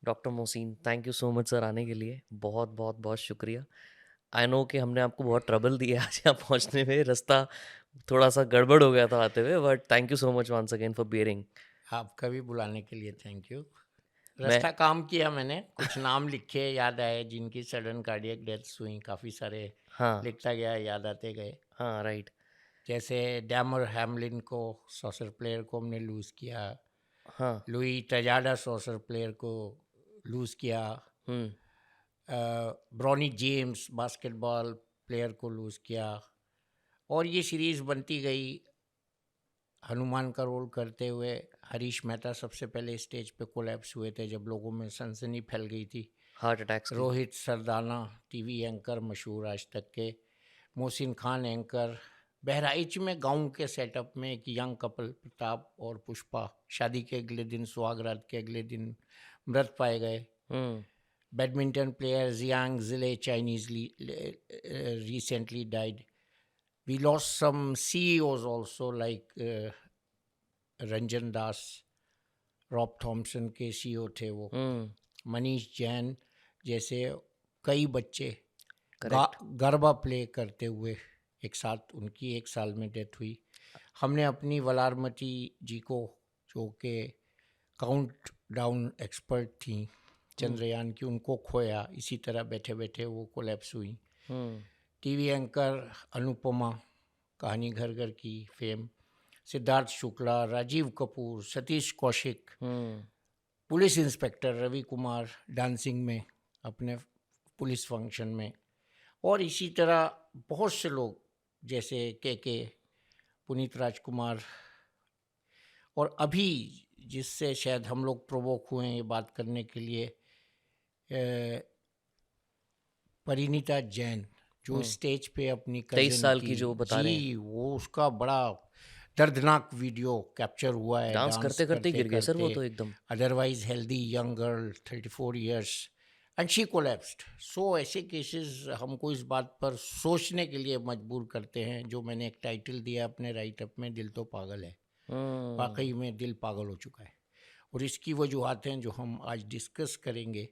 Doctor Mohsin, thank you so much sir आने के लिए। बहुत बहुत बहुत शुक्रिया। आई नो कि हमने आपको बहुत ट्रबल दिया आज यहाँ पहुँचने में, रास्ता थोड़ा सा गड़बड़ हो गया था आते हुए, but thank you so much once again for bearing. आपका भी बुलाने के लिए थैंक यू। मैं रास्ता काम किया मैंने, कुछ नाम लिखे, याद आए जिनकी सडन कार्डियक डेथ्स हुई, काफ़ी सारे हाँ, लिखता गया, याद आते गए। हाँ, राइट। जैसे डैमर हैमलिन को, सॉसर प्लेयर को हमने लूज़ किया। हाँ। लुई टजाडा सॉसर प्लेयर को लूज़ किया। हुँ। ब्रॉनी जेम्स बास्केटबॉल प्लेयर को लूज़ किया। और ये सीरीज़ बनती गई, हनुमान का रोल करते हुए हरीश मेहता सबसे पहले स्टेज पे कोलैप्स हुए थे जब लोगों में सनसनी फैल गई थी। हार्ट अटैक्स की। रोहित सरदाना टीवी एंकर मशहूर आज तक के, मोहसिन खान एंकर। बहराइच में गांव के सेटअप में एक यंग कपल प्रताप और पुष्पा शादी के अगले दिन, सुहागरात के अगले दिन मृत पाए गए। हुँ। बैडमिंटन प्लेयर जियांग जिले Chinese recently died. We lost some CEOs also like Ranjan Das, Rob Thomson के सीईओ थे वो। हुँ। मनीष जैन जैसे कई बच्चे करेक्ट। गरबा प्ले करते हुए एक साथ, उनकी एक साल में डेथ हुई। हमने अपनी वलारमती जी को, जो कि काउंट डाउन एक्सपर्ट थी हुँ। चंद्रयान की, उनको खोया। इसी तरह बैठे बैठे वो कोलैप्स हुई। हुँ। टीवी एंकर अनुपमा, कहानी घर घर की फेम, सिद्धार्थ शुक्ला, राजीव कपूर, सतीश कौशिक, हुँ। Police inspector Ravi Kumar dancing में अपने पुलिस फंक्शन में, और इसी तरह बहुत से लोग जैसे के पुनीत राजकुमार। और अभी जिससे शायद हम लोग प्रोवोक हुए हैं ये बात करने के लिए, परिणीता जैन, जो हुँ। स्टेज पे अपनी 23 कज़न साल की, की जो बता रहे हैं, जी वो उसका बड़ा दर्दनाक वीडियो कैप्चर हुआ है डांस डांस करते-करते ही करते गिर गए सर करते। वो तो एकदम। Otherwise healthy young girl 34 years and she collapsed. So ऐसे केसेस हमको इस बात पर सोचने के लिए मजबूर करते हैं, जो मैंने एक टाइटल दिया अपने राइटअप में, दिल तो पागल है। हुँ। वाकई में दिल पागल हो चुका है, और इसकी वजूहत हैं जो हम आज डिस्कस करेंगे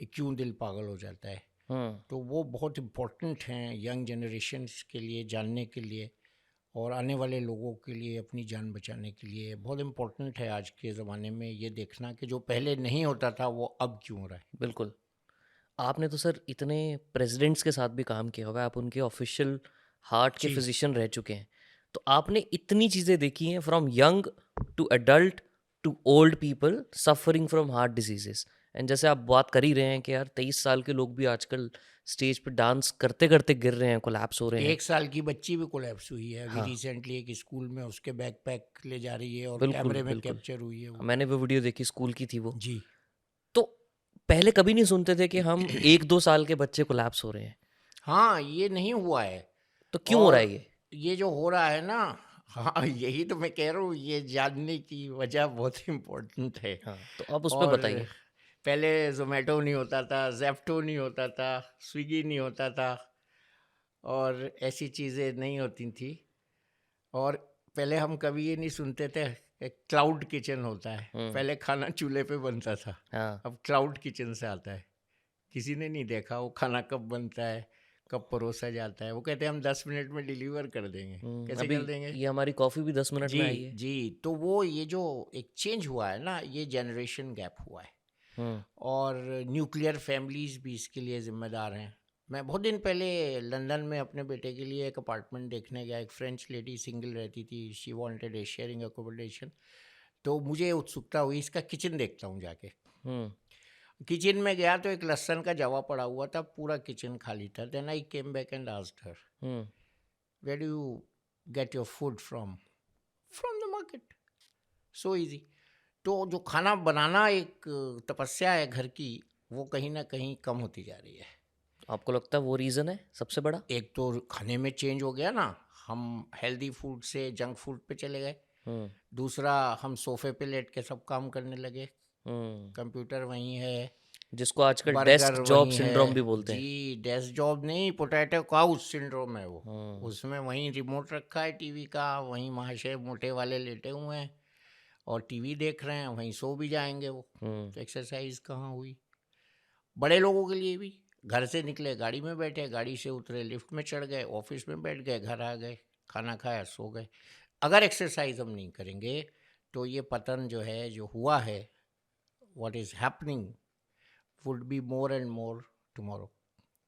कि क्यों दिल पागल हो जाता है। हुँ। तो वो बहुत इम्पोर्टेंट हैं यंग जनरेशन्स के लिए जानने के लिए, और आने वाले लोगों के लिए अपनी जान बचाने के लिए बहुत इम्पोर्टेंट है आज के ज़माने में ये देखना कि जो पहले नहीं होता था वो अब क्यों हो रहा है। बिल्कुल। आपने तो सर इतने प्रेसिडेंट्स के साथ भी काम किया हुआ है, आप उनके ऑफिशियल हार्ट के जी। फिजिशियन रह चुके हैं। तो आपने इतनी चीज़ें देखी हैं, from young to adult to old people suffering from heart diseases. And जैसे आप बात कर ही रहे हैं कि यार 23 साल के लोग भी आजकल स्टेज पे डांस करते करते गिर रहे हैं, कोलैप्स हो रहे हैं। 1 साल की बच्ची भी कोलैप्स हुई है अभी हाँ, रिसेंटली, एक स्कूल में उसके बैकपैक ले जा रही है और बिल्कुल कैमरे में बिल्कुल। कैप्चर हुई है वो। मैंने वो वीडियो देखी, स्कूल की थी वो। जी। तो पहले कभी नहीं सुनते थे कि हम 1-2 साल के बच्चे कोलैप्स हो रहे हैं। हाँ, ये नहीं हुआ है। तो क्यों हो रहा है और ये? ये जो हो रहा है ना, हाँ यही तो मैं कह रहा हूँ, ये जानने की वजह बहुत इम्पोर्टेंट है। हाँ, तो आप उस पे और बताइए। पहले ज़ोमैटो नहीं होता था, ज़ेप्टो नहीं होता था, स्विगी नहीं होता था, और ऐसी चीज़ें नहीं होती थी। और पहले हम कभी ये नहीं सुनते थे कि क्लाउड किचन होता है। हुँ। पहले खाना चूल्हे पे बनता था, हाँ। अब क्लाउड किचन से आता है। किसी ने नहीं देखा वो खाना कब बनता है, कब परोसा जाता है। वो कहते हैं हम 10 मिनट में डिलीवर कर देंगे। कैसे अभी कर देंगे? ये हमारी कॉफ़ी भी 10 मिनट में आई जी, है। जी। तो वो ये जो एक चेंज हुआ है ना, ये जनरेशन गैप हुआ है। हुँ। और न्यूक्लियर फैमिलीज़ भी इसके लिए ज़िम्मेदार हैं। मैं बहुत दिन पहले लंदन में अपने बेटे के लिए एक अपार्टमेंट देखने गया। एक फ्रेंच लेडी सिंगल रहती थी, she wanted A sharing accommodation. तो मुझे उत्सुकता हुई, इसका किचन देखता हूँ जाके। हुँ। किचन में गया तो एक लहसुन का जवा पड़ा हुआ था, पूरा किचन खाली था। Then I came back and asked her, hmm. Where do you get your food from? From the market. So easy. तो जो खाना बनाना एक तपस्या है घर की, वो कहीं ना कहीं कम होती जा रही है। आपको लगता है वो रीज़न है सबसे बड़ा? एक तो खाने में चेंज हो गया ना, हम हेल्दी फूड से जंक फूड पे चले गए। हुँ। दूसरा, हम सोफे पे लेट के सब काम करने लगे। हुँ। कंप्यूटर वहीं है, जिसको आजकल बर्गर डेस्क जॉब वहीं है। सिंड्रोम भी बोलते जी, हैं। डेस्क जॉब नहीं, पोटैटो काउच सिंड्रोम है वो। हुँ। उसमें वहीं रिमोट रखा है टीवी का, वहीं महाशय मोटे वाले लेटे हुए हैं और टीवी देख रहे हैं, वहीं सो भी जाएंगे वो। हुँ। तो एक्सरसाइज कहाँ हुई? बड़े लोगों के लिए भी, घर से निकले गाड़ी में बैठे, गाड़ी से उतरे लिफ्ट में चढ़ गए, ऑफिस में बैठ गए, घर आ गए, खाना खाया, सो गए। अगर एक्सरसाइज हम नहीं करेंगे तो ये पतन जो है, जो हुआ है, what is happening would be more and more tomorrow.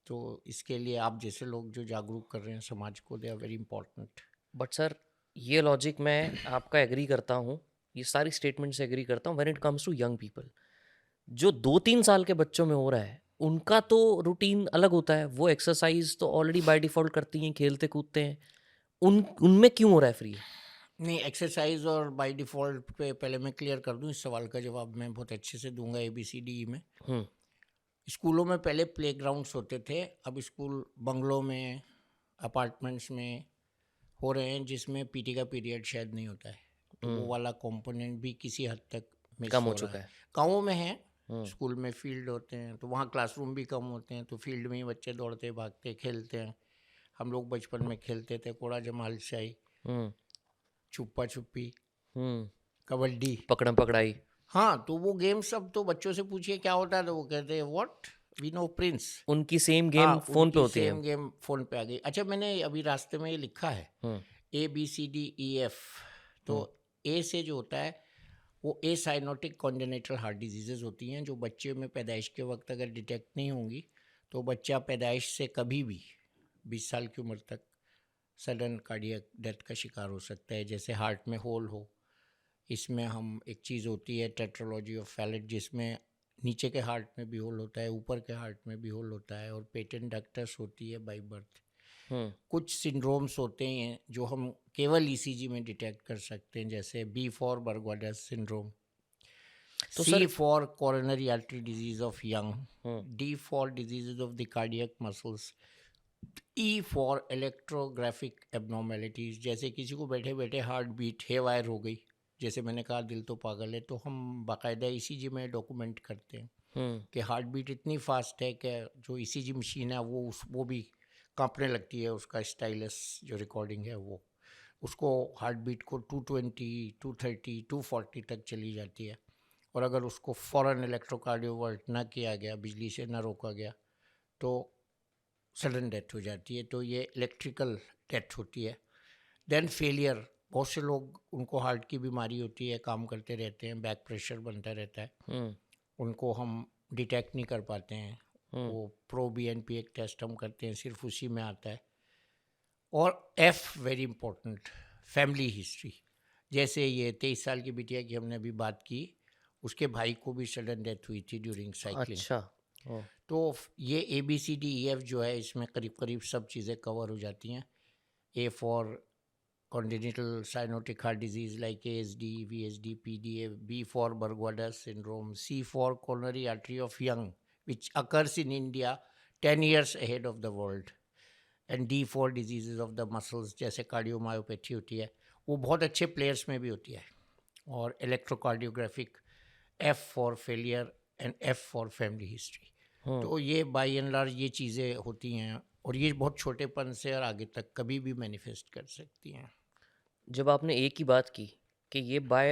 तो इसके लिए आप जैसे लोग जो जागरूक कर रहे हैं समाज को, they are very important. But sir, ये लॉजिक मैं आपका एग्री करता हूँ, ये सारी स्टेटमेंट से एग्री करता हूँ when it comes to young people. जो 2-3 साल के बच्चों में हो रहा है, उनका तो रूटीन अलग होता है, वो एक्सरसाइज तो ऑलरेडी बाय डिफ़ॉल्ट करती हैं, खेलते कूदते हैं। उनमें क्यों हो रहा है फ्री? नहीं, एक्सरसाइज और बाय डिफ़ॉल्ट पे पहले मैं क्लियर कर दूं, इस सवाल का जवाब मैं बहुत अच्छे से दूंगा ABCDE में। हुँ, स्कूलों में पहले प्लेग्राउंड्स होते थे, अब स्कूल बंगलों में, अपार्टमेंट्स में हो रहे हैं जिसमें पीटी का पीरियड शायद नहीं होता है। तो वो हुँ, वाला कंपोनेंट भी किसी हद तक मिस कम हो हो रहा चुका है। है। गाँवों में है, हुँ, स्कूल में फील्ड होते हैं तो वहाँ क्लासरूम भी कम होते हैं, तो फील्ड में ही बच्चे दौड़ते भागते खेलते हैं। हम लोग बचपन में खेलते थे कोड़ा जमाल शाही, हुँ, छुपा छुपी, हुँ, कबड्डी। पकड़म-पकड़ाई। हाँ, तो वो गेम सब तो बच्चों से पूछिए क्या होता है तो वो कहते हैं व्हाट, वी नो प्रिंस। उनकी सेम गेम हाँ, फ़ोन पे उनकी होती है। सेम गेम फ़ोन पे आ गई। अच्छा, मैंने अभी रास्ते में ये लिखा है हुँ, ABCDEF। तो हुँ, ए से जो होता है वो ए साइनोटिक कॉन्जेनिटल हार्ट डिजीजेज होती हैं, जो बच्चे में पैदाइश के वक्त अगर डिटेक्ट नहीं होंगी तो बच्चा पैदाइश से कभी भी 20 साल की उम्र तक सडन कार्डियक डेथ का शिकार हो सकता है। जैसे हार्ट में होल हो, इसमें हम एक चीज़ होती है टेट्रोलॉजी ऑफ फैलेट, जिसमें नीचे के हार्ट में भी होल होता है, ऊपर के हार्ट में भी होल होता है, और पेटेंट डक्टस होती है बाई बर्थ। हुँ। कुछ सिंड्रोम्स होते हैं जो हम केवल ECG में डिटेक्ट कर सकते हैं, जैसे B फॉर बर्गवाडस सिंड्रोम, तो C sir for coronary artery disease of young, hmm, D for diseases of the cardiac muscles, E for electrographic abnormalities, जैसे किसी को बैठे बैठे हार्ट बीट हे वायर हो गई, जैसे मैंने कहा दिल तो पागल है, तो हम बाकायदा ECG में डॉक्यूमेंट करते हैं हुँ, कि हार्ट बीट इतनी फास्ट है कि जो ECG मशीन है वो भी कांपने लगती है, उसका स्टाइलस जो रिकॉर्डिंग है वो उसको हार्ट बीट को 220, 230, 240 तक चली जाती है। और अगर उसको फ़ौरन इलेक्ट्रोकार्डियोवर्ट ना किया गया, बिजली से ना रोका गया, तो सडन डेथ हो जाती है। तो ये इलेक्ट्रिकल डेथ होती है। देन फेलियर, बहुत से लोग उनको हार्ट की बीमारी होती है, काम करते रहते हैं, बैक प्रेशर बनता रहता है, हुँ, उनको हम डिटेक्ट नहीं कर पाते हैं। हुँ, वो प्रो BNP एक टेस्ट हम करते हैं, सिर्फ उसी में आता है। और F very important, family history. जैसे ये 23 साल की बिटिया की हमने अभी बात की, उसके भाई को भी सडन डेथ हुई थी ड्यूरिंग साइकिलिंग। अच्छा। ओह! तो ये ABCDEF जो है, इसमें करीब करीब सब चीज़ें कवर हो जाती हैं। A for congenital cyanotic heart disease like ASD, VSD, PDA, B for Bargwada's syndrome, C for coronary artery of young, which occurs in India 10 years ahead of the world, and D for diseases of the muscles जैसे cardiomyopathy होती है, वो बहुत अच्छे players में भी होती है। और electrocardiographic F for failure and F for family history. हुँ। तो ये बाई एंड लार्ज ये चीज़ें होती हैं, और ये बहुत छोटेपन से और आगे तक कभी भी मैनिफेस्ट कर सकती हैं। जब आपने ए की बात की कि ये बाय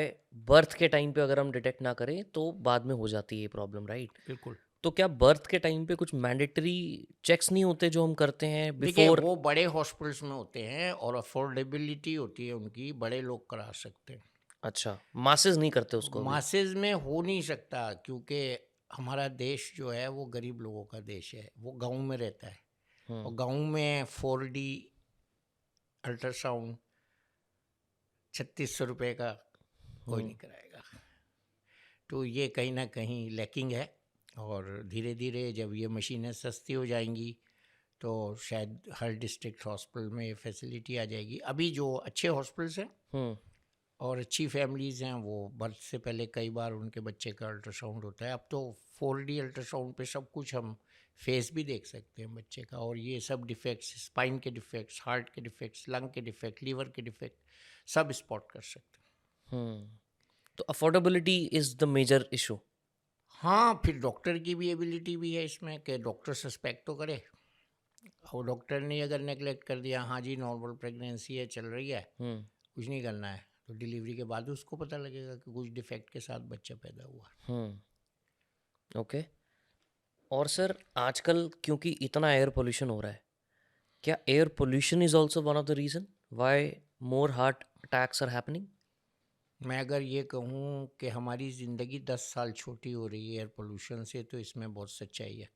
बर्थ के टाइम पे अगर हम डिटेक्ट ना करें तो बाद में हो जाती है ये प्रॉब्लम, राइट? बिल्कुल। तो क्या बर्थ के टाइम पे कुछ मैंडेटरी चेक्स नहीं होते जो हम करते हैं देखिए, बिफोर? वो बड़े हॉस्पिटल्स में होते हैं और अफोर्डेबिलिटी होती है उनकी, बड़े लोग करा सकते हैं। अच्छा, मासेस नहीं करते उसको अभी? मासेस में हो नहीं सकता, क्योंकि हमारा देश जो है वो गरीब लोगों का देश है, वो गांव में रहता है, हुँ, और गांव में 4D अल्ट्रासाउंड 3600 रुपये का कोई हुँ, नहीं कराएगा। तो ये कहीं ना कहीं लैकिंग है, और धीरे धीरे जब ये मशीनें सस्ती हो जाएंगी तो शायद हर डिस्ट्रिक्ट हॉस्पिटल में ये फैसिलिटी आ जाएगी। अभी जो अच्छे हॉस्पिटल्स हैं हुँ, और अच्छी फैमिलीज़ हैं, वो बर्थ से पहले कई बार उनके बच्चे का अल्ट्रासाउंड होता है। अब तो 4D अल्ट्रासाउंड पे सब कुछ हम फेस भी देख सकते हैं बच्चे का, और ये सब डिफेक्ट्स, स्पाइन के डिफेक्ट्स, हार्ट के डिफेक्ट्स, लंग के डिफेक्ट, लीवर के डिफेक्ट सब स्पॉट कर सकते हैं। हुँ। तो affordability is the major issue. हाँ, फिर डॉक्टर की भी एबिलिटी भी है इसमें कि डॉक्टर सस्पेक्ट तो करे, और डॉक्टर ने अगर नेगलेक्ट कर दिया, हाँ जी नॉर्मल प्रेगनेंसी है, चल रही है, हुँ, कुछ नहीं करना है, तो डिलीवरी के बाद उसको पता लगेगा कि कुछ डिफेक्ट के साथ बच्चा पैदा हुआ। हुँ, ओके। और सर आजकल क्योंकि इतना एयर पोल्यूशन हो रहा है, क्या air pollution is also one of the reason why more heart attacks are happening? मैं अगर ये कहूँ कि हमारी ज़िंदगी 10 साल छोटी हो रही है एयर पोल्यूशन से, तो इसमें बहुत सच्चाई है।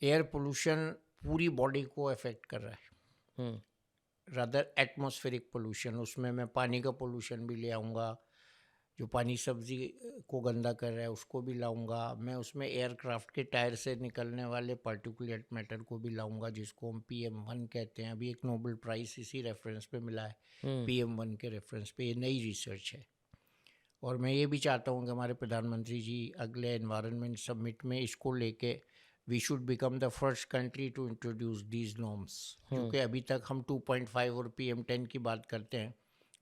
एयर पोल्यूशन पूरी बॉडी को अफेक्ट कर रहा है, हम्म रादर एटमॉस्फेरिक पोल्यूशन। उसमें मैं पानी का पोल्यूशन भी ले आऊँगा, जो पानी सब्जी को गंदा कर रहा है उसको भी लाऊंगा मैं। उसमें एयरक्राफ्ट के टायर से निकलने वाले पार्टिकुलेट मैटर को भी लाऊंगा, जिसको हम PM1 कहते हैं। अभी एक नोबेल प्राइज़ इसी रेफरेंस पे मिला है, हम्म PM1 के रेफरेंस पे। ये नई रिसर्च है। और मैं ये भी चाहता हूँ कि हमारे प्रधानमंत्री जी अगले एनवायरनमेंट समिट में इसको लेके we should become the first country to introduce these norms. क्योंकि अभी तक हम 2.5 और PM10 की बात करते हैं,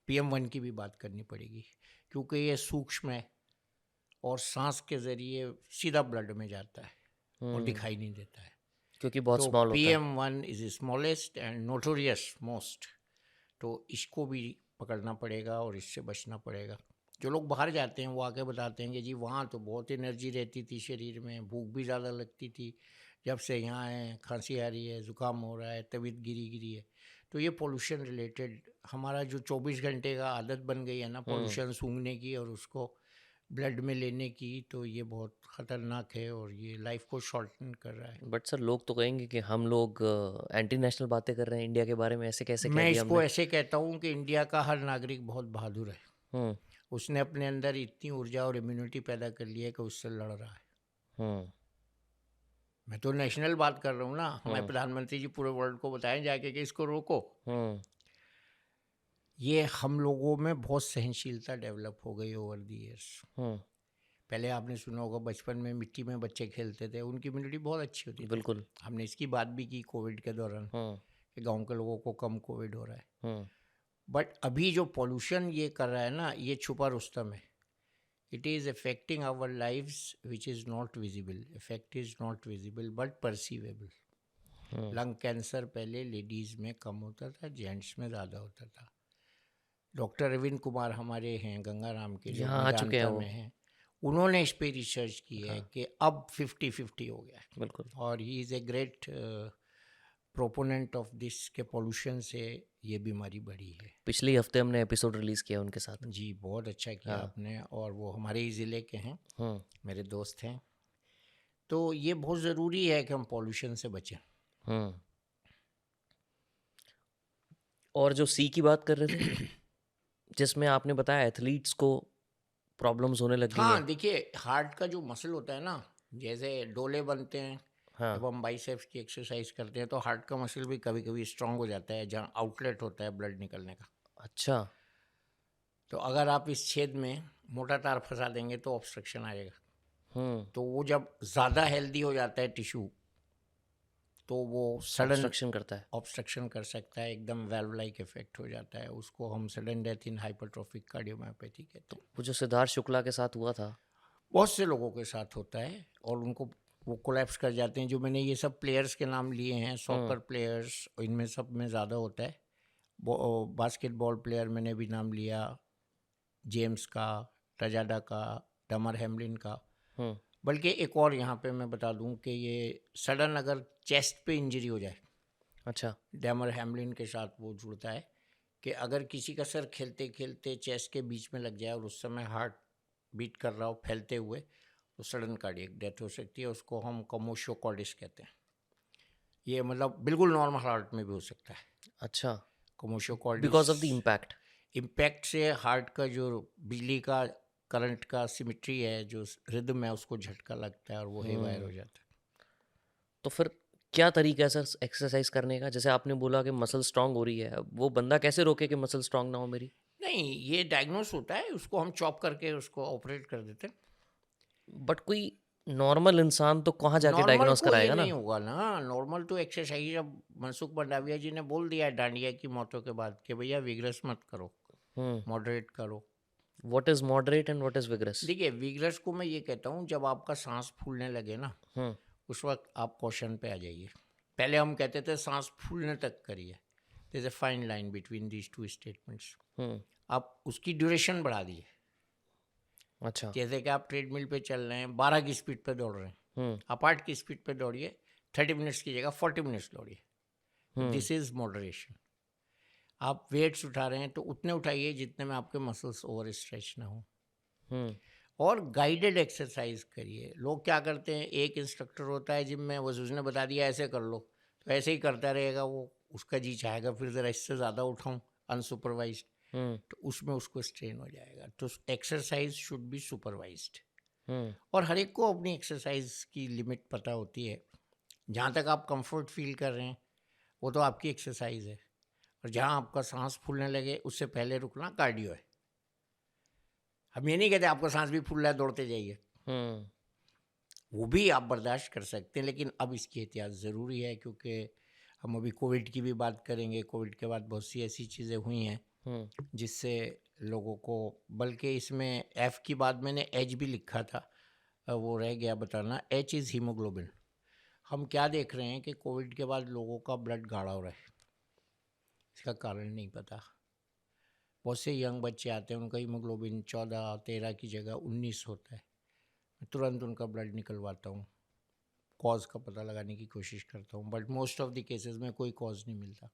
PM1 की भी बात करनी पड़ेगी, क्योंकि ये सूक्ष्म है और सांस के ज़रिए सीधा ब्लड में जाता है और दिखाई नहीं देता है। क्योंकि बहुत तो स्मॉल होता है। PM1 is smallest and notorious most. तो इसको भी पकड़ना पड़ेगा और इससे बचना पड़ेगा। जो लोग बाहर जाते हैं वो आके बताते हैं कि जी वहाँ तो बहुत एनर्जी रहती थी शरीर में, भूख भी ज़्यादा लगती थी, जब से यहाँ आए खांसी आ रही है, ज़ुकाम हो रहा है, तबीयत गिरी गिरी है। तो ये पोल्यूशन रिलेटेड हमारा जो 24 घंटे का आदत बन गई है ना पोल्यूशन सूंघने की और उसको ब्लड में लेने की, तो ये बहुत ख़तरनाक है और ये लाइफ को शॉर्टन कर रहा है। बट सर लोग तो कहेंगे कि हम लोग एंटी नेशनल बातें कर रहे हैं इंडिया के बारे में, ऐसे कैसे कह मैं दिया इसको हमने? ऐसे कहता हूँ कि इंडिया का हर नागरिक बहुत बहादुर है। हम्म उसने अपने अंदर इतनी ऊर्जा और इम्यूनिटी पैदा कर ली है कि उससे लड़ रहा है। हम्म मैं तो नेशनल बात कर रहा हूँ ना। हमारे हम्म प्रधानमंत्री जी पूरे वर्ल्ड को बताएं जाके कि इसको रोको। हम्म ये हम लोगों में बहुत सहनशीलता डेवलप हो गई ओवर द ईयर्स। हम्म पहले आपने सुना होगा बचपन में मिट्टी में बच्चे खेलते थे, उनकी इम्यूनिटी बहुत अच्छी होती थी। बिल्कुल। हमने इसकी बात भी की कोविड के दौरान हम्म कि गांव के लोगों को कम कोविड हो रहा है। हम्म बट अभी जो पॉल्यूशन ये कर रहा है ना, ये छुपा रुस्तम है। It is affecting our lives which is not visible. Effect is not visible but perceivable. Lung cancer पहले लेडीज़ में कम होता था, जेंट्स में ज़्यादा होता था। डॉक्टर अरविंद कुमार हमारे हैं गंगाराम के, जो यहाँ आ चुके हैं मेदांता वो। में हैं। उन्होंने इस पे रिसर्च की है कि अब 50-50 हो गया है। बिल्कुल। और he is a great proponent of this के पोल्यूशन से ये बीमारी बढ़ी है। पिछले हफ्ते हमने एपिसोड रिलीज किया उनके साथ। जी बहुत अच्छा किया हाँ। आपने। और वो हमारे ही ज़िले के हैं, हम्म मेरे दोस्त हैं। तो ये बहुत ज़रूरी है कि हम पॉल्यूशन से बचें। हम्म और जो सी की बात कर रहे थे जिसमें आपने बताया एथलीट्स को प्रॉब्लम्स होने लग गई हाँ हैं। देखिए, हार्ट का जो मसल होता है ना, जैसे डोले बनते हैं हाँ। जब हम बाइसेप्स की एक्सरसाइज करते हैं, तो हार्ट का मसल भी कभी कभी स्ट्रांग हो जाता है जहाँ आउटलेट होता है ब्लड निकलने का। अच्छा। तो अगर आप इस छेद में मोटा तार फंसा देंगे तो ऑब्स्ट्रक्शन आएगा। तो वो जब ज़्यादा हेल्दी हो जाता है टिश्यू, तो वो सडन ऑब्स्ट्रक्शन करता है। ऑब्स्ट्रक्शन कर सकता है, एकदम वेल्व लाइक इफेक्ट हो जाता है। उसको हम sudden death in hypertrophic cardiomyopathy कहते हैं। वो जो सिद्धार्थ शुक्ला के साथ हुआ था। बहुत से लोगों के साथ होता है और उनको वो कोलैप्स कर जाते हैं। जो मैंने ये सब प्लेयर्स के नाम लिए हैं, सॉकर प्लेयर्स, इनमें सब में ज़्यादा होता है। बास्केटबॉल प्लेयर मैंने भी नाम लिया, जेम्स का, टजाडा का, डमर हैमलिन का। हम्म बल्कि एक और यहाँ पे मैं बता दूँ कि ये सडन अगर चेस्ट पे इंजरी हो जाए, अच्छा। डैमर हैमलिन के साथ वो जुड़ता है कि अगर किसी का सर खेलते खेलते चेस्ट के बीच में लग जाए और उस समय हार्ट बीट कर रहा हो फैलते हुए, तो सडन कार्डियक डेथ हो सकती है। उसको हम कमोशो कॉर्डिस कहते हैं। ये मतलब बिल्कुल नॉर्मल हार्ट में भी हो सकता है। अच्छा। Commotio because cordis of the impact. Impact से हार्ट का जो बिजली का करंट का सिमिट्री है, जो रिदम है, उसको झटका लगता है और वो हेवायर हो जाता है। तो फिर क्या तरीका है सर एक्सरसाइज करने का? जैसे आपने बोला कि मसल स्ट्रांग हो रही है, अब वो बंदा कैसे रोके कि मसल स्ट्रांग ना हो मेरी? नहीं, ये डायग्नोस होता है, उसको हम चॉप करके उसको ऑपरेट कर देते हैं। बट कोई नॉर्मल इंसान तो कहाँ जाके नॉर्मल डायग्नोस को ये कराएगा नहीं ना? होगा ना। नॉर्मल तो एक्सरसाइज, अब मनसुख मंडाविया जी ने बोल दिया है डांडिया की मौतों के बाद कि भैया विग्रस मत करो, हम्म मॉडरेट करो। What is moderate and what is vigorous? देखिए, विग्रस को मैं ये कहता हूँ जब आपका सांस फूलने लगे ना, हम्म उस वक्त आप क्वेश्चन पे आ जाइए। पहले हम कहते थे सांस फूलने तक करिए। There is a fine line between these two statements. हम्म आप उसकी ड्यूरेशन बढ़ा दिए। अच्छा। जैसे कि आप ट्रेडमिल पे चल रहे हैं, 12 की स्पीड पे दौड़ रहे हैं, हम्म आप 8 की स्पीड पे दौड़िए, 30 मिनट्स की जगह 40 मिनट्स दौड़िए। This is moderation. आप वेट्स उठा रहे हैं तो उतने उठाइए जितने में आपके मसल्स ओवर स्ट्रेच ना हो, हम्म और गाइडेड एक्सरसाइज करिए। लोग क्या करते हैं, एक इंस्ट्रक्टर होता है जिम में, बस उसने बता दिया ऐसे कर लो, तो ऐसे ही करता रहेगा वो, उसका जी चाहेगा फिर ज़रा इससे ज़्यादा उठाऊं अनसुपरवाइज्ड, हम्म तो उसमें उसको स्ट्रेन हो जाएगा। तो एक्सरसाइज शुड बी सुपरवाइज्ड, हम्म और हर एक को अपनी एक्सरसाइज की लिमिट पता होती है। जहाँ तक आप कंफर्ट फील कर रहे हैं वो तो आपकी एक्सरसाइज है, और जहाँ आपका सांस फूलने लगे उससे पहले रुकना कार्डियो है। हम ये नहीं कहते आपका सांस भी फूल रहा है दौड़ते जाइए, हम्म वो भी आप बर्दाश्त कर सकते हैं, लेकिन अब इसकी एहतियात ज़रूरी है, क्योंकि हम अभी कोविड की भी बात करेंगे। कोविड के बाद बहुत सी ऐसी चीज़ें हुई हैं हम्म जिससे लोगों को, बल्कि इसमें एफ की बाद मैंने एच भी लिखा था, वो रह गया बताना। H is haemoglobin. हम क्या देख रहे हैं कि कोविड के बाद लोगों का ब्लड गाढ़ा हो रहा है, इसका कारण नहीं पता। बहुत से यंग बच्चे आते हैं, उनका हीमोग्लोबिन 14-13 की जगह 19 होता है, मैं तुरंत उनका ब्लड निकलवाता हूँ, कॉज का पता लगाने की कोशिश करता हूँ, but most of the cases में कोई कॉज नहीं मिलता।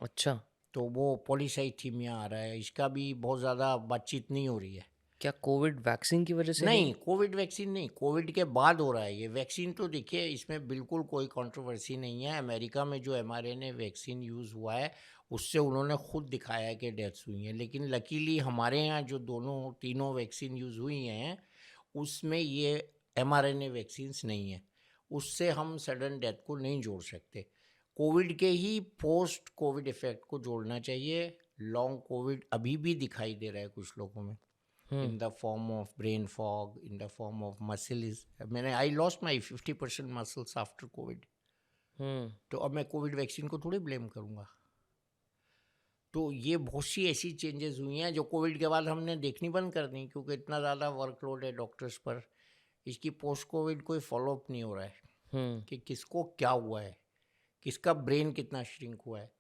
अच्छा, तो वो पॉलीसाइथीमिया आ रहा है, इसका भी बहुत ज़्यादा बातचीत नहीं हो रही है। क्या कोविड वैक्सीन की वजह से है नहीं, ये? कोविड वैक्सीन नहीं, कोविड के बाद हो रहा है ये। वैक्सीन तो देखिए इसमें बिल्कुल कोई कंट्रोवर्सी नहीं है। अमेरिका में जो mRNA वैक्सीन यूज़ हुआ है उससे उन्होंने खुद दिखाया है कि डेथ्स हुई हैं, लेकिन लकीली हमारे यहाँ जो दोनों तीनों वैक्सीन यूज़ हुई हैं उसमें ये mRNA वैक्सीन्स नहीं है, उससे हम सडन डेथ को नहीं जोड़ सकते। कोविड के ही पोस्ट कोविड इफेक्ट को जोड़ना चाहिए। लॉन्ग कोविड अभी भी दिखाई दे रहा है कुछ लोगों में, हम्म in the form of brain fog, in the form of muscle is, मैंने I lost my 50% muscles after COVID। हम्म तो अब मैं कोविड वैक्सीन को थोड़ी ब्लेम करूँगा। तो ये बहुत सी ऐसी चेंजेस हुई हैं जो कोविड के बाद हमने देखनी बंद कर दी, क्योंकि इतना ज़्यादा वर्कलोड है डॉक्टर्स पर। इसकी पोस्ट कोविड कोई फॉलोअप नहीं हो रहा है हम्म कि किसको क्या हुआ है, किसका ब्रेन कितना श्रिंक हुआ है।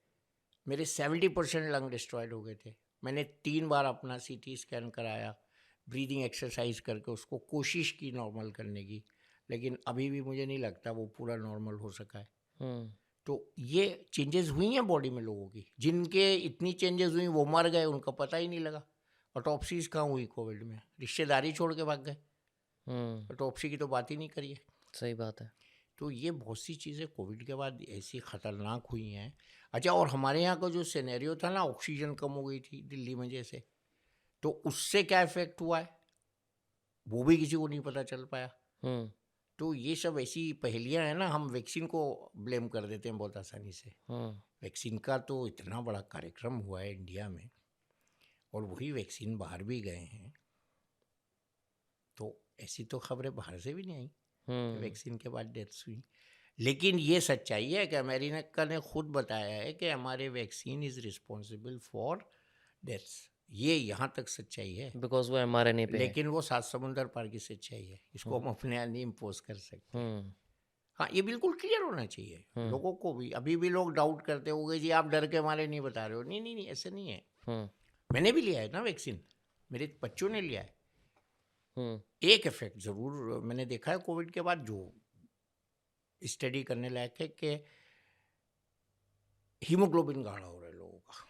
मेरे 70% लंग डिस्ट्रॉयड हो गए थे। मैंने 3 बार अपना CT स्कैन कराया, ब्रीदिंग एक्सरसाइज करके उसको कोशिश की नॉर्मल करने की, लेकिन अभी भी मुझे नहीं लगता वो पूरा नॉर्मल हो सका है। हम्म तो ये चेंजेस हुई हैं बॉडी में लोगों की, जिनके इतनी चेंजेस हुई वो मर गए, उनका पता ही नहीं लगा। ऑटोप्सीज कहाँ हुई कोविड में, रिश्तेदारी छोड़ के भाग गए, ऑटोप्सी की तो बात ही नहीं करिए। सही बात है। तो ये बहुत सी चीज़ें कोविड के बाद ऐसी ख़तरनाक हुई हैं। अच्छा, और हमारे यहाँ का जो सिनेरियो था ना, ऑक्सीजन कम हो गई थी दिल्ली में जैसे, तो उससे क्या इफेक्ट हुआ है वो भी किसी को नहीं पता चल पाया। हम्म तो ये सब ऐसी पहेलियां हैं ना, हम वैक्सीन को ब्लेम कर देते हैं बहुत आसानी से। हम्म वैक्सीन का तो इतना बड़ा कार्यक्रम हुआ है इंडिया में, और वही वैक्सीन बाहर भी गए हैं, तो ऐसी तो खबरें बाहर से भी नहीं आई कि हम्म वैक्सीन के बाद डेथ्स हुई। लेकिन ये सच्चाई है कि अमेरिका ने खुद बताया है कि हमारे vaccine is responsible for deaths. ये यहाँ तक सच्चाई है, बिकॉज वो mRNA पे है। लेकिन वो 7 समुंदर पार की सच्चाई है, इसको हम अपने यहाँ नहीं इम्पोज कर सकते। हम्म हाँ, ये बिल्कुल क्लियर होना चाहिए हम्म लोगों को भी। अभी भी लोग डाउट करते होंगे जी आप डर के मारे नहीं बता रहे हो। नहीं नहीं नहीं, ऐसे नहीं है। हम्म मैंने भी लिया है ना वैक्सीन, मेरे बच्चों ने लिया है। हम्म एक इफेक्ट ज़रूर मैंने देखा है कोविड के बाद, जो स्टडी करने लायक है, कि हीमोग्लोबिन गाढ़ा हो रहा है लोगों का,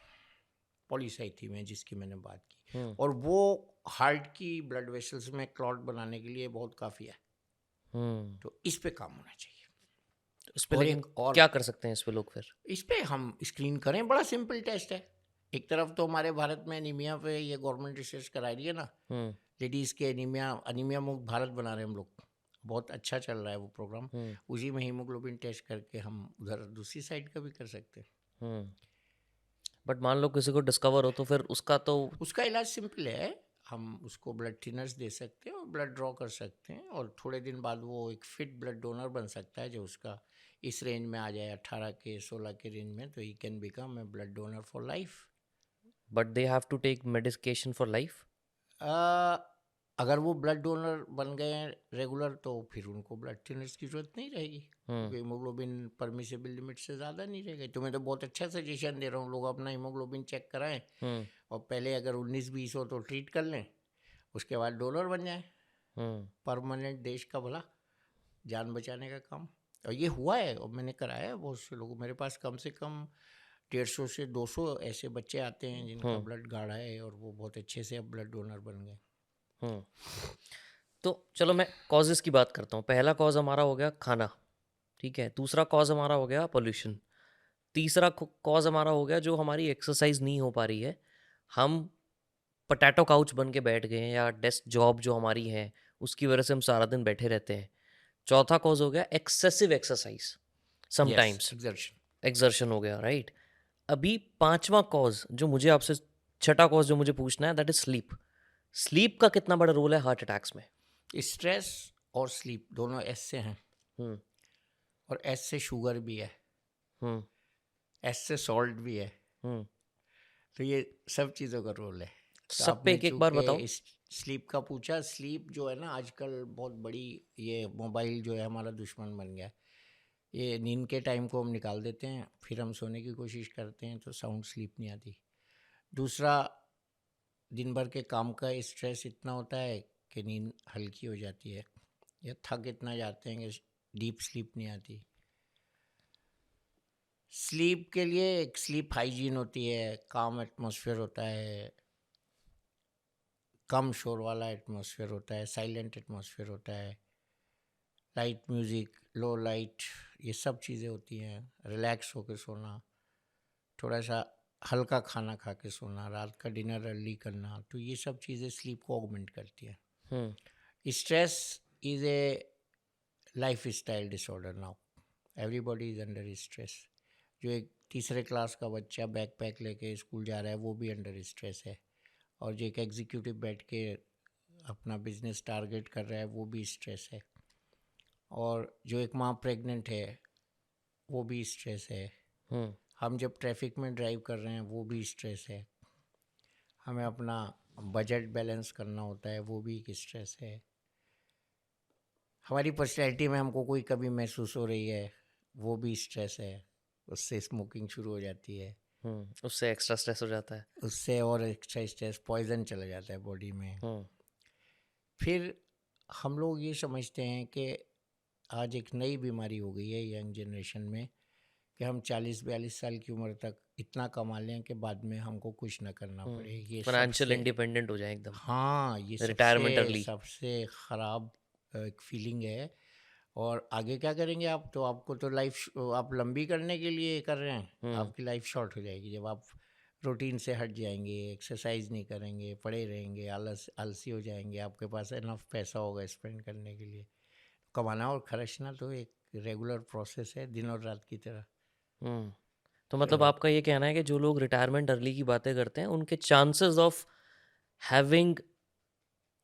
पॉलीसाइथीमिया जिसकी मैंने बात की, हम्म और वो हार्ट की ब्लड वेसल्स में क्लॉट बनाने के लिए बहुत काफ़ी है। हम्म तो इस पे काम होना चाहिए। तो इस पे और लेकिन एक और, क्या कर सकते हैं इस पे लोग फिर? इस पे हम स्क्रीन करें, बड़ा सिंपल टेस्ट है। एक तरफ तो हमारे भारत में एनीमिया पे ये गवर्नमेंट रिसर्च करा रही है ना, हम्म लेडीज़ के एनीमिया, अनीमिया मुक्त भारत बना रहे हैं हम लोग, बहुत अच्छा चल रहा है वो प्रोग्राम। हम्म उसी में हीमोग्लोबिन टेस्ट करके हम उधर दूसरी साइड का भी कर सकते हैं। हम्म बट मान लो किसी को डिस्कवर हो तो फिर उसका तो उसका इलाज सिंपल है, हम उसको ब्लड थिनर्स दे सकते हैं और ब्लड ड्रॉ कर सकते हैं, और थोड़े दिन बाद वो एक फिट ब्लड डोनर बन सकता है जो उसका इस रेंज में आ जाए, 18 के 16 के रेंज में, तो he can become a blood donor for life. But they have to take medication for life? अगर वो ब्लड डोनर बन गए हैं रेगुलर, तो फिर उनको ब्लड थिनर्स की जरूरत नहीं रहेगी, क्योंकि हीमोग्लोबिन परमिसिबल लिमिट से ज़्यादा नहीं रहेगा। तो मैं तो बहुत अच्छा सजेशन दे रहा हूँ, लोग अपना हीमोग्लोबिन चेक कराएं, हम्म और पहले अगर 19-20 हो तो ट्रीट कर लें, उसके बाद डोनर बन जाए। हम्म परमानेंट, देश का भला। जान बचाने का काम। और ये हुआ है और मैंने कराया है बहुत से लोगों। मेरे पास कम से कम 150 से 200 ऐसे बच्चे आते हैं जिनका हम्म ब्लड गाढ़ा है और वो बहुत अच्छे से अब ब्लड डोनर बन गए। हम्म तो चलो मैं कॉजेस की बात करता हूँ। पहला कॉज हमारा हो गया खाना, ठीक है। दूसरा कॉज हमारा हो गया पोल्यूशन। तीसरा कॉज हमारा हो गया जो हमारी एक्सरसाइज नहीं हो पा रही है, हम पटैटो काउच बन के बैठ गए हैं, या डेस्क जॉब जो हमारी है उसकी वजह से हम सारा दिन बैठे रहते हैं। चौथा कॉज हो गया excessive exercise, yes, sometimes exertion. Exertion हो गया, राइट। अभी पांचवा कॉज जो मुझे आपसे, छठा कॉज जो मुझे पूछना है, दैट इज स्लीप। स्लीप का कितना बड़ा रोल है हार्ट अटैक्स में? स्ट्रेस और स्लीप दोनों एस से हैं, हम्म और एस से शुगर भी है, हम्म एस से सॉल्ट भी है। हम्म तो ये सब चीज़ों का रोल है। तो सब पे आपने एक बार चूंकि बताओ। इस स्लीप का पूछा, स्लीप जो है ना आजकल बहुत बड़ी, ये मोबाइल जो है हमारा दुश्मन बन गया है। ये नींद के टाइम को हम निकाल देते हैं, फिर हम सोने की कोशिश करते हैं तो साउंड स्लीप नहीं आती। दूसरा, दिन भर के काम का स्ट्रेस इतना होता है कि नींद हल्की हो जाती है, या थक इतना जाते हैं कि डीप स्लीप नहीं आती। स्लीप के लिए एक स्लीप हाइजीन होती है, काम एटमॉस्फेयर होता है, कम शोर वाला एटमॉस्फेयर होता है, साइलेंट एटमॉस्फेयर होता है, लाइट म्यूज़िक, लो लाइट, ये सब चीज़ें होती हैं। रिलैक्स होकर सोना, थोड़ा सा हल्का खाना खा के सोना, रात का डिनर अर्ली करना, तो ये सब चीज़ें स्लीप को ऑगमेंट करती हैं। Hmm stress is a life style disorder now, everybody is under stress. जो एक तीसरे क्लास का बच्चा बैक पैक लेके स्कूल जा रहा है वो भी अंडर स्ट्रेस है, और जो एक एग्जीक्यूटिव बैठ के अपना बिजनेस टारगेट कर रहा है वो भी स्ट्रेस है, और जो एक माँ प्रेग्नेंट है वो भी स्ट्रेस है, हम्म हम जब ट्रैफिक में ड्राइव कर रहे हैं वो भी स्ट्रेस है, हमें अपना बजट बैलेंस करना होता है वो भी एक स्ट्रेस है, हमारी पर्सनैलिटी में हमको कोई कमी महसूस हो रही है वो भी स्ट्रेस है, उससे स्मोकिंग शुरू हो जाती है, उससे एक्स्ट्रा स्ट्रेस हो जाता है। उससे और एक्स्ट्रा स्ट्रेस, पॉइजन चला जाता है बॉडी में। हम्म फिर हम लोग ये समझते हैं कि आज एक नई बीमारी हो गई है यंग जनरेशन में, कि हम 40-42 साल की उम्र तक इतना कमा लें कि बाद में हमको कुछ ना करना पड़े। ये फाइनेंशियल सबसे, इंडिपेंडेंट हो जाए एकदम, हाँ, ये रिटायरमेंट सबसे अर्ली। सबसे ख़राब एक फीलिंग है। और आगे क्या करेंगे आप? तो आपको तो लाइफ आप लंबी करने के लिए कर रहे हैं, हम्म आपकी लाइफ शॉर्ट हो जाएगी जब आप रूटीन से हट जाएंगे, एक्सरसाइज नहीं करेंगे, पड़े रहेंगे, आलसी हो जाएंगे, आपके पास इनफ पैसा होगा स्पेंड करने के लिए। कमाना और खर्चना तो एक रेगुलर प्रोसेस है, दिन और रात की तरह। हम्म तो मतलब आपका ये कहना है कि जो लोग रिटायरमेंट अर्ली की बातें करते हैं उनके chances of having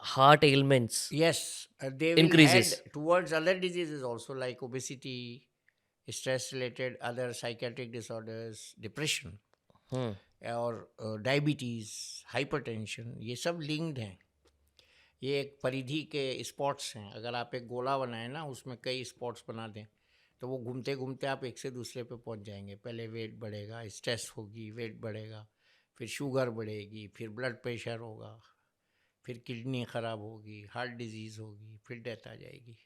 heart elements Yes, they will head increases. towards other diseases also, like obesity, stress related other psychiatric disorders, depression, हम्म और डायबिटीज़, हाइपरटेंशन, ये सब लिंक्ड हैं। ये एक परिधि के स्पॉट्स हैं। अगर आप एक गोला बनाएं ना, उसमें कई स्पॉट्स बना दें, तो वो घूमते घूमते आप एक से दूसरे पे पहुंच जाएंगे। पहले वेट बढ़ेगा, स्ट्रेस होगी, वेट बढ़ेगा, फिर शुगर बढ़ेगी, फिर ब्लड प्रेशर होगा, फिर किडनी ख़राब होगी, हार्ट डिजीज़ होगी, फिर डेथ आ जाएगी।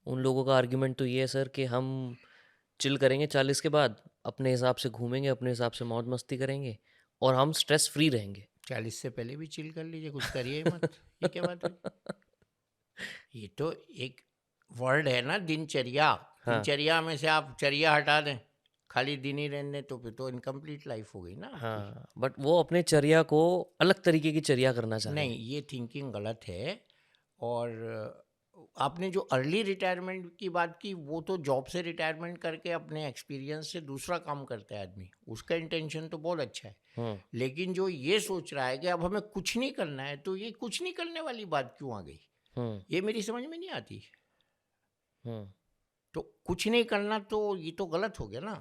उन लोगों का आर्ग्यूमेंट तो ये है सर कि हम चिल करेंगे 40 के बाद, अपने हिसाब से घूमेंगे, अपने हिसाब से मौज मस्ती करेंगे, और हम स्ट्रेस फ्री रहेंगे। 40 से पहले भी चिल कर लीजिए, कुछ करिए ही मत। ये क्या बात हुई? ये तो एक वर्ड है ना, दिनचर्या। हाँ दिनचर्या में से आप चर्या हटा दें, खाली दिन ही रहने, तो फिर तो इनकम्प्लीट लाइफ हो गई ना आपकी। हाँ, बट वो अपने चर्या को अलग तरीके की चर्या करना चाह रहे नहीं, हैं। ये थिंकिंग गलत है। और आपने जो अर्ली रिटायरमेंट की बात की, वो तो जॉब से रिटायरमेंट करके अपने एक्सपीरियंस से दूसरा काम करता है आदमी, उसका इंटेंशन तो बहुत अच्छा है। हम्म लेकिन जो ये सोच रहा है कि अब हमें कुछ नहीं करना है, तो ये कुछ नहीं करने वाली बात क्यों आ गई? हम्म ये मेरी समझ में नहीं आती। हम्म तो कुछ नहीं करना तो ये तो गलत हो गया ना।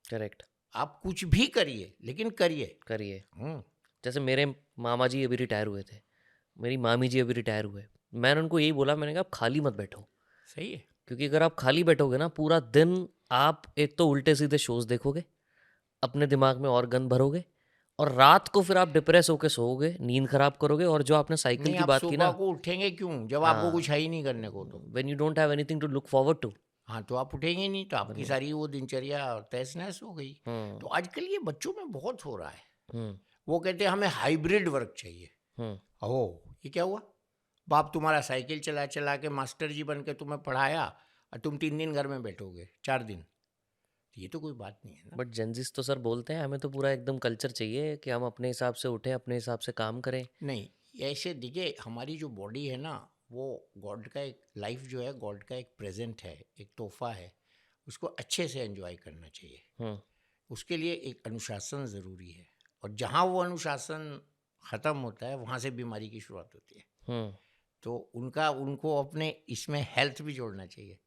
करेक्ट। आप कुछ भी करिए, लेकिन करिए। करिए। हम्म, जैसे मेरे मामा जी अभी रिटायर हुए थे, मेरी मामी जी अभी रिटायर हुए। मैंने उनको यही बोला, मैंने कहा आप खाली मत बैठो, सही है। क्योंकि अगर आप खाली बैठोगे ना पूरा दिन, आप एक तो उल्टे सीधे शोज देखोगे, अपने दिमाग में और गंद भरोगे, और रात को फिर आप डिप्रेस होके सोओगे, नींद खराब करोगे, और जो आपने साइकिल नहीं, की आप बात की सुबह ना, को उठेंगे क्यों जब आपको कुछ हाँ, है ही नहीं करने को तो? When you don't have anything to look forward to. हाँ, तो आप उठेंगे ही नहीं, तो आपकी सारी वो दिनचर्या तहस-नहस हो गई। तो हम्म। आजकल ये बच्चों में बहुत हो रहा है। हम्म। वो कहते हैं हमें हाइब्रिड वर्क चाहिए। हम्म। ओह! ये क्या हुआ? बाप तुम्हारा साइकिल चला-चला के मास्टर जी बन के तुम्हें पढ़ाया और तुम 3 दिन घर में बैठोगे, 4 दिन। ये तो कोई बात नहीं है ना। बट जेंजिस तो सर बोलते हैं हमें तो पूरा एकदम कल्चर चाहिए कि हम अपने हिसाब से उठें, अपने हिसाब से काम करें। नहीं, ऐसे देखिए हमारी जो बॉडी है ना, वो गॉड का एक लाइफ जो है, गॉड का एक प्रेज़ेंट है, एक तोहफ़ा है। उसको अच्छे से एन्जॉय करना चाहिए। हम्म। उसके लिए एक अनुशासन ज़रूरी है, और जहाँ वो अनुशासन ख़त्म होता है वहाँ से बीमारी की शुरुआत होती है। हम्म। तो उनको अपने इसमें हेल्थ भी जोड़ना चाहिए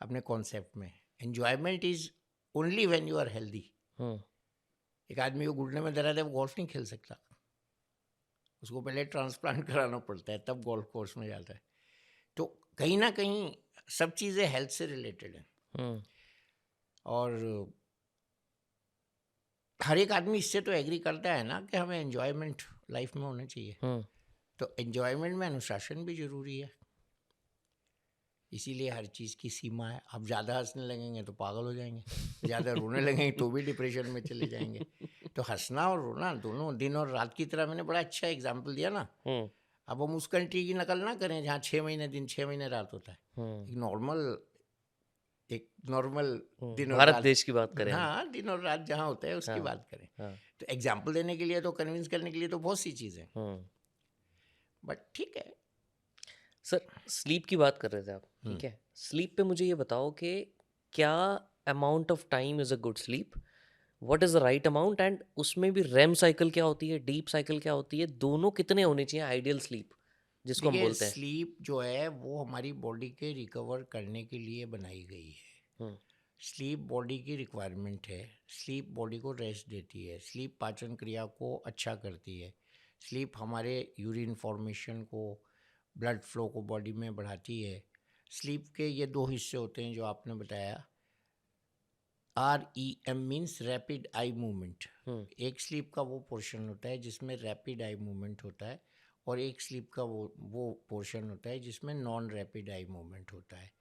अपने कॉन्सेप्ट में। Enjoyment is only when you are healthy. हम्म। एक आदमी को घुटने में दर्द है, वो गोल्फ नहीं खेल सकता, उसको पहले ट्रांसप्लांट कराना पड़ता है तब गोल्फ कोर्स में जाता है। तो कहीं ना कहीं सब चीज़ें हेल्थ से रिलेटेड हैं, हम्म। और हर एक आदमी इससे तो एग्री करता है ना कि हमें एन्जॉयमेंट लाइफ में होना चाहिए। हम्म। तो एन्जॉयमेंट में अनुशासन भी ज़रूरी है, इसीलिए हर चीज़ की सीमा है। आप ज़्यादा हंसने लगेंगे तो पागल हो जाएंगे, ज़्यादा रोने लगेंगे तो भी डिप्रेशन में चले जाएंगे। तो हंसना और रोना दोनों दिन और रात की तरह, मैंने बड़ा अच्छा एग्जाम्पल दिया ना। हम्म। अब हम उस कंट्री की नकल ना करें जहाँ 6 महीने दिन 6 महीने रात होता है। हम्म। एक नॉर्मल दिन और भारत रात, देश की बात करें हम। हाँ, दिन और रात जहाँ होता है उसकी हाँ। बात करें। हाँ। तो एग्जाम्पल देने के लिए तो, कन्विंस करने के लिए तो बहुत सी चीज़ें, हम्म। बट ठीक है। सर, स्लीप की बात कर रहे थे आप, हम्म। ठीक है? स्लीप पे मुझे ये बताओ कि क्या amount of time is a good sleep, what is the right amount, and उसमें भी रेम साइकिल क्या होती है, डीप साइकिल क्या होती है, दोनों कितने होने चाहिए आइडियल स्लीप जिसको हम देखिए, बोलते हैं? स्लीप जो है वो हमारी बॉडी के रिकवर करने के लिए बनाई गई है। हम्म। स्लीप बॉडी की रिक्वायरमेंट है। स्लीप बॉडी को रेस्ट देती है। स्लीप पाचन क्रिया को अच्छा करती है। स्लीप हमारे यूरिन फॉर्मेशन को, ब्लड फ्लो को बॉडी में बढ़ाती है। स्लीप के ये 2 हिस्से होते हैं जो आपने बताया। REM means rapid eye movement. हम्म। एक स्लीप का वो पोर्शन होता है जिसमें रैपिड आई मूवमेंट होता है, और एक स्लीप का वो पोर्शन होता है जिसमें नॉन रैपिड आई मूवमेंट होता है।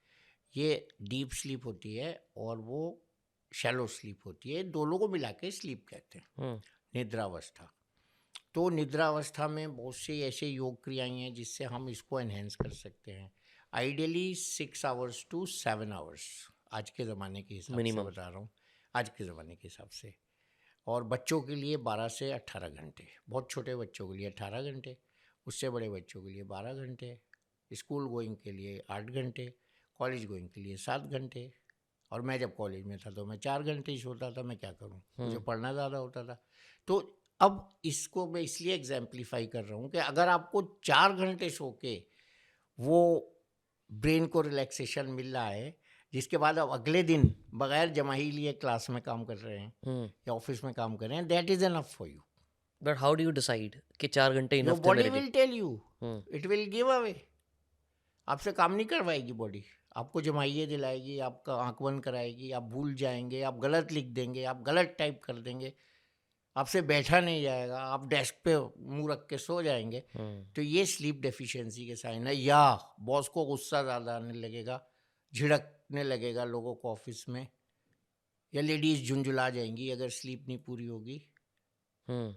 ये डीप स्लीप होती है और वो शैलो स्लीप होती है। दोनों को मिला के स्लीप कहते हैं, हम्म। निद्रावस्था। तो निद्रावस्था में बहुत से ऐसे योग क्रियाएं हैं जिससे हम इसको एनहेंस कर सकते हैं। आइडियली 6 आवर्स टू 7 आवर्स, आज के ज़माने के हिसाब से मिनिमम। बता रहा हूँ, आज के ज़माने के हिसाब से। और बच्चों के लिए 12 से 18 घंटे, बहुत छोटे बच्चों के लिए 18 घंटे, उससे बड़े बच्चों के लिए 12 घंटे, स्कूल गोइंग के लिए 8 घंटे, कॉलेज गोइंग के लिए 7 घंटे। और मैं जब कॉलेज में था तो मैं 4 घंटे ही सोता था, मैं क्या करूं, मुझे पढ़ना ज़्यादा होता था। तो अब इसको मैं इसलिए एग्जाम्पलीफाई कर रहा हूँ कि अगर आपको 4 घंटे सो के वो ब्रेन को रिलैक्सेशन मिल रहा है, जिसके बाद आप अगले दिन बगैर जमाई लिए क्लास में काम कर रहे हैं हम्म। या ऑफिस में काम कर रहे हैं, that is enough for you. But how do you decide कि 4 घंटे योर इनफ थे बॉडी मेरे लिए? Will tell you, hmm. It will give away. आपसे काम नहीं करवाएगी बॉडी, आपको जमाइए दिलाएगी, आपका आंख बंद कराएगी, आप भूल जाएंगे, आप गलत लिख देंगे, आप गलत टाइप कर देंगे, आपसे बैठा नहीं जाएगा, आप डेस्क पे मुंह रख के सो जाएंगे। हम्म। तो ये स्लीप डेफिशिएंसी के साइन है। या बॉस को गुस्सा ज़्यादा आने लगेगा, झिड़कने लगेगा लोगों को ऑफिस में, या लेडीज झुंझुला जाएंगी अगर स्लीप नहीं पूरी होगी। हम्म।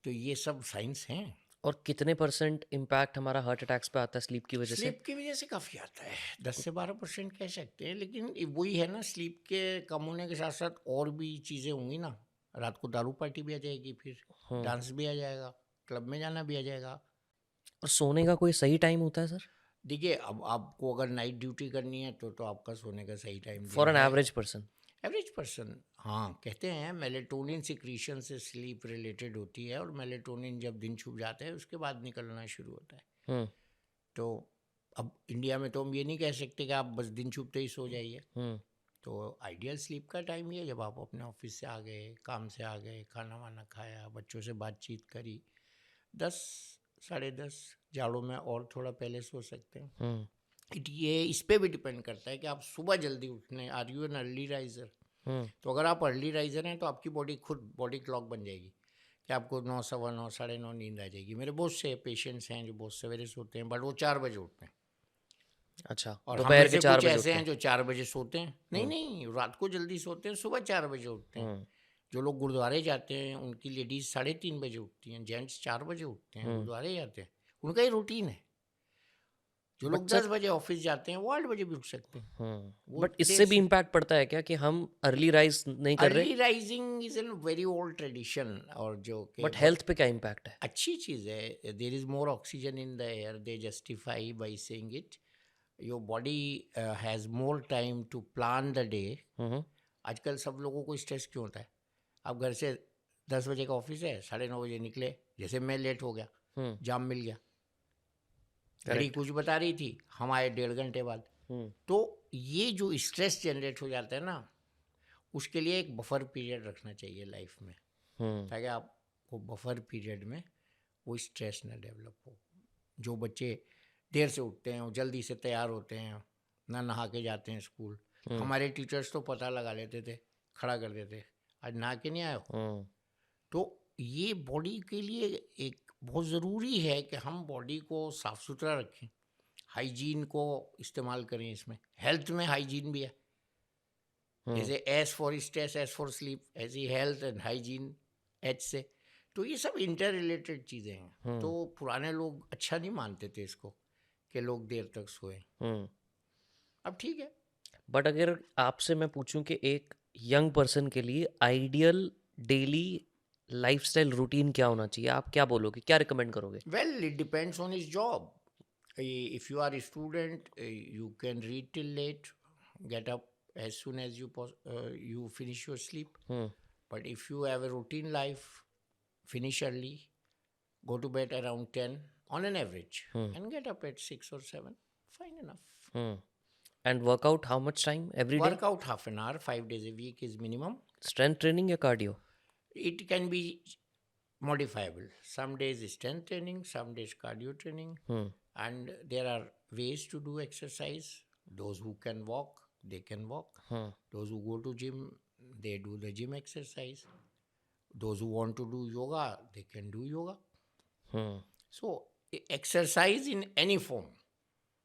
तो ये सब साइंस हैं। और कितने परसेंट इम्पैक्ट हमारा हार्ट अटैक्स पे आता है स्लीप की वजह से? स्लीप की वजह से काफ़ी आता है, 10 से 12% कह सकते हैं। लेकिन वही है ना, स्लीप के कम होने के साथ साथ और भी चीज़ें होंगी ना। रात को दारू पार्टी भी आ जाएगी, फिर हम्म। डांस भी आ जाएगा, क्लब में जाना भी आ जाएगा। और सोने का कोई सही टाइम होता है सर, देखिए, अब आपको अगर नाइट ड्यूटी करनी है तो आपका सोने का सही टाइम जो फॉर एन है, एवरेज पर्सन? एवरेज पर्सन, हाँ, कहते हैं मेलेटोनिन सिक्रीशन से स्लीप रिलेटेड होती है, और मेलेटोनिन जब दिन छुप जाता है उसके बाद निकलना शुरू होता है। हम्म। तो अब इंडिया में तो हम ये नहीं कह सकते कि आप बस दिन छुपते ही सो जाइए। हम्म। तो आइडियल स्लीप का टाइम ये है जब आप अपने ऑफिस से आ गए, काम से आ गए, खाना वाना खाया, बच्चों से बातचीत करी, 10, 10:30, जाड़ों में और थोड़ा पहले सो सकते हैं। हम्म। ये इस पे भी डिपेंड करता है कि आप सुबह जल्दी उठने, are you an early riser? हम्म। तो अगर आप अर्ली राइजर हैं तो आपकी बॉडी खुद बॉडी क्लॉक बन जाएगी कि आपको 9, सवा 9, साढ़े 9 नींद आ जाएगी। मेरे बहुत से पेशेंट्स हैं जो बहुत सवेरे सोते हैं, बट वो 4 बजे उठते हैं। अच्छा, और हम में दोपहर के से 4 कुछ बजे ऐसे उठते हैं हैं। जो 4 बजे सोते हैं। नहीं हुँ, नहीं, रात को जल्दी सोते हैं, सुबह 4 बजे उठते हैं। हुँ, जो लोग गुरुद्वारे जाते हैं उनकी लेडीज 3:30 बजे उठती हैं, जेंट्स 4 बजे उठते हैं, हुँ। गुरुद्वारे जाते हैं, उनका ही रूटीन है। जो लोग बट 10 सर बजे ऑफिस जाते हैं वो 8 बजे भी उठ सकते हैं, वो बट देर इससे भी से। इम्पैक्ट पड़ता है क्या कि हम अर्ली राइज़ नहीं कर रहे? Early rising is an very old tradition, और जो कि बट बहुत हेल्थ पे क्या इम्पैक्ट है? अच्छी चीज़ है। There is more oxygen in the air, they justify by saying it. Your body has more time to plan the day. हुँ, हुँ, आजकल सब लोगों को स्ट्रेस क्यों होता है? आप घर से 10 बजे का ऑफिस है, 9:30 बजे निकले, जैसे मैं लेट हो गया, हुँ, जाम मिल गया, घड़ी करेक्ट। कुछ बता रही थी, हम आए 1.5 घंटे बाद। हुँ, तो ये जो स्ट्रेस जनरेट हो जाता है ना, उसके लिए एक बफर पीरियड रखना चाहिए लाइफ में, हुँ, ताकि आपको बफर पीरियड में वो स्ट्रेस ना डेवलप हो। जो बच्चे देर से उठते हैं, वो जल्दी से तैयार होते हैं, ना नहा के जाते हैं स्कूल। हुँ, हमारे टीचर्स तो पता लगा लेते थे, खड़ा कर देते, आज नहा के नहीं आए हो। हुँ, तो ये बॉडी के लिए एक बहुत ज़रूरी है कि हम बॉडी को साफ सुथरा रखें, हाइजीन को इस्तेमाल करें। इसमें हेल्थ में हाइजीन भी है, हुँ, जैसे S for stress, S for sleep, ऐसी हेल्थ एंड हाइजीन एच से। तो ये सब इंटर रिलेटेड चीज़ें हैं। तो हुँ, पुराने लोग अच्छा नहीं मानते थे इसको कि लोग देर तक सोएं। हुँ। अब ठीक है। बट अगर आपसे मैं पूछूं कि एक यंग पर्सन के लिए आइडियल डेली लाइफस्टाइल रूटीन क्या होना चाहिए, आप क्या बोलोगे, क्या रिकमेंड करोगे? Well, it depends on his job. If you are a student, you can read till late, get up as soon as you finish your sleep. Hmm, But if you have a routine life, finish early, go to bed around 10 on an average, hmm, and get up at 6 or 7. Fine enough. Hmm. And workout how much time every day? Work out half an hour, 5 days a week is minimum. Strength training या cardio? It can be modifiable. Some days strength training, some days cardio training, hmm, and there are ways to do exercise. Those who can walk, they can walk. Hmm, Those who go to gym, they do the gym exercise. Those who want to do yoga, they can do yoga. Hmm. So exercise in any form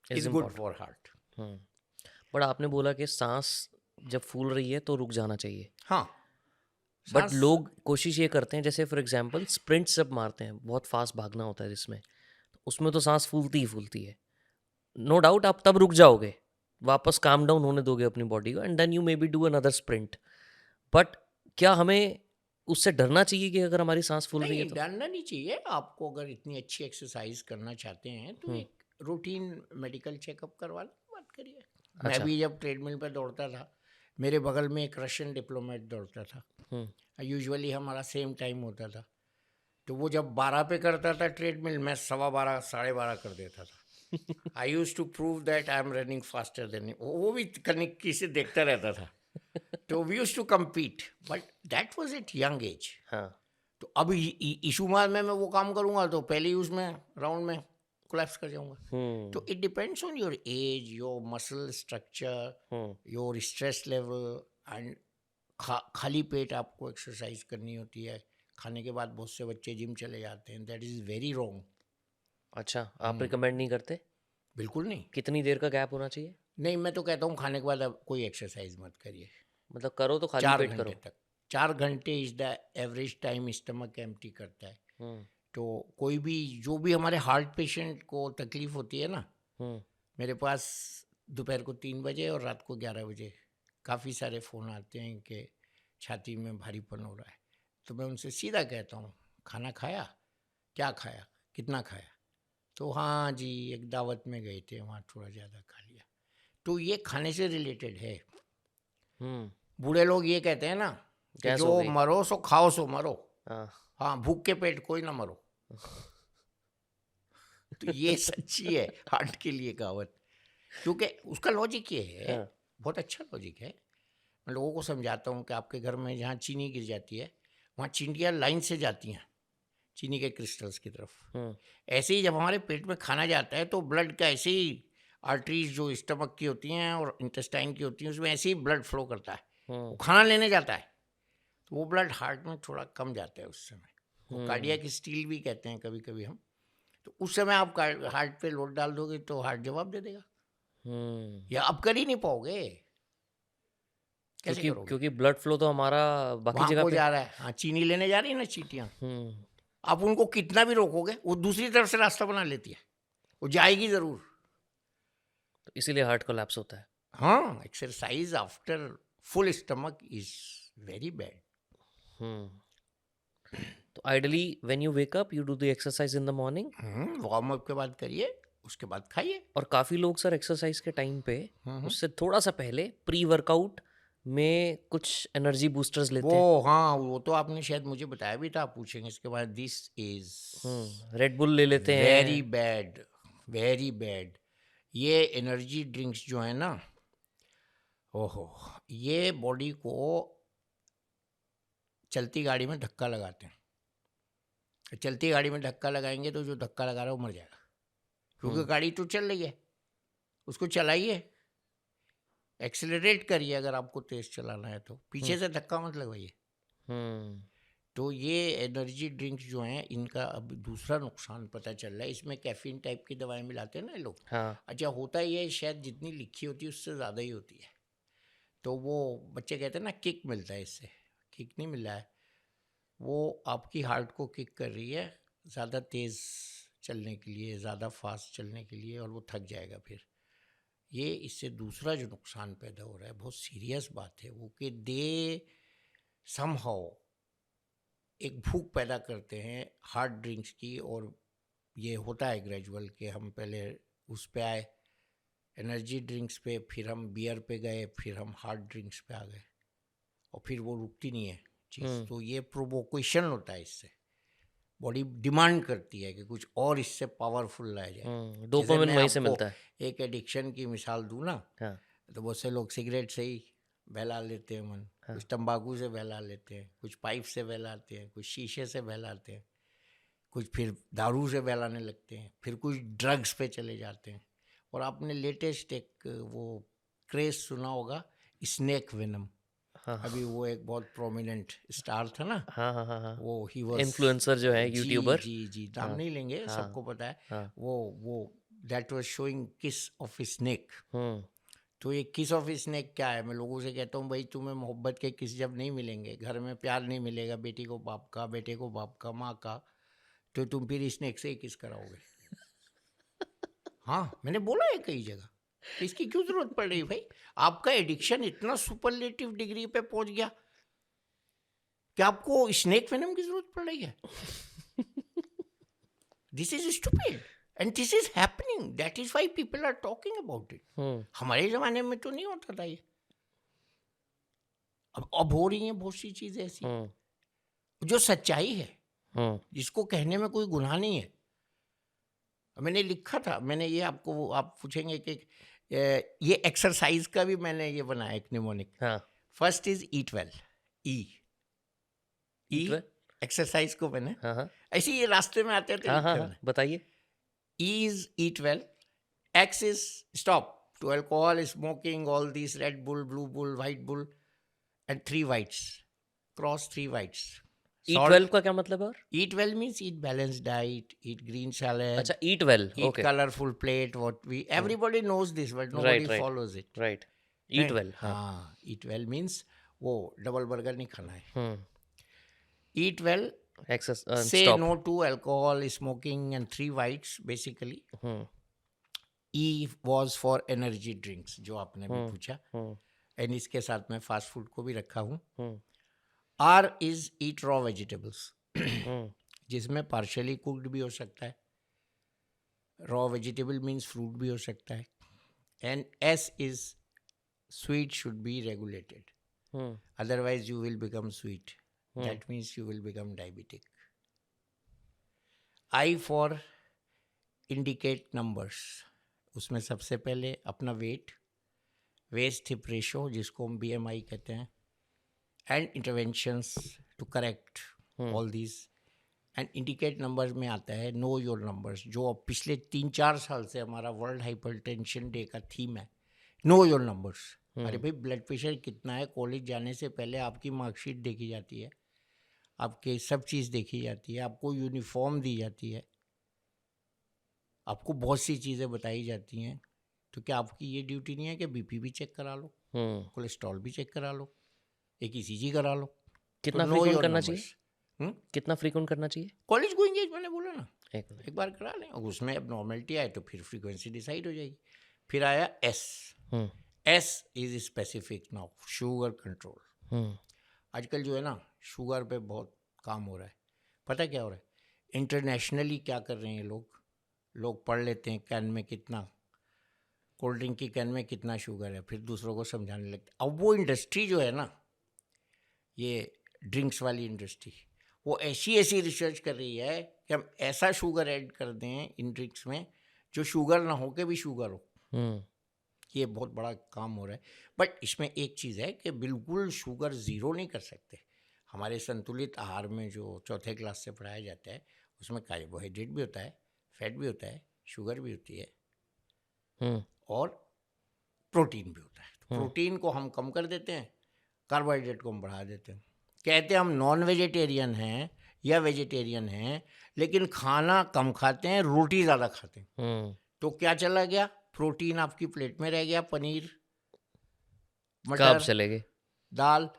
is is good important. for heart. Hmm. But आपने बोला कि सांस जब फूल रही है तो रुक जाना चाहिए। हाँ, बट सांस। लोग कोशिश ये करते हैं, जैसे फॉर एग्जांपल स्प्रिंट्स जब मारते हैं, बहुत फास्ट भागना होता है जिसमें, तो उसमें तो सांस फूलती ही फूलती है। नो डाउट आप तब रुक जाओगे, वापस काम डाउन होने दोगे अपनी बॉडी को, and then you may be do another sprint. But क्या हमें उससे डरना चाहिए कि अगर हमारी सांस फूल रही है नहीं, तो? डरना नहीं चाहिए। आपको अगर इतनी अच्छी एक्सरसाइज करना चाहते हैं तो हम्म, एक रूटीन मेडिकल चेकअप करवा लो, बात करिए। मैं अच्छा। भी जब ट्रेडमिल पर दौड़ता था, मेरे बगल में एक रशियन डिप्लोमेट दौड़ता था। हम्म, यूजुअली हमारा सेम टाइम होता था, तो वो जब 12 पे करता था ट्रेडमिल, मैं 12:15, 12:30 कर देता था। I use to prove that I am running faster than. वो भी कनिक्की से देखता रहता था। तो we use to compete, but that was at young age. हाँ। तो अब इशूमार में मैं वो काम करूंगा तो पहले ही उसमें राउंड में कोलैप्स कर जाऊंगा। हम्म, तो it depends on your age, your muscle structure, hmm, your stress level, and खाली पेट आपको एक्सरसाइज करनी होती है। खाने के बाद बहुत से बच्चे जिम चले जाते हैं, दैट इज़ वेरी रॉन्ग। अच्छा, आप रिकमेंड नहीं करते? बिल्कुल नहीं। कितनी देर का गैप होना चाहिए? नहीं, मैं तो कहता हूँ खाने के बाद अब कोई एक्सरसाइज मत करिए। मतलब करो तो खाली 4 पेट घंटे करो। तक, 4 घंटे is the average time stomach empty करता है। हम्म, तो कोई भी, जो भी हमारे हार्ट पेशेंट को तकलीफ होती है ना, हम्म, मेरे पास दोपहर को 3 बजे और रात को 11 बजे काफ़ी सारे फ़ोन आते हैं कि छाती में भारीपन हो रहा है। तो मैं उनसे सीधा कहता हूँ, खाना खाया? क्या खाया? कितना खाया? तो हाँ जी, एक दावत में गए थे, वहाँ थोड़ा ज़्यादा खा लिया। तो ये खाने से रिलेटेड है। हम्म। बूढ़े लोग ये कहते हैं ना कि गैस जो हो गई। मरो सो खाओ सो मरो। हाँ। हाँ, भूख के पेट कोई ना मरो। तो ये सच्ची है हार्ट के लिए कहावत, क्योंकि उसका लॉजिक ये है, हाँ। बहुत अच्छा लॉजिक है। मैं लोगों को समझाता हूँ कि आपके घर में जहाँ चीनी गिर जाती है, वहाँ चींटियाँ लाइन से जाती हैं चीनी के क्रिस्टल्स की तरफ। हम्म, ऐसे ही जब हमारे पेट में खाना जाता है तो ब्लड का ऐसे ही आर्टरीज जो स्टमक की होती हैं और इंटेस्टाइन की होती हैं, उसमें ऐसे ही ब्लड फ्लो करता है। वो हम्म, खाना लेने जाता है तो वो ब्लड हार्ट में थोड़ा कम जाता है उस समय। वो कार्डियक स्टील भी कहते हैं कभी कभी हम। तो उस समय आप हार्ट पे लोड डाल दोगे तो हार्ट जवाब दे देगा, या आप कर ही नहीं पाओगे, कैसे क्योंकि करोगे? क्योंकि ब्लड फ्लो तो हमारा बाकी वहां जगह को पे। जा रहा है, हाँ चीनी लेने जा रही है ना चींटियां, हम्म आप उनको कितना भी रोकोगे वो दूसरी तरफ से रास्ता बना लेती है, वो जाएगी जरूर। तो इसीलिए हार्ट कोलैप्स होता है। हाँ, exercise after full stomach is very bad. तो ideally when you wake up you do the exercise in the morning. Warm up के बाद करिए, उसके बाद खाइए। और काफ़ी लोग सर एक्सरसाइज के टाइम पे हम्म। उससे थोड़ा सा पहले प्री वर्कआउट में कुछ एनर्जी बूस्टर्स लेते हैं। वो हाँ, वो तो आपने शायद मुझे बताया भी था, आप पूछेंगे इसके बाद। दिस इज रेड बुल ले लेते वेरी हैं। Bad, very bad. ये एनर्जी ड्रिंक्स जो है ना, ओहो, ये बॉडी को चलती गाड़ी में धक्का लगाते हैं। चलती गाड़ी में धक्का लगाएंगे तो जो धक्का लगा रहा है वो मर जाएगा, क्योंकि गाड़ी तो चल रही है, उसको चलाइए, एक्सेलरेट करिए अगर आपको तेज चलाना है तो, पीछे से धक्का मत लगवाइए। तो ये एनर्जी ड्रिंक्स जो हैं इनका अब दूसरा नुकसान पता चल रहा है, इसमें कैफीन टाइप की दवाएं मिलाते हैं ना ये लोग। हाँ। अच्छा, होता ये शायद जितनी लिखी होती है उससे ज़्यादा ही होती है। तो वो बच्चे कहते हैं ना किक मिलता है इससे, किक नहीं मिल रहा है, वो आपकी हार्ट को किक कर रही है ज़्यादा तेज़ चलने के लिए, ज़्यादा फास्ट चलने के लिए, और वो थक जाएगा फिर। ये इससे दूसरा जो नुकसान पैदा हो रहा है, बहुत सीरियस बात है वो, कि दे समहाउ एक भूख पैदा करते हैं हार्ड ड्रिंक्स की। और ये होता है ग्रेजुअल, कि हम पहले उस पे आए एनर्जी ड्रिंक्स पे, फिर हम बियर पे गए, फिर हम हार्ड ड्रिंक्स पे आ गए, और फिर वो रुकती नहीं है चीज़। तो ये प्रोवोकेशन होता है, इससे बॉडी डिमांड करती है कि कुछ और इससे पावरफुल लाया जाए। जैसे डोपामिन मैं वहीं से आपको मिलता है। एक एडिक्शन की मिसाल दूँ ना, हाँ। तो बहुत से लोग सिगरेट से ही बहला लेते हैं मन, कुछ तंबाकू से बहला लेते हैं, कुछ पाइप से बहलाते हैं, कुछ शीशे से बहलाते हैं, कुछ फिर दारू से बहलाने लगते हैं, फिर कुछ ड्रग्स पे चले जाते हैं। और आपने लेटेस्ट एक वो क्रेज सुना होगा, स्नेक वेनम। अभी वो एक बहुत प्रोमिनेंट स्टार था ना, हाँ हाँ हाँ हाँ। वो ही वाज, इन्फ्लुएंसर जो है जी यूट्यूबर। जी जी, नाम नहीं लेंगे, सबको पता है। हाँ। वो that was showing kiss of snake. हम्म तो ये किस ऑफ स्नेक क्या है? मैं लोगों से कहता हूँ भाई, तुम्हें मोहब्बत के किस जब नहीं मिलेंगे, घर में प्यार नहीं मिलेगा, बेटी को बाप का, बेटे को बाप का, माँ का, तो तुम फिर स्नेक से ही किस कराओगे? हाँ, मैंने बोला है कई जगह, तो इसकी क्यों जरूरत पड़ रही भाई? आपका एडिक्शन इतना सुपरलेटिव डिग्री पे पहुंच गया कि आपको स्नेक वेनम की जरूरत पड़ रही है। This is stupid and this is happening, that is why people are talking about it. हमारे जमाने में तो नहीं होता था ये, अब हो रही हैं बहुत सी चीजें ऐसी जो सच्चाई है, जिसको कहने में कोई गुनाह नहीं है। मैंने लिखा था, मैंने ये आपको, आप पूछेंगे कि ये एक्सरसाइज का भी मैंने ये बनाया एक mnemonic. First is eat well, E exercise को मैंने ऐसे ये रास्ते में आते थे, बताइए। E is eat well, X is stop to alcohol, smoking, all this, Red Bull, blue bull, white bull, and 3 whites, cross 3 whites. Eat well का क्या मतलब है? और eat well means eat balanced diet, eat green salad. अच्छा, eat well, eat okay. colorful plate. What we everybody knows this, but nobody follows it. Right. Eat well. हाँ, eat well means वो double burger नहीं खाना है. Eat well. Say stop. no to alcohol, smoking, and 3 whites basically. E was for energy drinks, जो आपने भी पूछा. And इसके साथ मैं फास्ट फूड को भी रखा हूँ. R is eat raw vegetables, जिसमें पार्शली कुक्ड भी हो सकता है, रॉ वेजिटेबल मीन्स फ्रूट भी हो सकता है. And S is sweet should be regulated, otherwise you will become sweet, that means you will become diabetic. I for indicate numbers, उसमें सबसे पहले अपना वेट, वेस्ट हिप रेशो जिसको हम BMI कहते हैं, and interventions to correct all this. And indicate numbers में आता है नो योर नंबर्स, जो अब पिछले 3-4 साल से हमारा वर्ल्ड हाइपरटेंशन डे का थीम है, नो योर नंबर्स. अरे भाई, ब्लड प्रेशर कितना है, कॉलेज जाने से पहले आपकी मार्कशीट देखी जाती है, आपके सब चीज़ देखी जाती है, आपको यूनिफॉर्म दी जाती है, आपको बहुत सी चीज़ें बताई जाती हैं। तो क्या आपकी ये ड्यूटी नहीं है कि बीपी भी चेक करा लो, कोलेस्ट्रॉल भी चेक करा लो, एक ईसीजी करा लो? तो कितना नो फ्रीक्वेंट योर करना चाहिए? नंबर्स। कितना फ्रीक्वेंट करना चाहिए? कॉलेज गोइंग एज मैंने बोला ना, एक मिनट। एक बार करा लें, और उसमें अब नॉर्मलिटी आए तो फिर फ्रीक्वेंसी डिसाइड हो जाएगी। फिर आया S. Hmm S is specific now, sugar control. हम्म आजकल जो है ना शुगर पे बहुत काम हो रहा है। पता क्या हो रहा है, इंटरनेशनली क्या कर रहे हैं लोग पढ़ लेते हैं कैन में कितना, कोल्ड ड्रिंक की कैन में कितना शुगर है, फिर दूसरों को समझाने लगते हैं। अब वो इंडस्ट्री जो है ना, ये ड्रिंक्स वाली इंडस्ट्री, वो ऐसी ऐसी रिसर्च कर रही है कि हम ऐसा शुगर ऐड कर दें इन ड्रिंक्स में जो शुगर ना हो के भी शुगर हो। हम्म ये बहुत बड़ा काम हो रहा है। बट इसमें एक चीज़ है कि बिल्कुल शुगर ज़ीरो नहीं कर सकते। हमारे संतुलित आहार में जो चौथे क्लास से पढ़ाया जाता है उसमें कार्बोहाइड्रेट भी होता है, फैट भी होता है, शुगर भी होती है हम्म और प्रोटीन भी होता है। तो हम्म प्रोटीन को हम कम कर देते हैं, कार्बोहाइड्रेट को हम बढ़ा देते हैं। कहते हैं हम नॉन वेजिटेरियन हैं या वेजिटेरियन हैं, लेकिन खाना कम खाते हैं, रोटी ज़्यादा खाते हैं। हम्म तो क्या चला गया, प्रोटीन आपकी प्लेट में रह गया, पनीर, कब मटर, चलेंगे? दाल,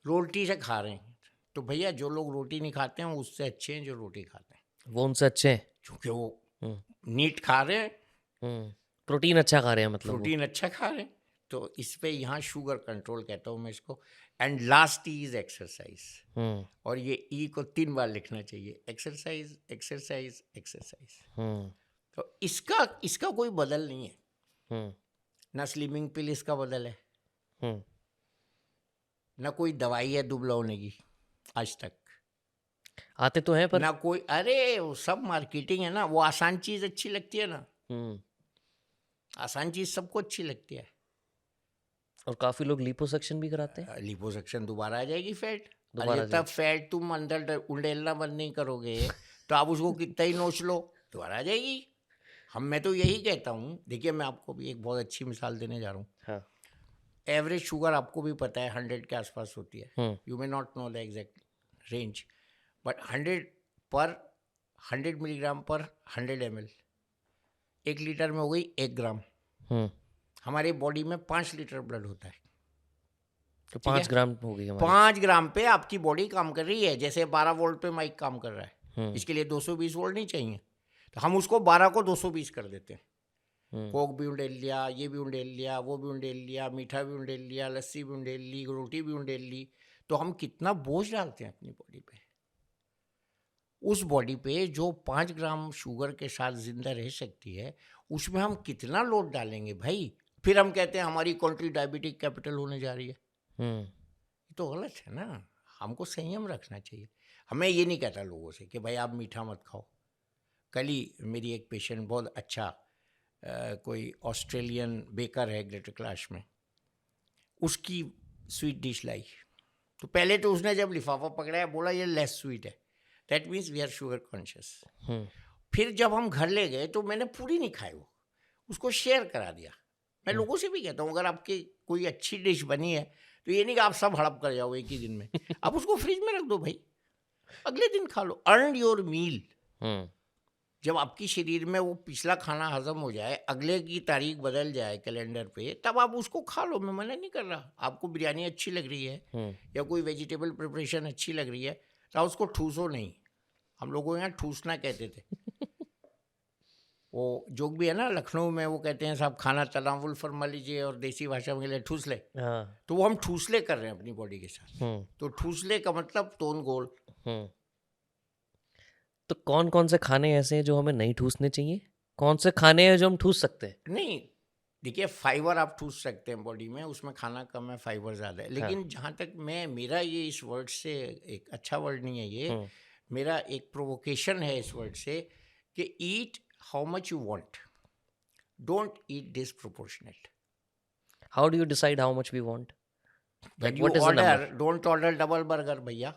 रोटी से खा रहे हैं। तो भैया जो लोग रोटी नहीं खाते हैं वो उससे अच्छे हैं जो रोटी खाते हैं, वो उनसे अच्छे हैं। क्योंकि वो हम्म नीट खा रहे हैं, प्रोटीन अच्छा खा रहे हैं मतलब वो। प्रोटीन अच्छा खा रहे हैं। तो इस पे यहाँ शुगर कंट्रोल कहता हूँ मैं इसको। एंड लास्ट इज एक्सरसाइज, हम्म और ये ई को 3 बार लिखना चाहिए, एक्सरसाइज एक्सरसाइज एक्सरसाइज। हम्म तो इसका कोई बदल नहीं है, हम्म ना स्लिमिंग पिल इसका बदल है, हम्म ना कोई दवाई है दुबला होने की आज तक, आते तो हैं पर। ना कोई। अरे वो सब मार्केटिंग है ना, वो आसान चीज़ अच्छी लगती है ना, हम्म आसान चीज़ सबको अच्छी लगती है। और काफी लोग लिपोसक्शन भी कराते हैं। लिपोसक्शन दोबारा आ जाएगी फैट। और दोबारा जब से। तक फैट तुम अंदर उंडेलना बंद नहीं करोगे तो आप उसको कितना ही नोच लो, दोबारा आ जाएगी। मैं तो यही कहता हूँ, देखिए मैं आपको भी एक बहुत अच्छी मिसाल देने जा रहा हूँ। हाँ। एवरेज शुगर आपको भी पता है 100 के आसपास होती है। Hmm you may not know the exact range, but 100 milligram पर 100 ml, 1 लीटर में हो गई 1 ग्राम। हम्म हमारी बॉडी में 5 लीटर ब्लड होता है, तो ठीक है। 5 ग्राम हो गई हमारी। 5 ग्राम पे आपकी बॉडी काम कर रही है, जैसे 12 वोल्ट पे माइक काम कर रहा है। हम्म इसके लिए 220 वोल्ट नहीं चाहिए, तो हम उसको 12 को 220 कर देते हैं। हम्म कोक भी उंडेल लिया, ये भी उंडेल लिया, वो भी उंडेल लिया, मीठा भी उंडेल लिया, लस्सी भी उंडेल ली, रोटी भी उंडेल ली। तो हम कितना बोझ डालते हैं अपनी बॉडी पे। उस बॉडी पे जो 5 ग्राम शुगर के साथ जिंदा रह सकती है, उसमें हम कितना लोड डालेंगे भाई। फिर हम कहते हैं हमारी कंट्री डायबिटिक कैपिटल होने जा रही है। हम्म तो गलत है ना, हमको संयम रखना चाहिए। हमें ये नहीं कहता लोगों से कि भाई आप मीठा मत खाओ। कल ही मेरी एक पेशेंट बहुत अच्छा कोई ऑस्ट्रेलियन बेकर है ग्रेटर क्लास में, उसकी स्वीट डिश लाई। तो पहले तो उसने जब लिफाफा पकड़ाया बोला ये लेस स्वीट है, that means we are sugar conscious. हम्म फिर जब हम घर ले गए तो मैंने पूरी नहीं खाई, वो उसको शेयर करा दिया। मैं लोगों से भी कहता हूँ अगर आपकी कोई अच्छी डिश बनी है तो ये नहीं कि आप सब हड़प कर जाओ एक ही दिन में, आप उसको फ्रिज में रख दो भाई, अगले दिन खा लो। Earn your meal. हम्म जब आपकी शरीर में वो पिछला खाना हजम हो जाए, अगले की तारीख बदल जाए कैलेंडर पे, तब आप उसको खा लो। मैं मना नहीं कर रहा। आपको बिरयानी अच्छी लग रही है या कोई वेजिटेबल प्रिपरेशन अच्छी लग रही है तो आप उसको ठूसो नहीं। हम लोगों को यहाँ ठूसना कहते थे। वो जोक भी है ना लखनऊ में, वो कहते हैं साहब खाना तनावुल फरमा लीजिए और देसी भाषा में ले ठूस ले। हाँ। तो वो हम ठूसले कर रहे हैं अपनी बॉडी के साथ। तो ठूसले का मतलब तोन गोल। हम्म तो कौन कौन से खाने ऐसे हैं जो हमें नहीं ठूसने चाहिए? कौन से खाने हैं जो हम ठूस सकते हैं? नहीं, देखिए फाइबर आप ठूस सकते हैं बॉडी में, उसमें खाना कम है फाइबर ज़्यादा है। हाँ। लेकिन जहाँ तक मेरा ये इस वर्ड से एक अच्छा वर्ड नहीं है ये, हम्म मेरा एक प्रोवोकेशन है इस वर्ड से कि eat how much you want, don't eat disproportionate. How do you decide how much we want? When like you what is the order, number? Don't order double burger भैया,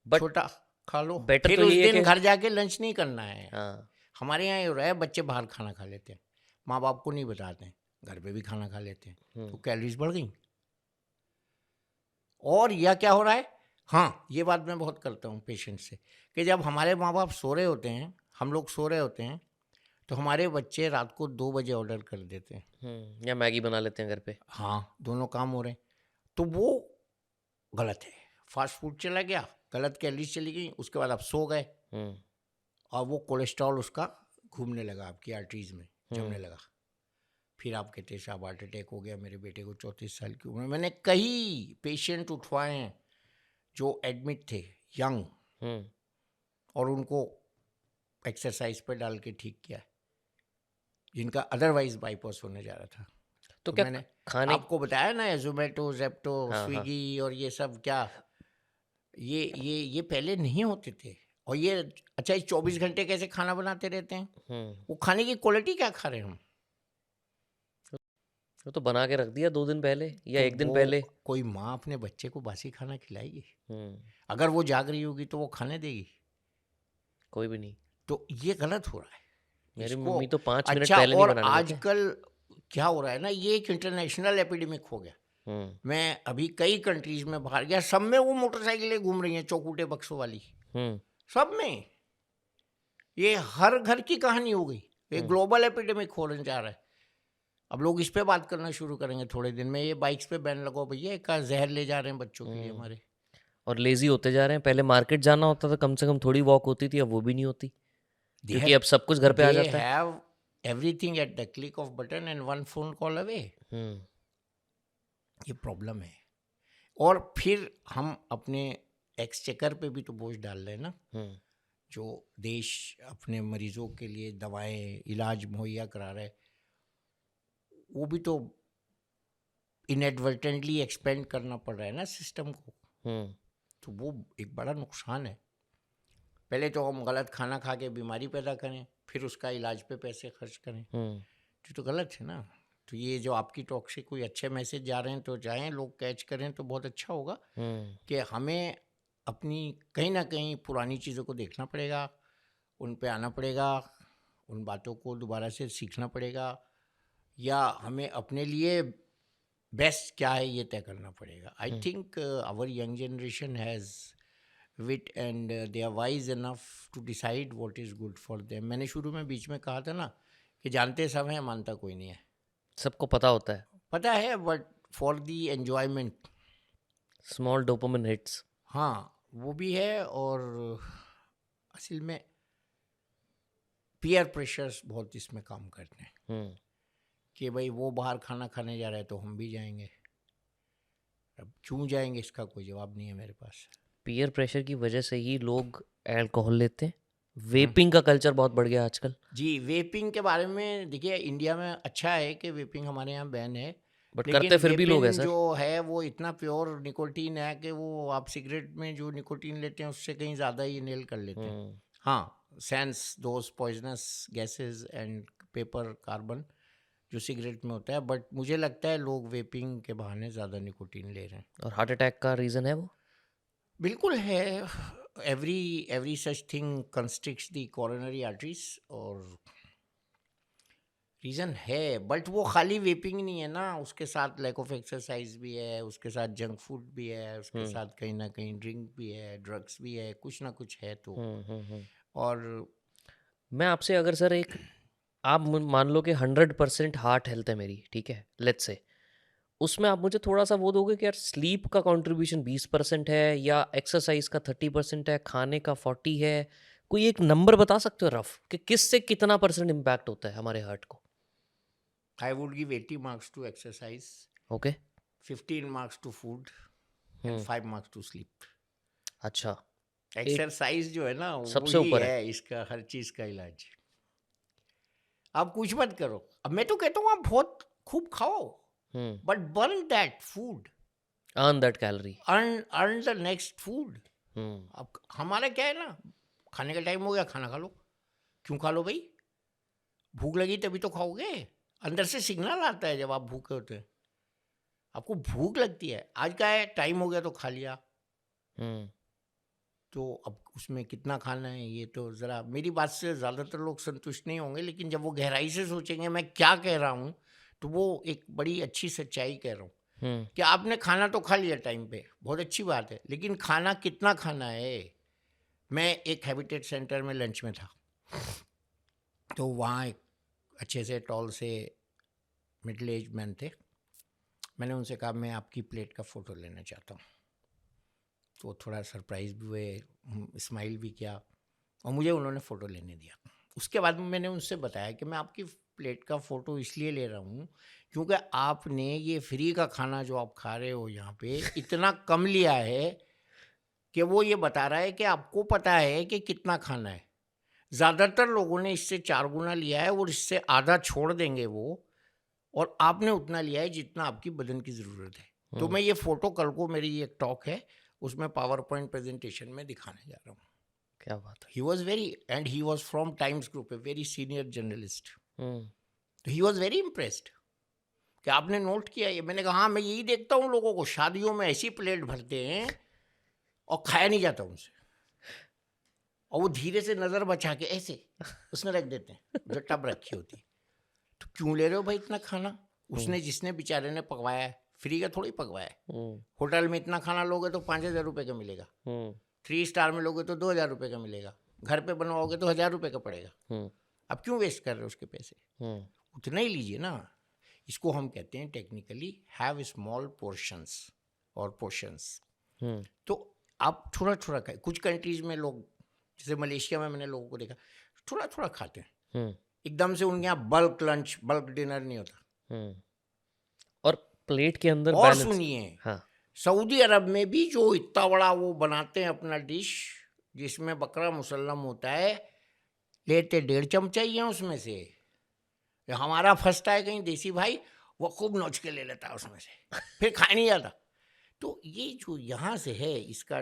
बट छोटा खा लो। Better फिर तो उस यही है दिन कि। घर जाके लंच नहीं करना है। हाँ। हमारे यहाँ ये हो रहा है, बच्चे बाहर खाना खा लेते हैं, माँ बाप को नहीं बताते हैं, घर पे भी खाना खा लेते हैं, तो कैलोरीज बढ़ गई। और यह क्या हो रहा है, हाँ ये बात मैं बहुत करता हूँ पेशेंट से, कि जब हमारे माँ बाप सो रहे होते हैं, हम लोग सो रहे होते हैं, तो हमारे बच्चे रात को 2 बजे ऑर्डर कर देते हैं। या मैगी बना लेते हैं घर पे। हाँ, दोनों काम हो रहे हैं, तो वो गलत है। फास्ट फूड चला गया, गलत कैलोरीज चली गई, उसके बाद आप सो गए हम्म और वो कोलेस्ट्रॉल उसका घूमने लगा आपकी आर्टरीज में, जमने लगा। फिर आप कहते हैं साहब हार्ट अटैक हो गया मेरे बेटे को 34 साल की उम्र में। मैंने कई पेशेंट उठवाए हैं जो एडमिट थे यंग, हम्म और उनको एक्सरसाइज पर डाल के ठीक किया, जिनका अदरवाइज बाईपास होने जा रहा था। तो तो क्या मैंने खाने। आपको बताया ना, जोमेटो, जेप्टो, हाँ हाँ। स्विगी और ये सब, क्या ये पहले नहीं होते थे। और ये अच्छा, ये 24 घंटे कैसे खाना बनाते रहते हैं, वो खाने की क्वालिटी क्या खा रहे हैं हम। वो तो बना के रख दिया 2 दिन पहले या तो 1 दिन वो पहले। कोई माँ अपने बच्चे को बासी खाना खिलाएगी? हम्म अगर वो जाग रही होगी तो वो खाने देगी? कोई भी नहीं। तो ये गलत हो रहा है मेरी इसको। मम्मी तो 5 मिनट अच्छा, पहले नहीं और बनाने देते। आजकल क्या हो रहा है ना, ये एक इंटरनेशनल एपिडेमिक हो गया। मैं अभी कई कंट्रीज में बाहर गया, सब में वो मोटरसाइकिलें घूम रही हैं चौकूटे बक्सों वाली, हम्म सब में। ये हर घर की कहानी हो गई, ये ग्लोबल एपिडेमिक होने जा रहा है। अब लोग इस पे बात करना शुरू करेंगे थोड़े दिन में, ये बाइक्स पे बैन लगाओ भैया, एक का जहर ले जा रहे हैं बच्चों के लिए हमारे। और लेजी होते जा रहे हैं। पहले मार्केट जाना होता था, कम से कम थोड़ी वॉक होती थी, अब वो भी नहीं होती क्योंकि अब सब कुछ घर पे आ दे जाता है। Have everything at the click of button and one phone call away. हम्म ये प्रॉब्लम है। और फिर हम अपने एक्सचेकर पे भी तो बोझ डाल रहे हैं ना। हम्म जो देश अपने मरीजों के लिए दवाएं, इलाज मुहैया करा रहा है, वो भी तो इनएडवर्टेंटली एक्सपेंड करना पड़ रहा है ना सिस्टम को। हम्म तो वो एक बड़ा नुकसान है। पहले तो हम गलत खाना खा के बीमारी पैदा करें, फिर उसका इलाज पे पैसे खर्च करें, तो गलत है ना। तो ये जो आपकी टॉक से कोई अच्छे मैसेज जा रहे हैं तो जाएं, लोग कैच करें तो बहुत अच्छा होगा। कि हमें अपनी कहीं ना कहीं पुरानी चीज़ों को देखना पड़ेगा, उन पे आना पड़ेगा, उन बातों को दोबारा से सीखना पड़ेगा, या हमें अपने लिए बेस्ट क्या है ये तय करना पड़ेगा। I think our young generation has wit and they are wise enough to decide what is good for them. मैंने शुरू में बीच में कहा था ना कि जानते सब हैं, मानता कोई नहीं है। सबको पता होता है। पता है, but for the enjoyment. Small dopamine hits. हाँ, वो भी है। और असल में पीयर प्रेशर्स बहुत इसमें काम करते हैं कि भाई वो बाहर खाना खाने जा रहा है तो हम भी जाएंगे। अब क्यों जाएंगे इसका कोई जवाब नहीं है मेरे पास। पीयर प्रेशर की वजह से ही लोग अल्कोहल लेते हैं। वेपिंग का कल्चर बहुत बढ़ गया आजकल। जी, वेपिंग के बारे में देखिए, इंडिया में अच्छा है कि वेपिंग हमारे यहाँ बैन है, बट लेकिन करते फिर भी लोग हैं वेपिन सर। जो है वो इतना प्योर निकोटीन है कि वो आप सिगरेट में जो निकोटीन लेते हैं उससे कहीं ज़्यादा ही इनहेल कर लेते हैं। हाँ, sense those poisonous gases and paper carbon जो सिगरेट में होता है, बट मुझे लगता है लोग वेपिंग के बहाने ज़्यादा निकोटीन ले रहे हैं। और हार्ट अटैक का रीज़न है वो। बिल्कुल है। Every such thing constricts the coronary arteries, और रीज़न है। बट वो खाली वेपिंग नहीं है ना, उसके साथ लैक ऑफ एक्सरसाइज भी है, उसके साथ जंक फूड भी है, उसके साथ कहीं ना कहीं ड्रिंक भी है, ड्रग्स भी है, कुछ ना कुछ है तो। और मैं आपसे अगर सर एक, आप मान लो कि 100% हार्ट हेल्थ है मेरी, ठीक है, लेट्स से, उसमें आप मुझे थोड़ा सा वो दोगे कि यार स्लीप का कंट्रीब्यूशन 20% है या एक्सरसाइज का 30% है, खाने का 40 है, कोई एक नंबर बता सकते हो रफ कि किससे कितना परसेंट इम्पैक्ट होता है हमारे हार्ट को। I would give 80 marks to exercise, okay. 15 marks to food and 5 marks to sleep. अच्छा। एक्सरसाइज जो है ना सबसे वही ऊपर है इसका हर चीज़ का इलाज। आप कुछ मत करो। अब मैं तो कहता हूँ आप बहुत खूब खाओ, but burn that food, earn that calorie. Earn the next food. अब हमारा क्या है ना, खाने का टाइम हो गया, खाना खा लो। क्यों खा लो भाई? भूख लगी तभी तो खाओगे। अंदर से सिग्नल आता है जब आप भूखे होते हैं, आपको भूख लगती है। आज का है, टाइम हो गया तो खा लिया। तो अब उसमें कितना खाना है ये तो ज़रा, मेरी बात से ज़्यादातर लोग संतुष्ट नहीं होंगे, लेकिन जब वो गहराई से सोचेंगे मैं क्या कह रहा हूँ, तो वो एक बड़ी अच्छी सच्चाई कह रहा हूँ। कि आपने खाना तो खा लिया टाइम पे, बहुत अच्छी बात है, लेकिन खाना कितना खाना है। मैं एक हैबिटेट सेंटर में लंच में था, तो वहाँ एक अच्छे से टॉल से मिडिल एज मैन थे। मैंने उनसे कहा मैं आपकी प्लेट का फ़ोटो लेना चाहता हूँ। तो थोड़ा सरप्राइज भी हुए, स्माइल भी किया, और मुझे उन्होंने फ़ोटो लेने दिया। उसके बाद मैंने उनसे बताया कि मैं आपकी प्लेट का फ़ोटो इसलिए ले रहा हूँ क्योंकि आपने ये फ्री का खाना जो आप खा रहे हो यहाँ पे इतना कम लिया है कि वो ये बता रहा है कि आपको पता है कि कितना खाना है। ज़्यादातर लोगों ने इससे 4 गुना लिया है और इससे आधा छोड़ देंगे वो, और आपने उतना लिया है जितना आपकी बदन की ज़रूरत है। तो मैं ये फ़ोटो कल को मेरी एक टॉक है उसमें पावर पॉइंट प्रेजेंटेशन में दिखाने जा रहा हूँ। क्या बात है। He was very, and he was from Times Group, a very senior journalist. हम्म, तो ही वॉज वेरी इम्प्रेस्ड कि आपने नोट किया ये। मैंने कहा हाँ, मैं यही देखता हूँ लोगों को शादियों में ऐसी प्लेट भरते हैं और खाया नहीं जाता उनसे, और वो धीरे से नज़र बचा के ऐसे उसमें रख देते हैं जो टब रखी होती है। तो क्यों ले रहे हो भाई इतना खाना? उसने जिसने बेचारे ने पकवाया है, फ्री का थोड़ी पकवाया है। होटल में इतना खाना लोगे तो 5,000 रुपये का मिलेगा, 3 स्टार में लोगे तो 2,000 रुपये का मिलेगा, घर पे बनवाओगे तो 1,000 रुपये का पड़ेगा। अब क्यों वेस्ट कर रहे हो उसके पैसे? उतना ही लीजिए ना। इसको हम कहते हैं टेक्निकली हैव स्मॉल पोर्शंस और पोर्शंस। तो आप थोड़ा थोड़ा खाए। कुछ कंट्रीज में लोग, जैसे मलेशिया में मैंने लोगों को देखा, थोड़ा थोड़ा खाते हैं, एकदम से उनके यहाँ बल्क लंच बल्क डिनर नहीं होता। और प्लेट के अंदर और बैलेंस। सुनिए, हाँ। सऊदी अरब में भी जो इतना बड़ा वो बनाते हैं अपना डिश जिसमें बकरा मुसल्लम होता है, लेते 1.5 चमचा ही है उसमें से। हमारा फंसता है कहीं देसी भाई, वो खूब नोच के ले लेता है उसमें से, फिर खा नहीं जाता। तो ये जो यहाँ से है इसका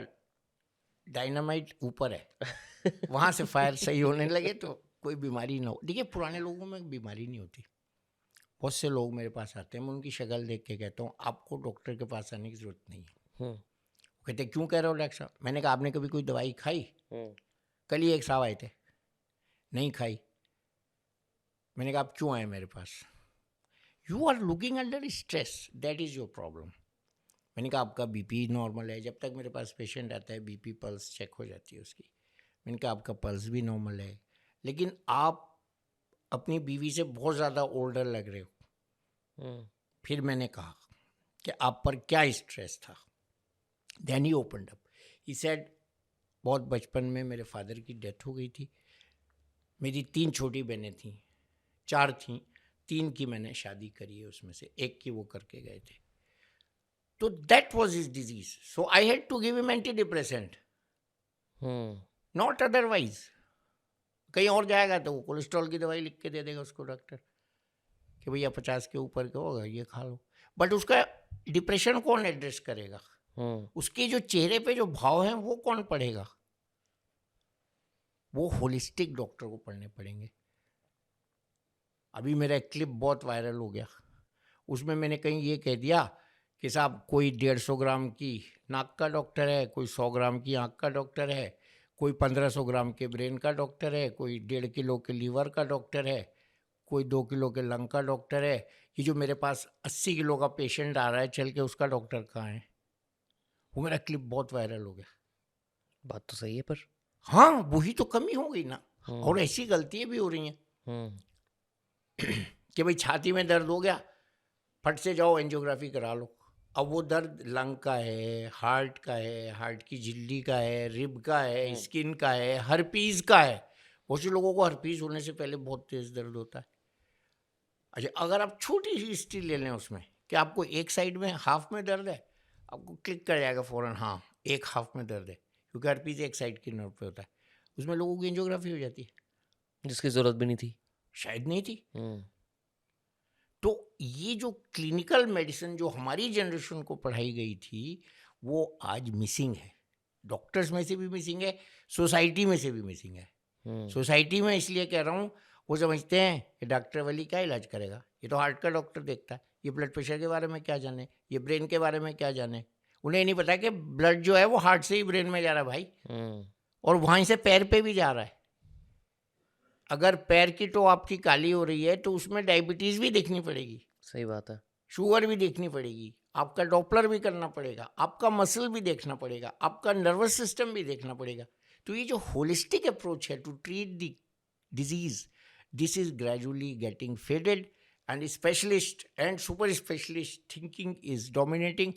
डायनामाइट ऊपर है, वहाँ से फायर सही होने लगे तो कोई बीमारी ना हो। देखिए पुराने लोगों में बीमारी नहीं होती। बहुत से लोग मेरे पास आते हैं, मैं उनकी शक्ल देख के कहता हूँ आपको डॉक्टर के पास आने की ज़रूरत नहीं है। वो कहते क्यों कह रहे हो डॉक्टर साहब? मैंने कहा आपने कभी कोई दवाई खाई? कल ही एक साहब आए थे, नहीं खाई। मैंने कहा आप क्यों आए मेरे पास? You are looking under stress, that is your problem. मैंने कहा आपका बीपी नॉर्मल है। जब तक मेरे पास पेशेंट आता है बीपी पल्स चेक हो जाती है उसकी। मैंने कहा आपका पल्स भी नॉर्मल है, लेकिन आप अपनी बीवी से बहुत ज़्यादा ओल्डर लग रहे हो। फिर मैंने कहा कि आप पर क्या स्ट्रेस था? Then he opened up, he said बहुत बचपन में मेरे फादर की डेथ हो गई थी, मेरी 3 छोटी बहनें थीं, 4 थीं, 3 की मैंने शादी करी है, उसमें से एक की वो करके गए थे। तो that was his disease, so I had to give him antidepressant, not otherwise. कहीं और जाएगा तो वो कोलेस्ट्रॉल की दवाई लिख के दे देगा उसको डॉक्टर कि भैया 50 के ऊपर का होगा ये खा लो। बट उसका डिप्रेशन कौन एड्रेस करेगा? उसके जो चेहरे पे जो भाव हैं वो कौन पढ़ेगा? वो होलिस्टिक डॉक्टर को पढ़ने पड़ेंगे। अभी मेरा एक क्लिप बहुत वायरल हो गया, उसमें मैंने कहीं ये कह दिया कि साहब कोई 150 ग्राम की नाक का डॉक्टर है, कोई 100 ग्राम की आँख का डॉक्टर है, कोई 1500 ग्राम के ब्रेन का डॉक्टर है, कोई 1.5 किलो के लीवर का डॉक्टर है, कोई 2 किलो के लंग का डॉक्टर है। ये जो मेरे पास 80 किलो का पेशेंट आ रहा है चल के, उसका डॉक्टर कहाँ है? वो मेरा क्लिप बहुत वायरल हो गया। बात तो सही है, पर हाँ वही तो कमी हो गई ना। और ऐसी गलतियाँ भी हो रही हैं कि भाई छाती में दर्द हो गया, फट से जाओ एंजियोग्राफी करा लो। अब वो दर्द लंग का है, हार्ट का है, हार्ट की झिल्ली का है, रिब का है, स्किन का है, हर्पीज़ का है। बहुत से लोगों को हर्पीज़ होने से पहले बहुत तेज़ दर्द होता है। अच्छा, अगर आप छोटी सी हिस्ट्री ले लें उसमें कि आपको एक साइड में हाफ में दर्द है, आपको क्लिक कर जाएगा फ़ौरन, हाँ एक हाफ में दर्द है, क्योंकि हर्पीज़ एक साइड की नर्व पे होता है। उसमें लोगों की एंजियोग्राफी हो जाती है, जिसकी ज़रूरत भी नहीं थी, शायद नहीं थी। तो ये जो क्लिनिकल मेडिसिन जो हमारी जनरेशन को पढ़ाई गई थी वो आज मिसिंग है। डॉक्टर्स में से भी मिसिंग है, सोसाइटी में से भी मिसिंग है। सोसाइटी में इसलिए कह रहा हूँ, वो समझते हैं कि डॉक्टर वली क्या इलाज करेगा, ये तो हार्ट का डॉक्टर देखता है, ये ब्लड प्रेशर के बारे में क्या जाने, ये ब्रेन के बारे में क्या जाने। उन्हें नहीं पता कि ब्लड जो है वो हार्ट से ही ब्रेन में जा रहा है भाई, और वहीं से पैर पे भी जा रहा है। अगर पैर की टो आपकी काली हो रही है तो उसमें डायबिटीज़ भी देखनी पड़ेगी, सही बात है, शुगर भी देखनी पड़ेगी, आपका डॉपलर भी करना पड़ेगा, आपका मसल भी देखना पड़ेगा, आपका नर्वस सिस्टम भी देखना पड़ेगा। तो ये जो होलिस्टिक अप्रोच है to treat the disease, this is gradually getting faded and specialist and super specialist thinking is dominating.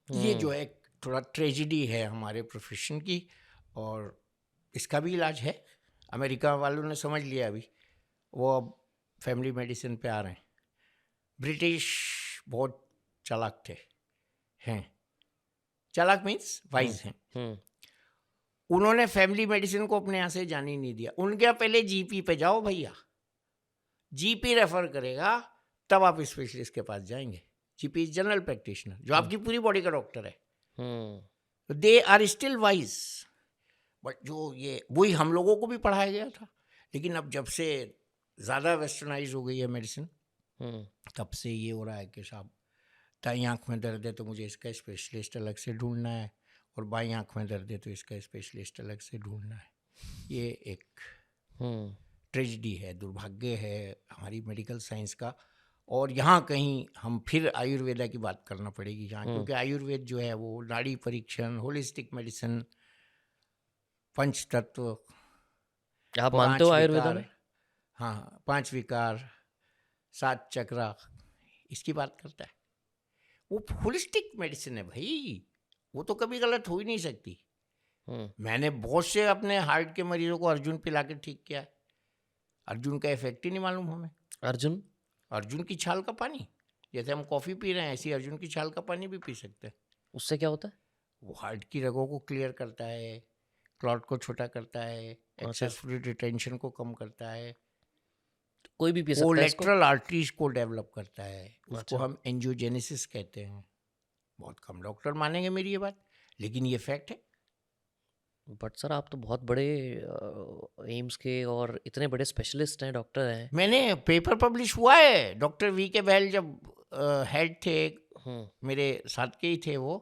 ये जो है थोड़ा ट्रेजिडी है हमारे प्रोफेशन की, और इसका भी इलाज है। अमेरिका वालों ने समझ लिया अभी, वो अब फैमिली मेडिसिन पे आ रहे हैं। ब्रिटिश बहुत चालाक थे, हैं, चालाक मीन्स वाइज हैं। उन्होंने फैमिली मेडिसिन को अपने यहाँ से जाने ही नहीं दिया। उनके यहाँ पहले जीपी पे जाओ भैया, जीपी रेफर करेगा तब आप स्पेशलिस्ट के पास जाएंगे। जीपी इज जनरल प्रैक्टिशनर, जो आपकी पूरी बॉडी का डॉक्टर है। They are still wise. But जो ये वही हम लोगों को भी पढ़ाया गया था, लेकिन अब जब से ज़्यादा वेस्टर्नाइज हो गई है मेडिसिन, तब से ये हो रहा है कि साहब दाईं आँख में दर्द है तो मुझे इसका स्पेशलिस्ट अलग से ढूंढना है, और बाईं आँख में दर्द है तो इसका स्पेशलिस्ट अलग से ढूंढना है। ये एक ट्रेजिडी है, दुर्भाग्य है हमारी मेडिकल साइंस का। और यहाँ कहीं हम फिर आयुर्वेदा की बात करना पड़ेगी यहाँ, क्योंकि आयुर्वेद जो है वो नाड़ी परीक्षण, होलिस्टिक मेडिसिन, पंच तत्व, आप मानते हो आयुर्वेदा विकार, में? हाँ, 5 विकार, 7 चक्रा, इसकी बात करता है। वो होलिस्टिक मेडिसिन है भाई, वो तो कभी गलत हो ही नहीं सकती। मैंने बहुत से अपने हार्ट के मरीजों को अर्जुन पिला के ठीक किया है। अर्जुन का इफेक्ट ही नहीं मालूम हमें। अर्जुन की छाल का पानी, जैसे हम कॉफ़ी पी रहे हैं ऐसी अर्जुन की छाल का पानी भी पी सकते हैं। उससे क्या होता है? वो हार्ट की रगों को क्लियर करता है, क्लॉट को छोटा करता है, एक्सेस फ्लूइड रिटेंशन को कम करता है, कोई भी पी सकता है इसको? कोलेट्रल आर्टरीज को डेवलप करता है, उसको हम एंजियोजेनेसिस कहते हैं। बहुत कम डॉक्टर मानेंगे मेरी ये बात, लेकिन ये फैक्ट है। बट सर आप तो बहुत बड़े एम्स के और इतने बड़े स्पेशलिस्ट हैं, डॉक्टर हैं। मैंने पेपर पब्लिश हुआ है, डॉक्टर वी के बैल जब हेड थे, मेरे साथ के ही थे वो,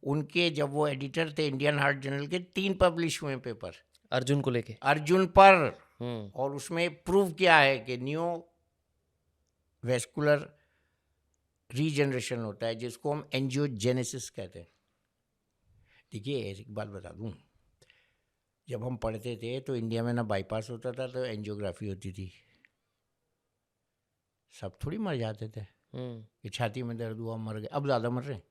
उनके जब वो एडिटर थे इंडियन हार्ट जर्नल के, 3 पब्लिश हुए पेपर अर्जुन को लेके, अर्जुन पर। और उसमें प्रूव किया है कि न्यू वेस्कुलर रीजनरेशन होता है, जिसको हम एंजियोजेनेसिस कहते हैं। देखिए एक बात बता दूं, जब हम पढ़ते थे तो इंडिया में ना बाईपास होता था तो एंजियोग्राफी होती थी। सब थोड़ी मर जाते थे कि छाती में दर्द हुआ मर गए। अब ज़्यादा मर रहे हैं,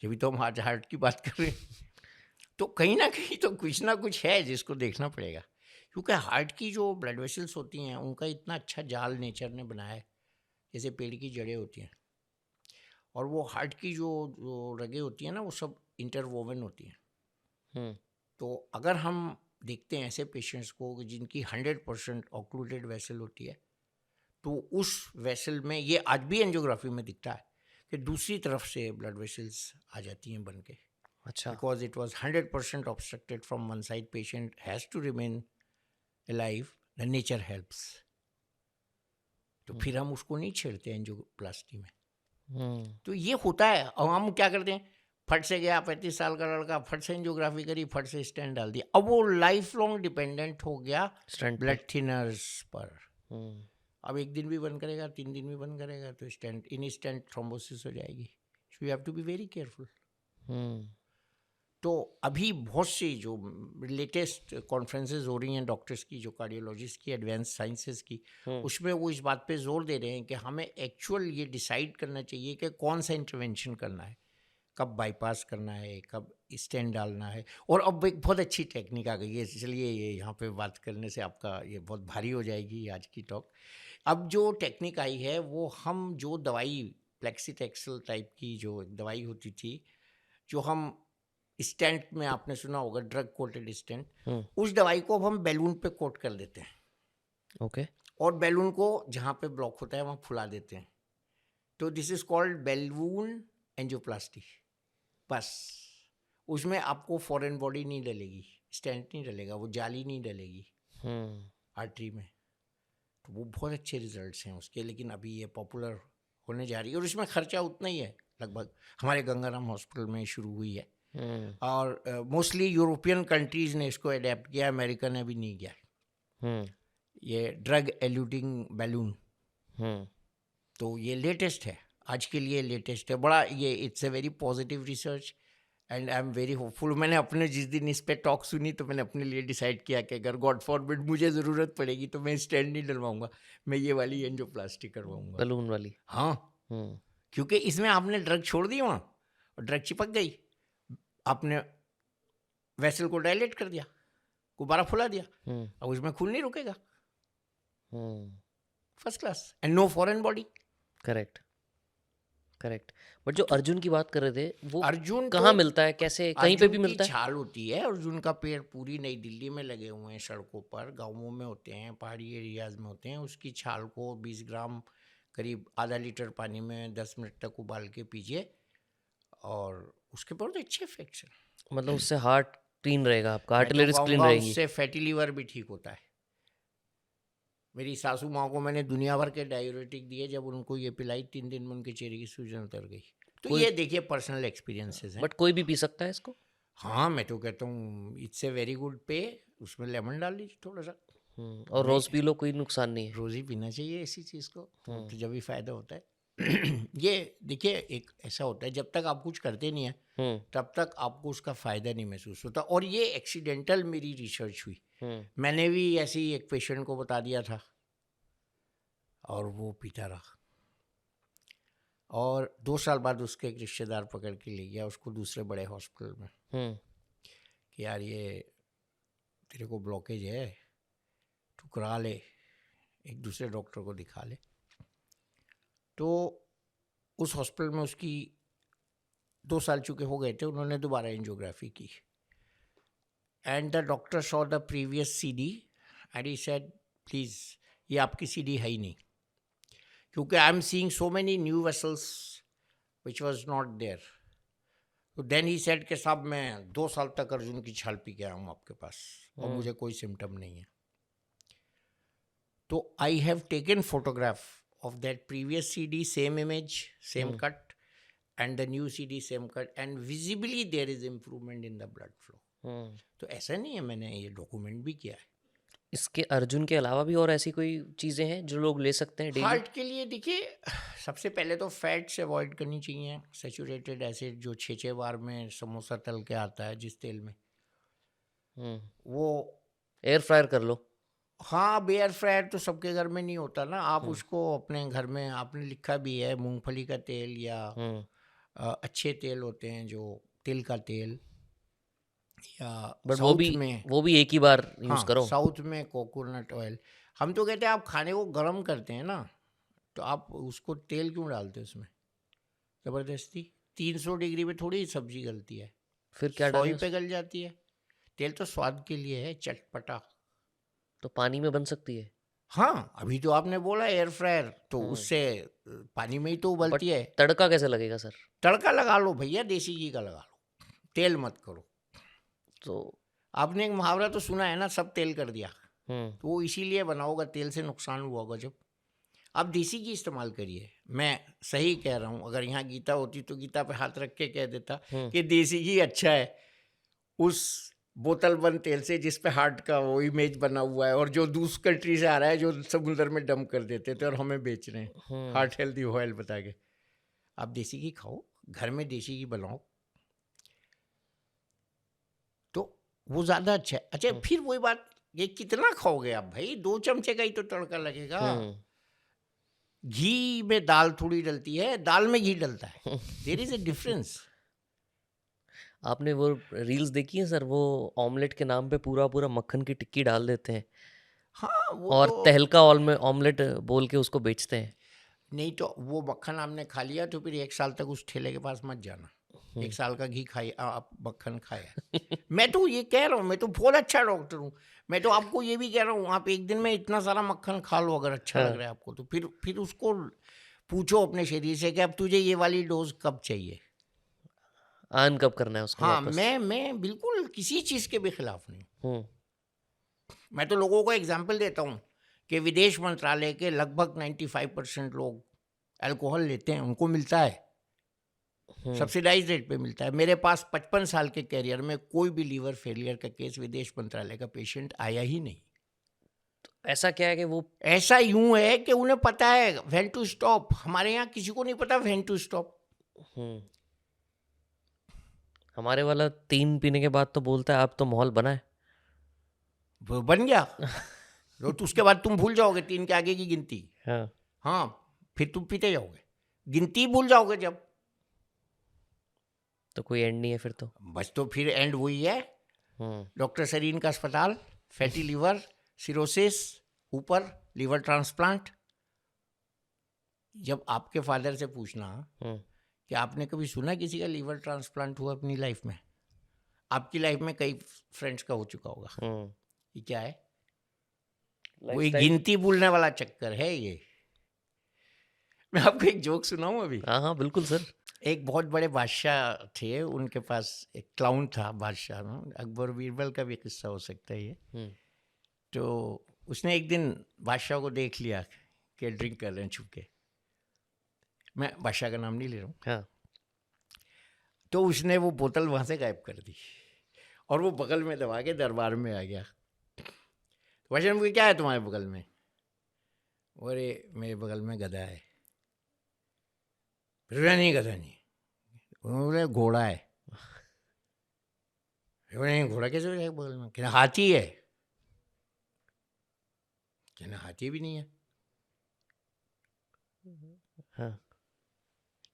जब भी तो हम हार्ट की बात कर रहे हैं। तो कहीं ना कहीं तो कुछ ना कुछ है जिसको देखना पड़ेगा, क्योंकि हार्ट की जो ब्लड वेसल्स होती हैं उनका इतना अच्छा जाल नेचर ने बनाया है, जैसे पेड़ की जड़ें होती हैं, और वो हार्ट की जो रगें होती हैं ना, वो सब इंटरवोवन होती हैं। तो अगर हम देखते हैं ऐसे पेशेंट्स को जिनकी 100% ऑक्लूडेड वेसल होती है, तो उस वेसल में ये आज भी एंजियोग्राफी में दिखता है कि दूसरी तरफ से ब्लड वेसल्स आ जाती हैं बन के। अच्छा, because it was 100% obstructed from one side, patient has to remain alive, the nature helps. तो फिर हम उसको नहीं छेड़ते एंजियोप्लास्टी में। तो ये होता है। और हम क्या करते हैं, फट से गया 35 साल का लड़का, फट से एंजियोग्राफी करी, फट से स्टेंट डाल दिया। अब वो लाइफ लॉन्ग डिपेंडेंट हो गया ब्लड थिनर्स पर। अब 1 दिन भी बंद करेगा, 3 दिन भी बंद करेगा तो स्टेंट, इंस्टेंट थ्रोम्बोसिस हो जाएगी। So you have to be very careful. तो अभी बहुत सी जो लेटेस्ट कॉन्फ्रेंसेज हो रही हैं डॉक्टर्स की, जो कार्डियोलॉजिस्ट की, एडवांस साइंसेज की, उसमें वो इस बात पे जोर दे रहे हैं कि हमें एक्चुअल ये डिसाइड करना चाहिए कि कौन सा इंटरवेंशन करना है, कब बाईपास करना है, कब स्टेंट डालना है। और अब एक बहुत अच्छी टेक्निक आ गई है, चलिए ये यहाँ पे बात करने से आपका ये बहुत भारी हो जाएगी आज की टॉक। अब जो टेक्निक आई है वो, हम जो दवाई प्लेक्सीटेक्सेल टाइप की जो दवाई होती थी, जो हम स्टेंट में आपने सुना होगा, ड्रग कोटेड स्टेंट, उस दवाई को अब हम बैलून पे कोट कर देते हैं। ओके। और बैलून को जहाँ पे ब्लॉक होता है वहाँ फुला देते हैं। तो this is called balloon angioplasty. बस उसमें आपको फॉरेन बॉडी नहीं डलेगी, स्टेंट नहीं डलेगा, वो जाली नहीं डलेगी आर्टरी में। तो वो बहुत अच्छे रिजल्ट्स हैं उसके, लेकिन अभी ये पॉपुलर होने जा रही है और इसमें खर्चा उतना ही है लगभग। हमारे गंगाराम हॉस्पिटल में शुरू हुई है और मोस्टली यूरोपियन कंट्रीज ने इसको अडेप्ट किया, अमेरिका ने भी नहीं किया। ये ड्रग एल्यूटिंग बैलून, तो ये लेटेस्ट है। आज के लिए लेटेस्ट है, बड़ा ये it's a very positive research and I am very hopeful. मैंने अपने जिस दिन इस पे टॉक सुनी तो मैंने अपने लिए डिसाइड किया कि अगर गॉड फॉरबिड मुझे ज़रूरत पड़ेगी तो मैं स्टेंट नहीं डलवाऊंगा, मैं ये वाली एंजियोप्लास्टी करवाऊंगा। बलून वाली। हाँ, हम्म। क्योंकि इसमें आपने ड्रग छोड़ दी वहाँ और ड्रग चिपक गई, आपने वेसल को डायलेट कर दिया, गुब्बारा फुला दिया, हम्म। अब उसमें खून नहीं रुकेगा। हम्म। First class and no foreign body. Correct, correct. But जो अर्जुन की बात कर रहे थे वो अर्जुन कहाँ तो मिलता है, कैसे, कहीं पे अर्जुन भी की मिलता है? छाल होती है, अर्जुन का पेड़ पूरी नई दिल्ली में लगे हुए हैं, सड़कों पर, गांवों में होते हैं, पहाड़ी एरियाज में होते हैं। उसकी छाल को 20 ग्राम करीब आधा लीटर पानी में 10 मिनट तक उबाल के पीजिए और उसके बहुत अच्छे इफेक्ट्स हैं। मतलब उससे हार्ट क्लीन रहेगा, आपका मैं तो आर्टलरीज क्लीन कहूँगा रहेगी। उससे फैटी लीवर भी ठीक होता है। मेरी सासू माँ को मैंने दुनिया भर के डायूरेटिक दिए, जब उनको ये पिलाई 3 दिन में उनके चेहरे की सूजन उतर गई। तो कोई ये देखिए पर्सनल एक्सपीरियंसेस हैं। बट कोई भी पी सकता है इसको? हाँ, मैं तो कहता हूँ इट्स ए वेरी गुड पे, उसमें लेमन डाल दीजिए थोड़ा सा। और मैं रोज पी लो, कोई नुकसान नहीं है। रोज ही पीना चाहिए ऐसी चीज़ को, तो जब भी फायदा होता है। ये देखिए एक ऐसा होता है, जब तक आप कुछ करते नहीं है हम्म। तब तक आपको उसका फायदा नहीं महसूस होता। और ये एक्सीडेंटल मेरी रिसर्च हुई। हम्म। मैंने भी ऐसे ही एक पेशेंट को बता दिया था और वो पीता रहा, और 2 साल बाद उसके एक रिश्तेदार पकड़ के ले गया उसको दूसरे बड़े हॉस्पिटल में कि यार ये तेरे को ब्लॉकेज है, तू करा ले, एक दूसरे डॉक्टर को दिखा ले। तो उस हॉस्पिटल में उसकी 2 साल चुके हो गए थे, उन्होंने दोबारा एंजियोग्राफी की and the doctor saw the previous CD and he said please ये आपकी सीडी है ही नहीं, क्योंकि I am seeing so many new vessels which was not there. तो देन ही सेड कि साहब मैं 2 साल तक अर्जुन की छाल पी के आया हूँ आपके पास और मुझे कोई सिम्टम नहीं है। तो I have taken photograph of that previous CD, same image, same cut, and the new CD, same cut, and visibly there is improvement in the blood flow. तो ऐसा नहीं है, मैंने ये डॉक्यूमेंट भी किया है। इसके अर्जुन के अलावा भी और ऐसी कोई चीजें हैं जो लोग ले सकते हैं डेली? हार्ट के लिए देखिए, सबसे पहले तो फैट्स अवॉइड करनी चाहिए। सैचुरेटेड एसिड जो 6 बार में समोसा तल के आता है जिस तेल में, वो एयर फ्रायर कर लो। हाँ, एयर फ्रायर तो सबके घर में नहीं होता ना। आप उसको अपने घर में, आपने लिखा भी है मूंगफली का तेल या अच्छे तेल होते हैं जो तिल का तेल, या बट साउथ में वो भी एक ही बार यूज हाँ करो। साउथ में कोकोनट ऑयल। हम तो कहते हैं आप खाने को गर्म करते हैं ना, तो आप उसको तेल क्यों डालते हैं उसमें ज़बरदस्ती? 300 डिग्री पे थोड़ी सब्जी गलती है, फिर क्या 100 डालें? पे गल जाती है। तेल तो स्वाद के लिए है, चटपटा। तो पानी में बन सकती है? हाँ, अभी तो आपने बोला एयर फ्रायर, तो उससे पानी में ही तो बट उबलती है। तड़का कैसे लगेगा सर? तड़का लगा लो भैया, देसी घी का लगा लो, तेल मत करो। तो आपने एक मुहावरा तो सुना है ना, सब तेल कर दिया, तो वो इसीलिए बना होगा, तेल से नुकसान हुआ होगा। जब आप देसी घी इस्तेमाल करिए, मैं सही कह रहा हूँ। अगर यहाँ गीता होती तो गीता पे हाथ रख के कह देता कि देसी घी अच्छा है उस बोतल बंद तेल से जिस पे हार्ट का वो इमेज बना हुआ है और जो दूसरी कंट्री से आ रहा है, जो समुद्र में डंप कर देते थे और हमें बेच रहे हैं हार्ट हेल्दी ऑयल बता के। आप देसी घी खाओ, घर में देसी घी बनाओ, तो वो ज़्यादा अच्छा है। अच्छा, फिर वही बात, ये कितना खाओगे आप भाई? 2 चमचे का ही तो तड़का लगेगा। घी में दाल थोड़ी डलती है, दाल में घी डलता है। There is a difference. आपने वो रील्स देखी है सर, वो ऑमलेट के नाम पे पूरा पूरा मक्खन की टिक्की डाल देते हैं हाँ, वो और तो तहलका ऑमलेट बोल के उसको बेचते हैं। नहीं, तो वो मक्खन आपने खा लिया तो फिर 1 साल तक उस ठेले के पास मत जाना। 1 साल का घी खाइए, आप मक्खन खाया। मैं तो ये कह रहा हूँ, मैं तो बहुत अच्छा डॉक्टर हूँ। मैं तो आपको ये भी कह रहा हूँ, आप एक दिन में इतना सारा मक्खन खा लो अगर अच्छा लग रहा है आपको, तो फिर उसको पूछो अपने शरीर से कि अब तुझे ये वाली डोज कब चाहिए, आन कब करना है उसको हाँ। वापस। मैं बिल्कुल किसी चीज़ के भी खिलाफ नहीं हूँ। मैं तो लोगों को एग्जाम्पल देता हूँ कि विदेश मंत्रालय के लगभग 95% लोग अल्कोहल लेते हैं, उनको मिलता है, सब्सिडाइज रेट पे मिलता है। मेरे पास 55 साल के कैरियर में कोई भी लीवर फेलियर का केस विदेश मंत्रालय का पेशेंट आया ही नहीं। ऐसा क्या है कि वो ऐसा यूं है कि उन्हें पता है व्हेन टू स्टॉप। हमारे यहाँ किसी को नहीं पता व्हेन टू स्टॉप। हम्म, हमारे वाला 3 पीने के बाद तो बोलता है अब तो माहौल बना है। वो बन गया तो उसके बाद तुम भूल जाओगे 3 के आगे की गिनती। हाँ। हाँ, फिर तुम पीते जाओगे, गिनती भूल जाओगे जब। तो कोई एंड नहीं है फिर तो। बस तो फिर एंड वही है, हम्म। डॉक्टर सरीन का अस्पताल, फैटी लीवर, सिरोसिस, ऊपर लीवर ट्रांसप्लांट। जब आपके फादर से पूछना हम्म। कि आपने कभी सुना किसी का लीवर ट्रांसप्लांट हुआ अपनी लाइफ में, आपकी लाइफ में कई फ्रेंड्स का हो चुका होगा। हम्म। ये क्या है? वो एक लाइफस्टाइल। गिनती भूलने वाला चक्कर है ये। मैं आपको एक जोक सुनाऊं अभी। हाँ हाँ बिल्कुल सर। एक बहुत बड़े बादशाह थे, उनके पास एक क्लाउन था बादशाह में। अकबर बीरबल का भी किस्सा हो सकता है ये। हम्म। तो उसने एक दिन बादशाह को देख लिया कि ड्रिंक कर रहे हैं छुप के। मैं बादशाह का नाम नहीं ले रहा हूँ। हाँ। तो उसने वो बोतल वहाँ से गायब कर दी और वो बगल में दबा के दरबार में आ गया। तो बादशाह ने पूछा, क्या है तुम्हारे बगल में? अरे मेरे बगल में गधा है। फिर नहीं, गधा नहीं। बोले घोड़ा है। नहीं, घोड़ा कैसे हो जाएगा बगल में? कहना हाथी है। कहना हाथी भी नहीं है। हाँ।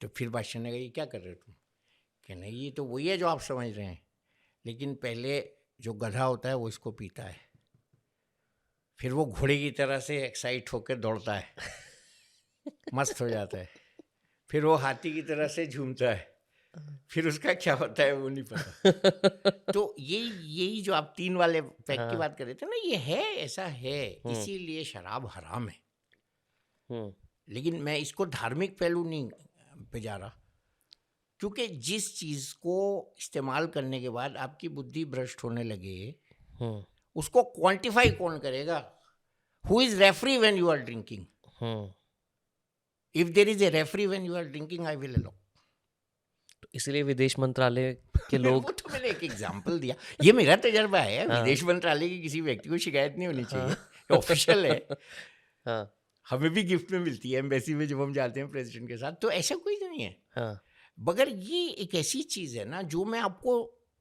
तो फिर बादशाह ने कहा, ये क्या कर रहे हो तुम? कहना ये तो वही है जो आप समझ रहे हैं, लेकिन पहले जो गधा होता है वो इसको पीता है, फिर वो घोड़े की तरह से एक्साइट होकर दौड़ता है, मस्त हो जाता है, फिर वो हाथी की तरह से झूमता है, फिर उसका क्या होता है वो नहीं पता। तो यही जो आप 3 वाले पैक की बात कर रहे थे ना, ये है, ऐसा है। इसीलिए शराब हराम है। हम्म। लेकिन मैं इसको धार्मिक पहलू नहीं पे जा रहा, क्योंकि जिस चीज को इस्तेमाल करने के बाद आपकी बुद्धि भ्रष्ट होने लगे, हम्म। उसको क्वांटिफाई कौन करेगा? Who is referee when you are drinking? Hmm. If there is a referee when you are drinking, I will allow. तो इसलिए विदेश मंत्रालय के वो लोग तो मैंने एक एग्जांपल दिया, ये मेरा तजर्बा है। हाँ। विदेश मंत्रालय की किसी व्यक्ति को शिकायत नहीं होनी चाहिए, हाँ। ऑफिशियल है। हाँ। हमें भी गिफ्ट में मिलती है एम्बेसी में जब हम जाते हैं प्रेसिडेंट के साथ, तो ऐसा कोई नहीं है। हाँ। मगर ये एक ऐसी चीज है ना, जो मैं आपको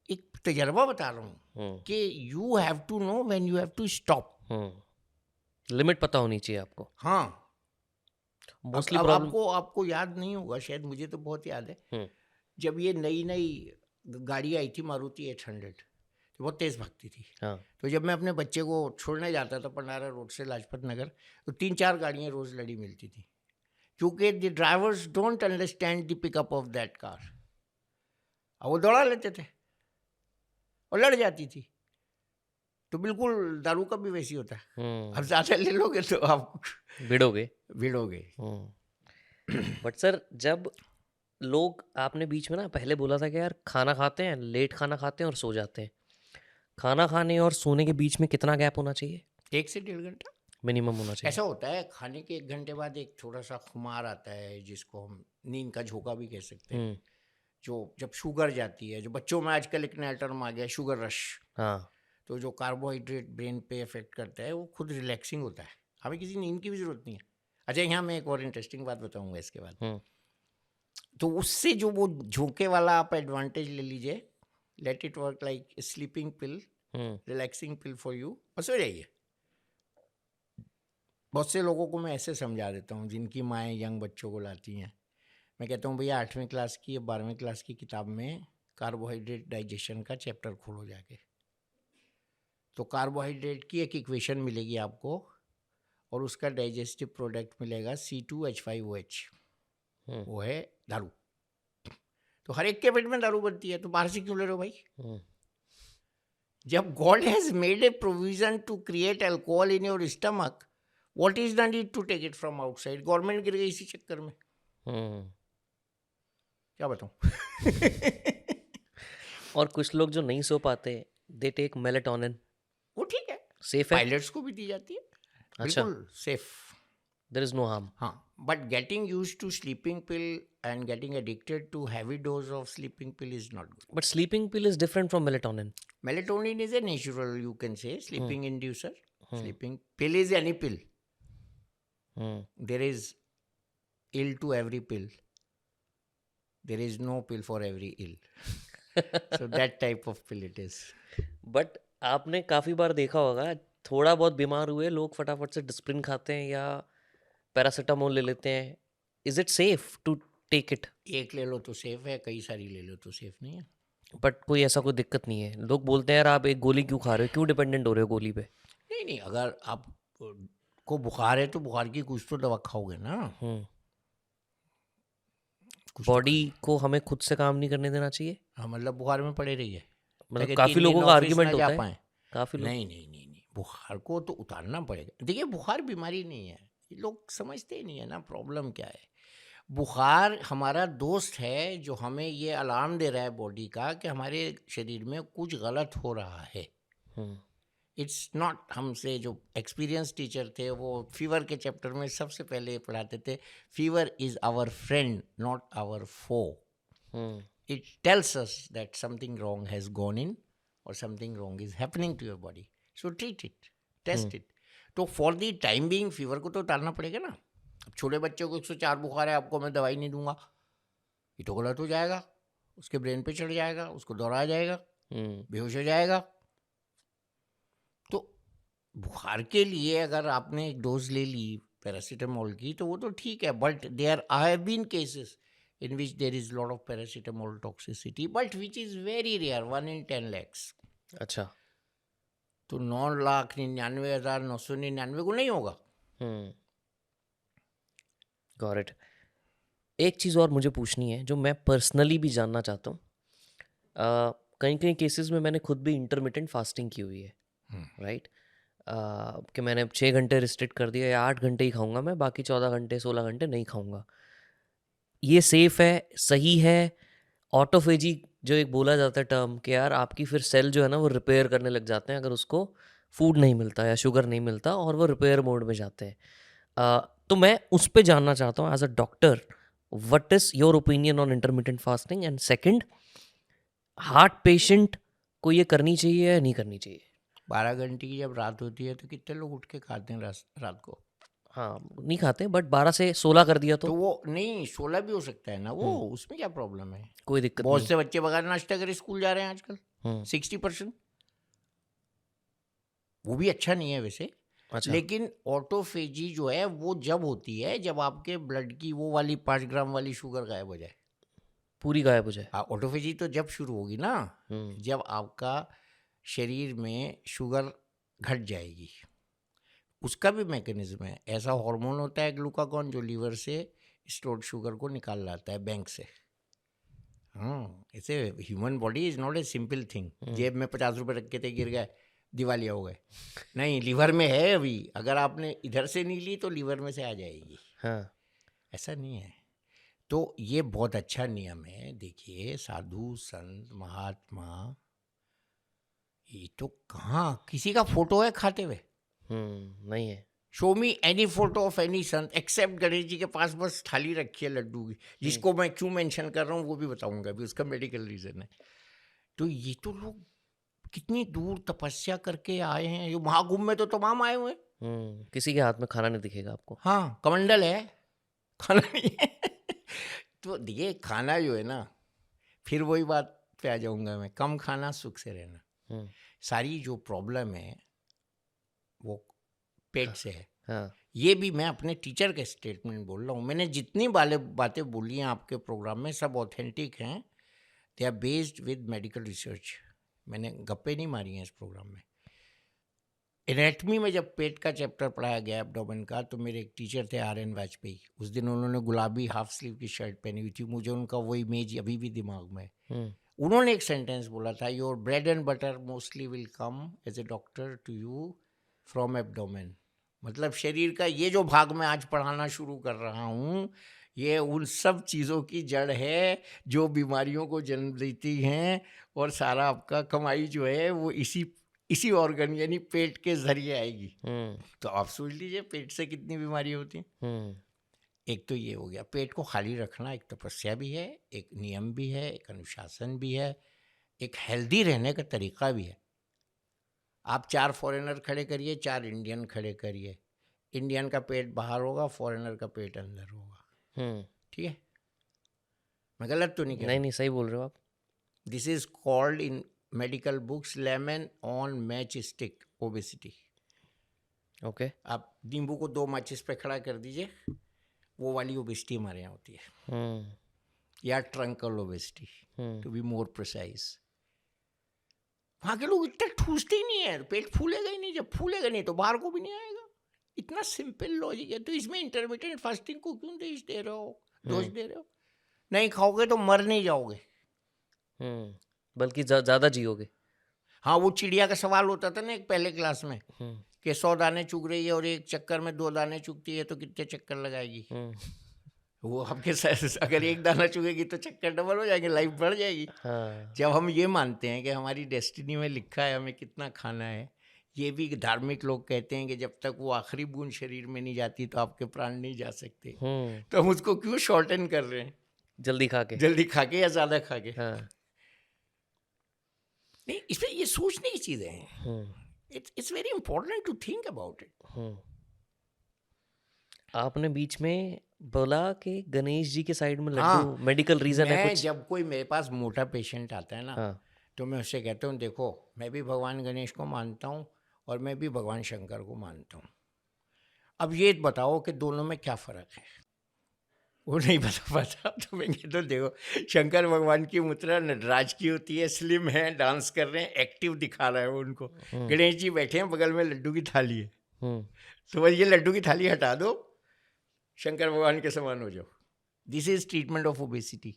एक तजर्बा बता रहा हूँ कि you have to know when you have to stop. Limit पता होनी चाहिए आपको। हाँ। मोस्टली अब प्रॉब्लम। आपको याद नहीं होगा शायद, मुझे तो बहुत याद है। जब ये नई गाड़ी आई थी मारुति 800, तो बहुत तेज़ भागती थी। हाँ। तो जब मैं अपने बच्चे को छोड़ने जाता था पंडारा रोड से लाजपत नगर, तो 3-4 गाड़ियाँ रोज़ लड़ी मिलती थी, क्योंकि the drivers don't understand the pickup of that car. और वो दौड़ा लेते थे और लड़ जाती थी। तो बिल्कुल दारू का भी वैसी होता है, अब ज़्यादा ले लोगे तो आप भिड़ोगे। बट सर, जब लोग, आपने बीच में ना पहले बोला था कि यार खाना खाते हैं, लेट खाना खाते हैं और सो जाते हैं, खाना खाने और सोने के बीच में कितना गैप होना चाहिए? 1 से 1.5 घंटा मिनिमम होना चाहिए। ऐसा होता है। खाने के 1 घंटे बाद एक थोड़ा सा खुमार आता है, जिसको हम नींद का झोंका भी कह सकते हैं। जो जब शुगर जाती है, जो बच्चों में आजकल एक नया टर्म आ गया, शुगर रश। हाँ। तो जो कार्बोहाइड्रेट ब्रेन पे इफेक्ट करता है, वो खुद रिलैक्सिंग होता है, हमें किसी नींद की भी जरूरत नहीं है। अच्छा, यहाँ मैं एक और इंटरेस्टिंग बात बताऊंगा इसके बाद। तो उससे जो वो झोंके वाला आप एडवांटेज ले लीजिए, let it work like sleeping pill, relaxing pill for you, और सो जाइए। बहुत से लोगों को मैं ऐसे समझा देता हूँ जिनकी माएँ यंग बच्चों को लाती हैं। मैं कहता हूँ भैया 8वीं क्लास की या 12वीं क्लास की किताब में कार्बोहाइड्रेट डाइजेशन का चैप्टर खोलो जाके, तो कार्बोहाइड्रेट की एक इक्वेशन मिलेगी आपको, और उसका डाइजेस्टिव प्रोडक्ट मिलेगा C2H5OH, वो है दारू। तो हर एक के पेट में दारू बनती है, तो बाहर से क्यों ले रहे हो भाई? जब God has made a provision to create alcohol in your stomach, what is the need to take it from outside? Government गिर गई इसी चक्कर में। क्या बताऊं? और कुछ लोग जो नहीं सो पाते, दे टेक मेलेटोनिन। वो ठीक है, सेफ है? पायलट्स को भी दी जाती है। अच्छा। बिल्कुल safe, there is no harm. हाँ। But getting used to sleeping pill and getting addicted to heavy dose of sleeping pill is not good. But sleeping pill is different from melatonin. Melatonin is a natural, you can say, sleeping inducer. Sleeping pill is any pill. There is ill to every pill. There is no pill for every ill. So that type of pill it is. But आपने काफी बार देखा होगा, थोड़ा बहुत बीमार हुए लोग फटाफट से डिस्प्रिन खाते हैं या पैरासीटामोल ले लेते हैं. Is it safe to take it? एक ले लो तो सेफ है, कई सारी ले लो तो सेफ नहीं है. बट कोई ऐसा कोई दिक्कत नहीं है. लोग बोलते हैं यार आप एक गोली क्यों खा रहे हो, क्यों डिपेंडेंट हो रहे हो गोली पे? नहीं, अगर आप को बुखार है तो बुखार की कुछ तो दवा खाओगे ना. कुछ तो बॉडी को हमें खुद से काम नहीं करने देना चाहिए. हाँ, मतलब बुखार में पड़े रहिए. मतलब ताकि काफी 3 लोगों दिन का ऑफिस आर्ग्यूमेंट ना जा होता है, पाएं. काफी लोग. नहीं, बुखार को तो उतारना पड़ेगा. देखिए, बुखार बीमारी नहीं है, ये लोग समझते ही नहीं है ना प्रॉब्लम क्या है. बुखार हमारा दोस्त है जो हमें ये अलार्म दे रहा है बॉडी का कि हमारे शरीर में कुछ गलत हो रहा है. It's not. हमसे जो एक्सपीरियंस टीचर थे वो फीवर के चैप्टर में सबसे पहले पढ़ाते थे, fever is our friend not our foe. It tells us that something wrong has gone in or something wrong is happening to your body. So treat it, test it. तो for the time being fever को तो उतारना पड़ेगा ना. अब छोटे बच्चे को 104 बुखार है, आपको मैं दवाई नहीं दूंगा, ये तो गलत हो जाएगा. उसके ब्रेन पे चढ़ जाएगा, उसको दौड़ा जाएगा, बेहोश हो जाएगा. तो बुखार के लिए अगर आपने एक डोज ले ली पैरासीटामोल की तो वो तो ठीक है. But there have been cases in which there is lot of paracetamol toxicity, but which is very rare, 1 in 10 lakhs. अच्छा. तो 9,99,999 को नहीं होगा. Got it. एक चीज़ और मुझे पूछनी है जो मैं पर्सनली भी जानना चाहता हूँ. कई कई केसेस में मैंने खुद भी इंटरमिटेंट फास्टिंग की हुई है, राइट. कि मैंने 6 घंटे रिस्ट्रिक्ट कर दिया या 8 घंटे ही खाऊंगा मैं, बाकी 14 घंटे 16 घंटे नहीं खाऊंगा. ये सेफ है, सही है? ऑटोफेजी जो एक बोला जाता है टर्म कि यार आपकी फिर सेल जो है ना वो रिपेयर करने लग जाते हैं अगर उसको फूड नहीं मिलता या शुगर नहीं मिलता, और वो रिपेयर मोड में जाते हैं. तो मैं उस पर जानना चाहता हूँ as a doctor, what is your opinion on intermittent fasting? And second, heart patient को ये करनी चाहिए या नहीं करनी चाहिए? 12 घंटे की जब रात होती है तो कितने लोग उठ के खाते हैं रात को? हाँ, नहीं खाते, बट 12 से 16 कर दिया तो वो नहीं, 16 भी हो सकता है ना. वो उसमें क्या प्रॉब्लम है? कोई दिक्कत बहुत नहीं. से बच्चे बगैर नाश्ता करे स्कूल जा रहे हैं आजकल. 60%. वो भी अच्छा नहीं है वैसे. अच्छा. लेकिन ऑटोफेजी जो है वो जब होती है जब आपके ब्लड की वो वाली 5 ग्राम वाली शुगर गायब हो जाए. पूरी गायब हो जाए. हाँ, ऑटोफेजी तो जब शुरू होगी ना, जब आपका शरीर में शुगर घट जाएगी. उसका भी मैकेनिज्म है. ऐसा हार्मोन होता है ग्लूकागॉन जो लीवर से स्टोर्ड शुगर को निकाल लाता है बैंक से. हाँ, ऐसे human body is not a simple thing. जेब में 50 रुपये रखे थे, गिर गए, दिवालिया हो गए. नहीं, लीवर में है अभी. अगर आपने इधर से नहीं ली तो लीवर में से आ जाएगी. हाँ. ऐसा नहीं है. तो ये बहुत अच्छा नियम है. देखिए, साधु संत महात्मा, ये तो कहाँ किसी का फोटो है खाते हुए? नहीं है. Show me any photo of any Sant accept Ganesh ji के पास बस थाली रखी है लड्डू की, जिसको मैं क्यों मेंशन कर रहा हूँ वो भी बताऊंगा अभी, उसका मेडिकल रीजन है. तो ये तो लोग कितनी दूर तपस्या करके आए हैं. ये महाकुंभ में तो तमाम आए हुए हैं. किसी के हाथ में खाना नहीं दिखेगा आपको. हाँ, कमंडल है, खाना नहीं है. तो ये खाना जो है ना, फिर वही बात पे आ जाऊंगा मैं, कम खाना सुख से रहना. सारी जो प्रॉब्लम है वो पेट से है. हाँ. ये भी मैं अपने टीचर के स्टेटमेंट बोल रहा हूँ. मैंने जितनी बातें बोली हैं आपके प्रोग्राम में सब ऑथेंटिक हैं. They are based with medical research. मैंने गप्पे नहीं मारी हैं इस प्रोग्राम में. एनाटमी में जब पेट का चैप्टर पढ़ाया गया एब्डोमेन का, तो मेरे एक टीचर थे RN वाजपेयी. उस दिन उन्होंने गुलाबी हाफ स्लीव की शर्ट पहनी हुई थी. मुझे उनका वो इमेज अभी भी दिमाग में. उन्होंने एक सेंटेंस बोला था, your bread and butter mostly will come as a doctor to you from abdomen. मतलब शरीर का ये जो भाग मैं आज पढ़ाना शुरू कर रहा हूँ, ये उन सब चीज़ों की जड़ है जो बीमारियों को जन्म देती हैं. और सारा आपका कमाई जो है वो इसी ऑर्गन यानी पेट के जरिए आएगी. तो आप सोच लीजिए पेट से कितनी बीमारी होती हैं. एक तो ये हो गया. पेट को खाली रखना एक तपस्या भी है, एक नियम भी है, एक अनुशासन भी है, एक हेल्दी रहने का तरीका भी है. आप 4 फॉरेनर खड़े करिए, 4 इंडियन खड़े करिए, इंडियन का पेट बाहर होगा, फॉरेनर का पेट अंदर होगा। हम्म। ठीक है, मैं गलत तो नहीं कह रहा? नहीं नहीं, सही बोल रहे हो आप। This is called in medical books lemon on match stick obesity. Okay. आप नींबू को 2 माचिस पे खड़ा कर दीजिए, वो वाली ओबेसिटी हमारे यहाँ होती है, हम्म। या truncal obesity hmm. To be more precise. वहाँ के लोग इतना ठूसते ही नहीं है, पेट फूलेगा ही नहीं, जब फूलेगा नहीं तो बाहर को भी नहीं आएगा। इतना सिंपल लॉजिक है। तो इसमें इंटरमीडिएट फास्टिंग को क्यों दोष दे रहे हो, नहीं खाओगे तो मर नहीं जाओगे। बल्कि ज़्यादा जियोगे। हाँ, वो चिड़िया का सवाल होता था ना एक पहले क्लास में, कि 100 दाने चुग रही है और एक चक्कर में 2 दाने चुगती है तो कितने चक्कर लगाएगी। वो आपके साथ अगर एक दाना चुगेगी तो चक्कर डबल हो जाएंगे, लाइफ बढ़ जाएगी। हाँ। जब हम ये मानते हैं कि हमारी डेस्टिनी में लिखा है हमें कितना खाना है, ये भी धार्मिक लोग कहते हैं कि जब तक वो आखिरी बूंद शरीर में नहीं जाती तो आपके प्राण नहीं जा सकते, तो हम उसको क्यों शॉर्टन कर रहे हैं? जल्दी खा के या ज्यादा खा के। हाँ। नहीं, इसमें ये सोचने की चीजें हैं। It's very important to think about it. आपने बीच में बोला कि गणेश जी के साइड में हाँ, लड्डू मेडिकल रीजन है कुछ। जब कोई मेरे पास मोटा पेशेंट आता है ना, हाँ। तो मैं उससे कहता हूँ, देखो मैं भी भगवान गणेश को मानता हूँ और मैं भी भगवान शंकर को मानता हूँ, अब ये बताओ कि दोनों में क्या फ़र्क है। वो नहीं बता पाता, तो मैं कहता हूँ देखो, शंकर भगवान की मुद्रा नटराज की होती है, स्लिम है, डांस कर रहे हैं, एक्टिव दिखा रहा है वो उनको। गणेश जी बैठे हैं, बगल में लड्डू की थाली है, तो बस ये लड्डू की थाली हटा दो, शंकर भगवान के समान हो जाओ। This is treatment of obesity,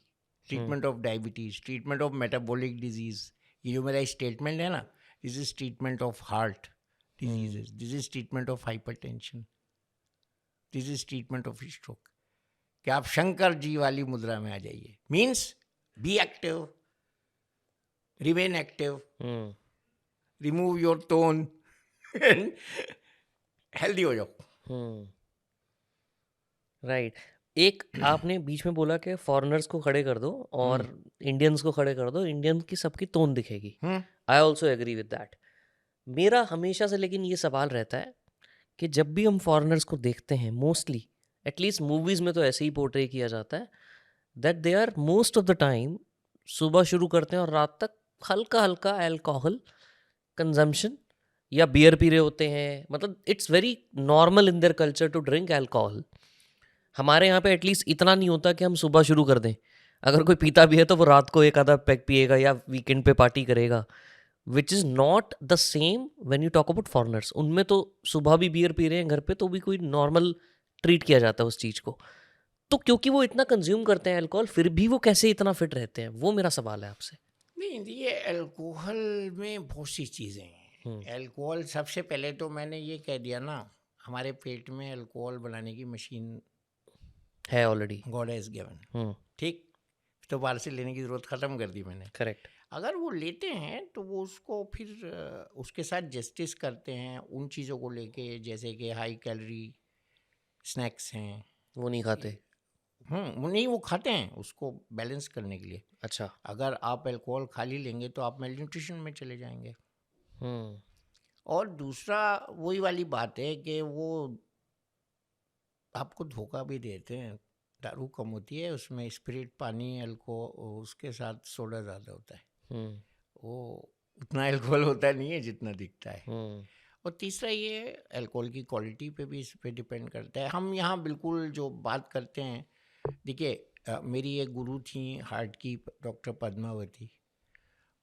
treatment of diabetes, treatment of metabolic disease. ये जो मेरा स्टेटमेंट है ना, this is treatment of heart diseases, this is treatment of hypertension, this is treatment of stroke. कि आप शंकर जी वाली मुद्रा में आ जाइए, means be active, remain active, remove your tone, healthy हो जाओ। राइट। एक आपने बीच में बोला कि फॉरेनर्स को खड़े कर दो और इंडियंस को खड़े कर दो, इंडियन की सबकी तोन दिखेगी। I also agree with that. मेरा हमेशा से लेकिन ये सवाल रहता है कि जब भी हम फॉरेनर्स को देखते हैं, मोस्टली एटलीस्ट मूवीज में तो ऐसे ही पोर्ट्रे किया जाता है, that they are most of the time सुबह शुरू करते हैं और रात तक हल्का हल्का अल्कोहल कंजम्पशन या बियर पी रहे होते हैं। मतलब it's very normal in their culture to drink alcohol. हमारे यहाँ पे एटलीस्ट इतना नहीं होता कि हम सुबह शुरू कर दें। अगर कोई पीता भी है तो वो रात को एक आधा पैक पिएगा या वीकेंड पे पार्टी करेगा, which is not the same when you talk about foreigners. उनमें तो सुबह भी बियर पी रहे हैं घर पे तो भी कोई नॉर्मल ट्रीट किया जाता है उस चीज़ को। तो क्योंकि वो इतना कंज्यूम करते हैं अल्कोहल, फिर भी वो कैसे इतना फिट रहते हैं, वो मेरा सवाल है आपसे। नहीं, ये अल्कोहल में बहुत सी चीज़ें हैं। अल्कोहल, सबसे पहले तो मैंने ये कह दिया ना, हमारे पेट में अल्कोहल बनाने की मशीन है ऑलरेडी, गॉड हैज गिवन। ठीक, तो बाहर से लेने की ज़रूरत ख़त्म कर दी मैंने। करेक्ट। अगर वो लेते हैं तो वो उसको फिर उसके साथ जस्टिस करते हैं उन चीज़ों को लेके, जैसे कि हाई कैलोरी स्नैक्स हैं, वो नहीं खाते। वो नहीं, वो खाते हैं उसको बैलेंस करने के लिए। अच्छा। अगर आप अल्कोहल खाली लेंगे तो आप मेल न्यूट्रिशन में चले जाएंगे। और दूसरा वही वाली बात है कि वो आपको धोखा भी देते हैं। दारू कम होती है, उसमें स्पिरिट, पानी, अल्कोहल, उसके साथ सोडा ज़्यादा होता है। वो उतना अल्कोहल होता नहीं है जितना दिखता है। और तीसरा ये अल्कोहल की क्वालिटी पे भी, इस पे डिपेंड करता है। हम यहाँ बिल्कुल जो बात करते हैं, देखिए मेरी एक गुरु थी हार्ट की, डॉक्टर पद्मावती,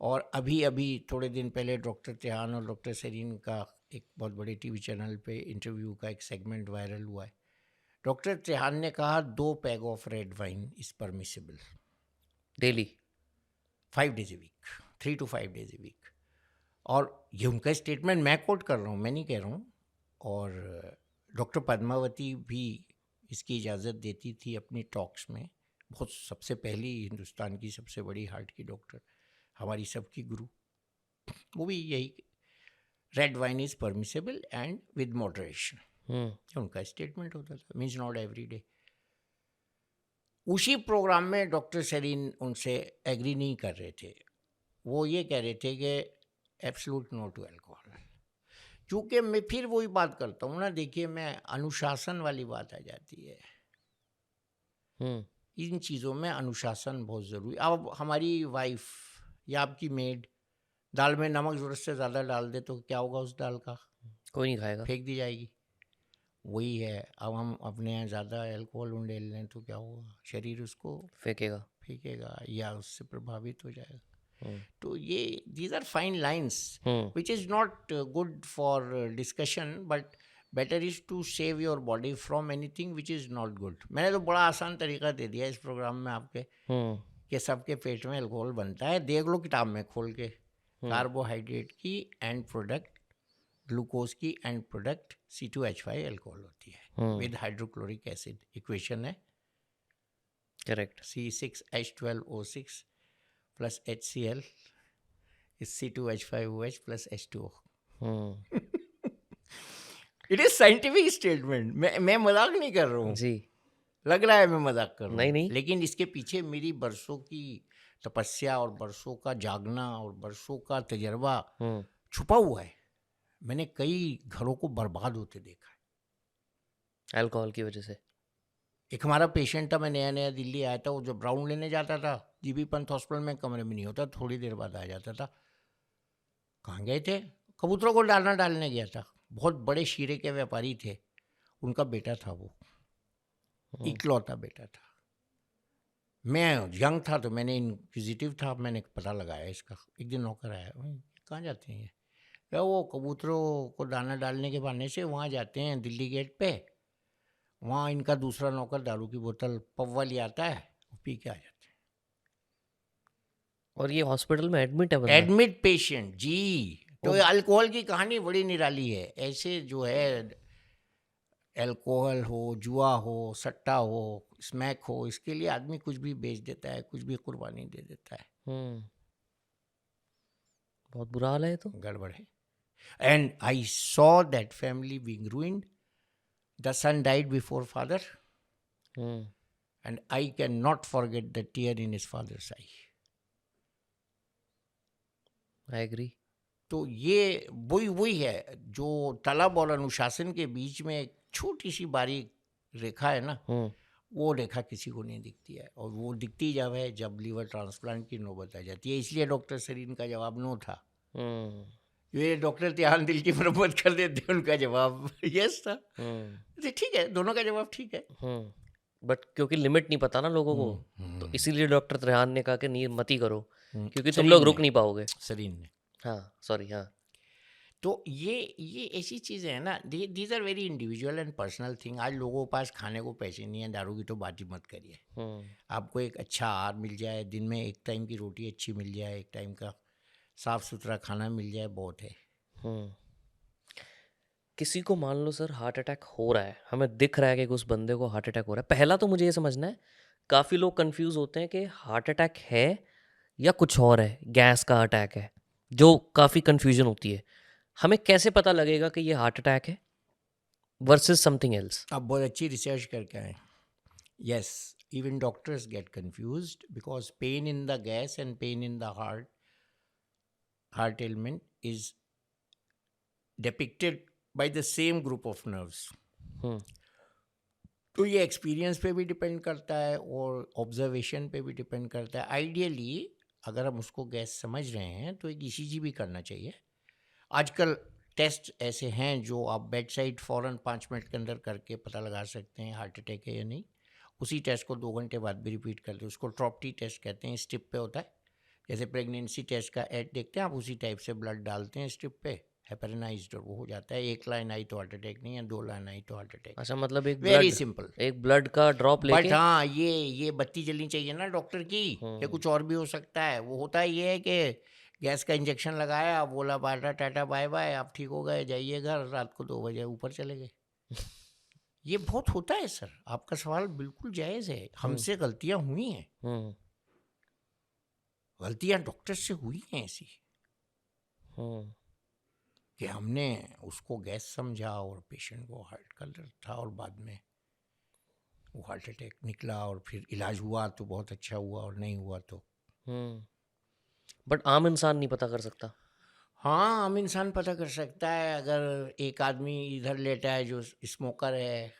और अभी अभी थोड़े दिन पहले डॉक्टर त्रेहान और डॉक्टर सरीन का एक बहुत बड़े टीवी चैनल पे इंटरव्यू का एक सेगमेंट वायरल हुआ है। डॉक्टर त्रेहान ने कहा 2 peg of red wine is permissible daily, 5 days a week, 3 to 5 days a week। और ये उनका स्टेटमेंट मैं कोट कर रहा हूँ, मैं नहीं कह रहा हूँ। और डॉक्टर पद्मावती भी इसकी इजाज़त देती थी अपनी टॉक्स में। बहुत सबसे पहली हिंदुस्तान की सबसे बड़ी हार्ट की डॉक्टर, हमारी सबकी गुरु, वो भी यही, red wine is permissible and with moderation, उनका स्टेटमेंट होता था। Means not every day. उसी प्रोग्राम में डॉक्टर सरीन उनसे एग्री नहीं कर रहे थे। वो ये कह रहे थे कि एब्सोल्यूट नो टू अल्कोहल। क्योंकि मैं फिर वही बात करता हूँ ना, देखिए मैं अनुशासन वाली बात आ जाती है, इन चीज़ों में अनुशासन बहुत ज़रूरी। अब हमारी वाइफ या आपकी मेड दाल में नमक ज़रूरत से ज़्यादा डाल दे तो क्या होगा उस दाल का? कोई नहीं खाएगा। फेंक दी जाएगी। वही है, अब हम अपने यहाँ ज़्यादा अल्कोहल उंडेल लें तो क्या होगा? शरीर उसको फेंकेगा। फेंकेगा या उससे प्रभावित हो जाएगा। हम्म, तो ये these are fine lines hmm, which is not good for discussion, but better is to save your body from anything which is not good. मैंने तो बड़ा आसान तरीका दे दिया इस प्रोग्राम में आपके हम्म, कि सबके पेट में अल्कोहल बनता है, देख लो किताब में खोल के। कार्बोहाइड्रेट की एंड प्रोडक्ट, ग्लूकोज की एंड प्रोडक्ट C2H5 अल्कोहल होती है विद हाइड्रोक्लोरिक एसिड। इक्वेशन है correct. C6H12O6 plus HCl is C2H5OH plus H2O. It is scientific statement. मैं मजाक नहीं कर रहा हूँ, जी। लग रहा है मैं मजाक कर रहा नहीं हूँ, नहीं। लेकिन इसके पीछे मेरी बरसों की तपस्या और बरसों का जागना और बरसों का तजर्बा छुपा हुआ है। मैंने कई घरों को बर्बाद होते देखा है अल्कोहल की वजह से। एक हमारा पेशेंट था, मैं नया नया दिल्ली आया था, वो जब राउंड लेने जाता था जीबी पंत हॉस्पिटल में कमरे में नहीं होता, थोड़ी देर बाद आ जाता था। कहाँ गए थे? कबूतरों को डालना डालने गया था। बहुत बड़े शीरे के व्यापारी थे, उनका बेटा था वो, इकलौता बेटा था। मैं यंग था तो मैंने इनक्विजिटिव था, मैंने पता लगाया इसका। एक दिन नौकर आया, कहाँ जाते हैं? क्या वो कबूतरों को दाना डालने के बहाने से वहाँ जाते हैं दिल्ली गेट पे, वहाँ इनका दूसरा नौकर दारू की बोतल पव्वा ले आता है, पी के आ जाते हैं। और ये हॉस्पिटल में एडमिट है बंदा? एडमिट पेशेंट जी। तो अल्कोहल की कहानी बड़ी निराली है। ऐसे जो है अल्कोहल हो, जुआ हो, सट्टा हो, स्मैक हो, इसके लिए आदमी कुछ भी बेच देता है, कुछ भी कुर्बानी दे देता है। बहुत बुरा हाल है ये तो। गड़बड़ है। And I saw that family being ruined. The son died before father and I can not forget the tear in his father's eye. I agree. तो ये वही है जो तलब और अनुशासन के बीच में एक छोटी सी बारीक रेखा है ना, वो रेखा किसी को नहीं दिखती है, और वो दिखती जब है जब लीवर ट्रांसप्लांट की नौबत आ जाती है। इसलिए डॉक्टर सरीन का जवाब नो था। ये डॉक्टर त्यान दिल की मरम्मत कर देते, उनका जवाब यस था। ठीक है, दोनों का जवाब ठीक है। बट क्योंकि लिमिट नहीं पता ना लोगों को, तो इसीलिए डॉक्टर त्रेहान ने कहा कि नहीं मत ही करो, क्योंकि तुम लोग रुक नहीं पाओगे। सरीन ने, हाँ सॉरी, हाँ। तो ये ऐसी चीज़ें हैं ना, these are very individual and personal thing. आज लोगों के पास खाने को पैसे नहीं है, दारू की तो बात ही मत करिए। आपको एक अच्छा आहार मिल जाए, दिन में एक टाइम की रोटी अच्छी मिल जाए, एक टाइम का साफ सुथरा खाना मिल जाए, बहुत है। किसी को मान लो सर हार्ट अटैक हो रहा है, हमें दिख रहा है कि उस बंदे को हार्ट अटैक हो रहा है, पहला तो मुझे ये समझना है, काफ़ी लोग कंफ्यूज होते हैं कि हार्ट अटैक है या कुछ और है, गैस का अटैक है, जो काफ़ी कंफ्यूजन होती है। हमें कैसे पता लगेगा कि ये हार्ट अटैक है वर्सेस समथिंग एल्स? आप बहुत अच्छी रिसर्च करके आए। Yes, even doctors gate confused because pain in the gas and pain in the heart element is depicted by the same group of nerves. तो ये एक्सपीरियंस पे भी डिपेंड करता है और ऑब्जर्वेशन पे भी डिपेंड करता है। आइडियली अगर हम उसको गैस समझ रहे हैं तो एक ECG भी करना चाहिए। आजकल टेस्ट ऐसे हैं जो आप बेड साइड फ़ौरन 5 मिनट के अंदर करके पता लगा सकते हैं हार्ट अटैक है या नहीं। उसी टेस्ट को 2 घंटे बाद भी रिपीट करते हैं, उसको ट्रॉप्टी टेस्ट कहते हैं, स्ट्रिप पे होता है। जैसे प्रेगनेंसी टेस्ट का ऐड देखते हैं आप, उसी टाइप से ब्लड डालते हैं स्ट्रिप पे, हेपेरानाइज्ड, और वो हो जाता है। 1 लाइन आई तो हार्ट अटैक नहीं है, 2 लाइन आई तो हार्ट अटैक। अच्छा, मतलब वेरी सिंपल, एक ब्लड का ड्रॉप लेके। बट हाँ ये बत्ती जलनी चाहिए ना डॉक्टर की, या कुछ और भी हो सकता है। वो होता ये है कि गैस का इंजेक्शन लगाया, बोला बाटा टाटा बाय बाय, आप ठीक हो गए, जाइए घर, रात को 2 बजे ऊपर चले गए। ये बहुत होता है सर, आपका सवाल बिल्कुल जायज़ है। हमसे गलतियां हुई हैं, गलतियां डॉक्टर से हुई हैं ऐसी कि हमने उसको गैस समझा और पेशेंट को हार्ट का दर्द था, और बाद में वो हार्ट अटैक निकला, और फिर इलाज हुआ तो बहुत अच्छा हुआ, और नहीं हुआ तो। बट आम इंसान नहीं पता कर सकता। हाँ, आम इंसान पता कर सकता है। अगर एक आदमी इधर लेटा है जो स्मोकर है,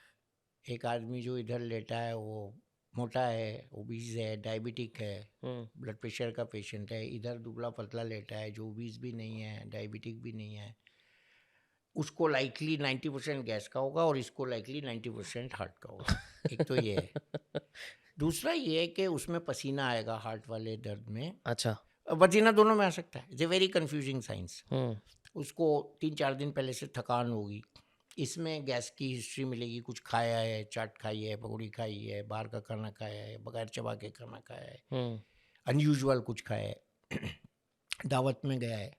एक आदमी जो इधर लेटा है वो मोटा है, ओबीज है, डायबिटिक है, हम्म ब्लड प्रेशर का पेशेंट है, इधर दुबला पतला लेटा है जो ओबीज भी नहीं है, डायबिटिक भी नहीं है, उसको लाइकली 90% गैस का होगा और इसको लाइकली 90% हार्ट का होगा। एक तो ये है। दूसरा ये है कि उसमें पसीना आएगा हार्ट वाले दर्द में, अच्छा। पसीना दोनों में आ सकता है। It's a very confusing science. हम्म उसको 3-4 दिन पहले से थकान होगी, इसमें गैस की हिस्ट्री मिलेगी, कुछ खाया है, चाट खाई है, पकौड़ी खाई है, बाहर का खाना खाया है, बगैर चबा के खाना खाया है, हम्म अनयूजुअल कुछ खाया है, दावत में गया है।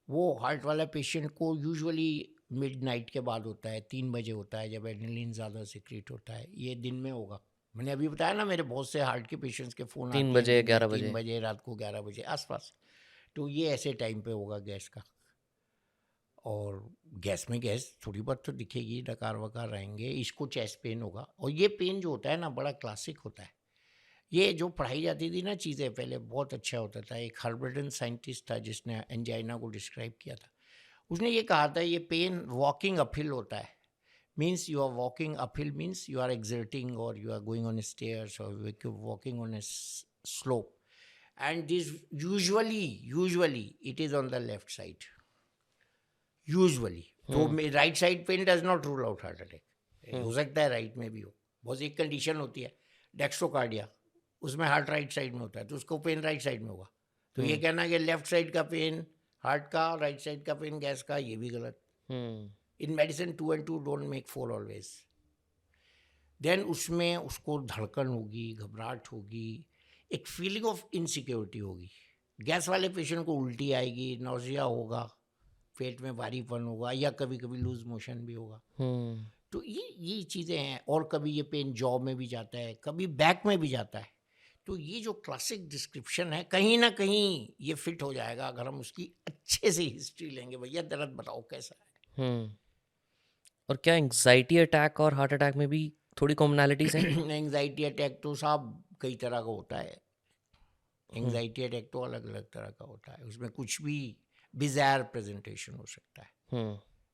वो हार्ट वाला पेशेंट को यूजुअली मिडनाइट के बाद होता है, 3 बजे होता है, जब एड्रेनलिन ज़्यादा सिक्रीट होता है। ये दिन में होगा। मैंने अभी बताया ना, मेरे बहुत से हार्ट के पेशेंट्स के फ़ोन 3 आते हैं बजे दिन में 11 3 बजे। बजे, रात को 11 बजे आसपास। तो ये ऐसे टाइम पे होगा गैस का। और गैस में गैस थोड़ी बहुत तो दिखेगी, डकार वकार रहेंगे, इसको चेस्ट पेन होगा। और ये पेन जो होता है ना, बड़ा क्लासिक होता है। ये जो पढ़ाई जाती थी ना चीज़ें पहले, बहुत अच्छा होता था। एक हर्बर्टन साइंटिस्ट था जिसने एंजाइना को डिस्क्राइब किया था। उसने ये कहा था ये पेन वॉकिंग अपहिल होता है। Means you are walking uphill means you are exerting और you are going on stairs और walking on a slope, and this usually it is on the left side usually. तो right side pain does not rule out heart attack. हो सकता है right में भी हो। बहुत एक कंडीशन होती है डेक्स्ट्रोकार्डिया, उसमें हार्ट राइट साइड में होता है, तो उसको पेन राइट साइड में होगा। तो ये कहना कि लेफ्ट साइड का पेन हार्ट का, राइट साइड का पेन गैस का, ये भी गलत। In medicine 2 and 2 don't make 4 always. Then उसमें उसको धड़कन होगी, घबराहट होगी, एक फीलिंग ऑफ इनसिक्योरिटी होगी। गैस वाले पेशेंट को उल्टी आएगी, नौजिया होगा, पेट में भारीपन होगा, या कभी कभी लूज मोशन भी होगा। तो ये चीज़ें हैं। और कभी ये पेन जॉ में भी जाता है, कभी बैक में भी जाता है। तो ये जो क्लासिक डिस्क्रिप्शन है, कहीं ना कहीं ये फिट हो जाएगा अगर हम उसकी अच्छे से हिस्ट्री लेंगे। भैया दर्द बताओ कैसा है। और क्या एंग्जाइटी अटैक और हार्ट अटैक में भी थोड़ी कॉमनैलिटीज हैं? एंग्जाइटी अटैक तो साहब कई तरह का होता है। एंग्जाइटी अटैक तो अलग अलग तरह का होता है। उसमें कुछ भी बिज़ायर प्रेजेंटेशन हो सकता है,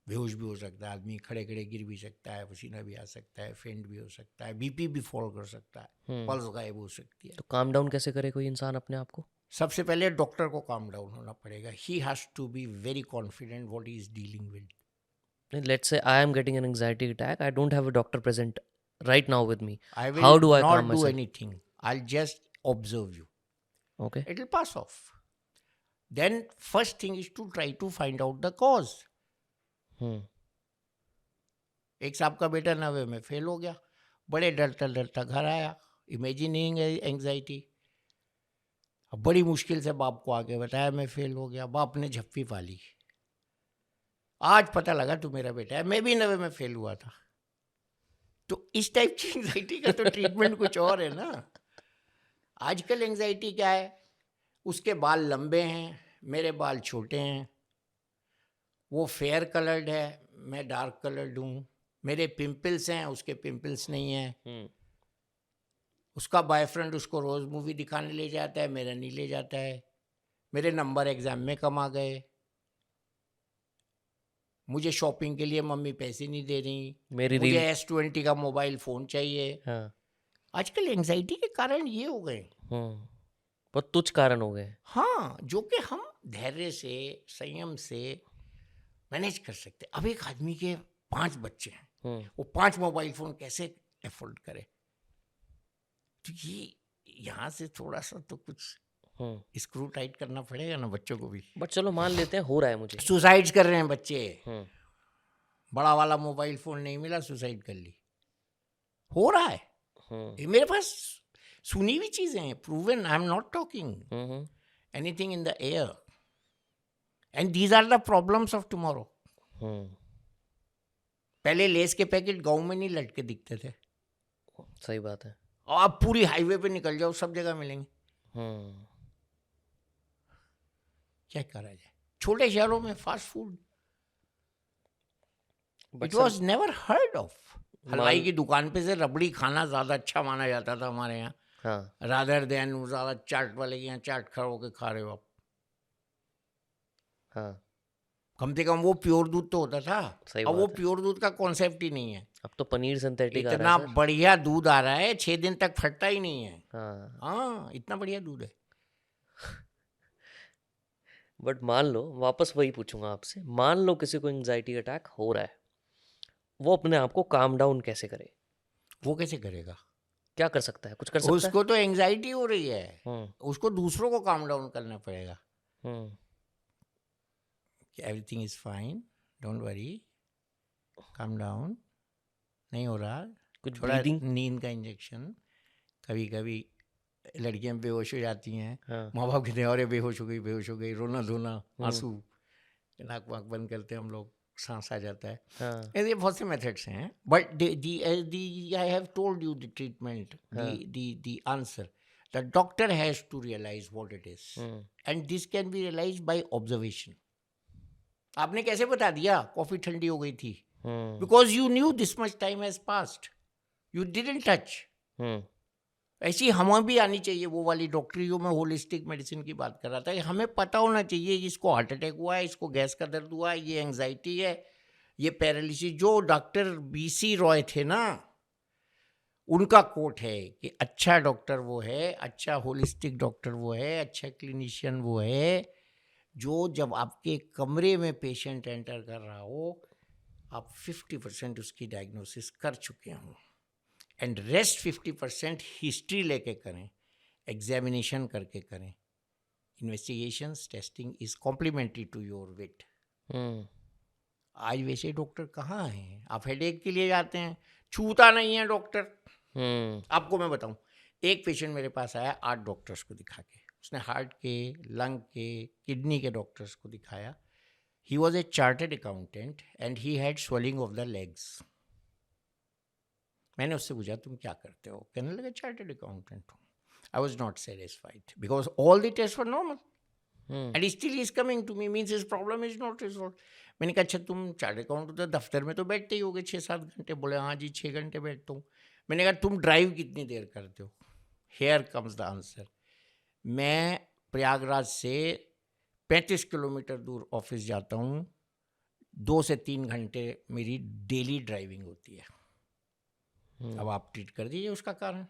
बेहोश भी हो सकता है आदमी, खड़े खड़े गिर भी सकता है, पसीना भी आ सकता है, फेंट भी हो सकता है, बीपी भी फॉल कर सकता है, पल्स गायब हो सकती है। तो काम डाउन कैसे करे कोई इंसान अपने आप को? सबसे पहले डॉक्टर को काम डाउन होना पड़ेगा। He has to be very confident what he is dealing with. Let's say I am getting an anxiety attack. I don't have a doctor present right now with me. I will How do I calm not do myself? anything. I'll just observe you. Okay. It will pass off. Then first thing is to try to find out the cause. एक साहब का बेटा 90 में fail हो गया, बड़े डरता डरता घर आया, इमेजिनिंग एंग्जाइटी। अब बड़ी मुश्किल से बाप को आके बताया मैं फेल हो गया। बाप ने झप्पी पाली, आज पता लगा तू मेरा बेटा है, मैं भी 90 में फेल हुआ था। तो इस टाइप की एंग्जाइटी का तो ट्रीटमेंट कुछ और है ना। आजकल एंग्जाइटी क्या है, उसके बाल लंबे हैं, मेरे बाल छोटे हैं, वो फेयर कलर्ड है, मैं डार्क कलर्ड हूँ, मेरे पिंपल्स हैं, उसके पिंपल्स नहीं हैं, उसका बॉयफ्रेंड उसको रोज़ मूवी दिखाने ले जाता है, मेरा नहीं ले जाता है, मेरे नंबर एग्ज़ाम में कम आ गए, मुझे शॉपिंग के लिए मम्मी पैसे नहीं दे रही, मुझे S20 का मोबाइल फ़ोन चाहिए। हाँ। आजकल एंग्जाइटी के कारण ये हो गए, बहुत तुच्छ कारण हो गए। हाँ, जो कि हम धैर्य से, संयम से मैनेज कर सकते। अब एक आदमी के 5 बच्चे हैं, वो 5 मोबाइल फ़ोन कैसे एफोर्ड करे? तो ये यहाँ से थोड़ा सा तो कुछ स्क्रू टाइट करना पड़ेगा ना बच्चों को भी। बट चलो मान लेते हैं हो रहा है, मुझे सुसाइड कर रहे हैं बच्चे, बड़ा वाला मोबाइल फोन नहीं मिला, सुसाइड कर ली, हो रहा है। ये मेरे पास सुनी हुई चीजें हैं, proven. I am not talking anything in the air, and these are the problems of tomorrow. पहले लेस के पैकेट गाँव में नहीं लटके दिखते थे, सही बात है। और अब पूरी हाईवे पे निकल जाओ, सब जगह मिलेंगे। क्या करा जाए? छोटे शहरों में fast food it was never heard of. हलवाई की दुकान पे से रबड़ी खाना ज्यादा अच्छा माना जाता था हमारे यहाँ, रादर देन ज्यादा चाट वाले के यहाँ चाट खा के खा रहे हो आप। हाँ, कम से कम वो प्योर दूध तो होता था। सही अब वो बात है। प्योर दूध का कॉन्सेप्ट ही नहीं है। अब तो पनीर सिंथेटिक आ रहा है इतना सर। बढ़िया दूध आ रहा है, 6 दिन तक फटता ही नहीं है। हाँ, हाँ, इतना बढ़िया दूध है। बट मान लो, वापस वही पूछूंगा आपसे, मान लो किसी को एंजाइटी अटैक हो रहा है, वो अपने आप को काम डाउन कैसे करे? वो कैसे करेगा? क्या कर सकता है? कुछ कर सकता है? उसको तो एंजाइटी हो रही है, हम्म। उसको दूसरों को काम डाउन करना पड़ेगा हम्म। कि everything is fine, don't worry, calm down, नहीं हो रहा। कुछ थोड़ा ब्रीदिंग। नींद का इंजेक्शन, कभी कभी लड़कियां बेहोश हो जाती हैं, हाँ। माँ बाप कहते हैं अरे बेहोश हो गई, बेहोश हो गई, रोना धोना, हम्म। आंसू, नाक वाक बंद करते हैं हम लोग, सांस आ जाता है। हाँ। ये बहुत से मेथड्स हैं, but the I have told you the treatment, हाँ। The answer, the doctor has to realise what it is, hmm. And this can be realise by observation. आपने कैसे बता दिया कॉफी ठंडी हो गई थी? Hmm. Because you knew this much time has passed, you didn't touch. Hmm. ऐसी हमें भी आनी चाहिए वो वाली डॉक्टरी, जो मैं होलिस्टिक मेडिसिन की बात कर रहा था। हमें पता होना चाहिए कि इसको हार्ट अटैक हुआ है, इसको गैस का दर्द हुआ है, ये एंजाइटी है, ये पैरालिसिस। जो डॉक्टर बीसी रॉय थे ना, उनका कोट है कि अच्छा डॉक्टर वो है, अच्छा होलिस्टिक डॉक्टर वो है, अच्छा क्लिनिशियन वो है, जो जब आपके कमरे में पेशेंट एंटर कर रहा हो, आप 50% उसकी डायग्नोसिस कर चुके हों, एंड रेस्ट 50% हिस्ट्री लेके करें, एग्जामिनेशन करके करें। Investigations, testing is complementary to your wit. Hmm. आज वैसे डॉक्टर कहाँ हैं? आप हेडेक के लिए जाते हैं, छूता नहीं है डॉक्टर। हम्म। आपको मैं बताऊं, एक पेशेंट मेरे पास आया 8 डॉक्टर्स को दिखा के, उसने हार्ट के, लंग के, किडनी के डॉक्टर्स को दिखाया। He was a chartered accountant and he had swelling of the legs. मैंने उससे पूछा तुम क्या करते हो? कहने लगा चार्टर्ड अकाउंटेंट हूँ। I was not satisfied because all the test were normal hmm. And still is coming to me, means his problem is not resolve. मैंने कहा अच्छा तुम चार्टर्ड अकाउंटेंट तो दफ्तर में तो बैठते ही होगे 6-7 घंटे? बोले हाँ जी 6 घंटे बैठता हूँ। मैंने कहा तुम ड्राइव कितनी देर करते हो? Here comes the answer. मैं प्रयागराज से 35 किलोमीटर दूर ऑफिस जाता हूँ, 2 से 3 घंटे मेरी डेली ड्राइविंग होती है। अब आप ट्रीट कर दीजिए उसका कारण,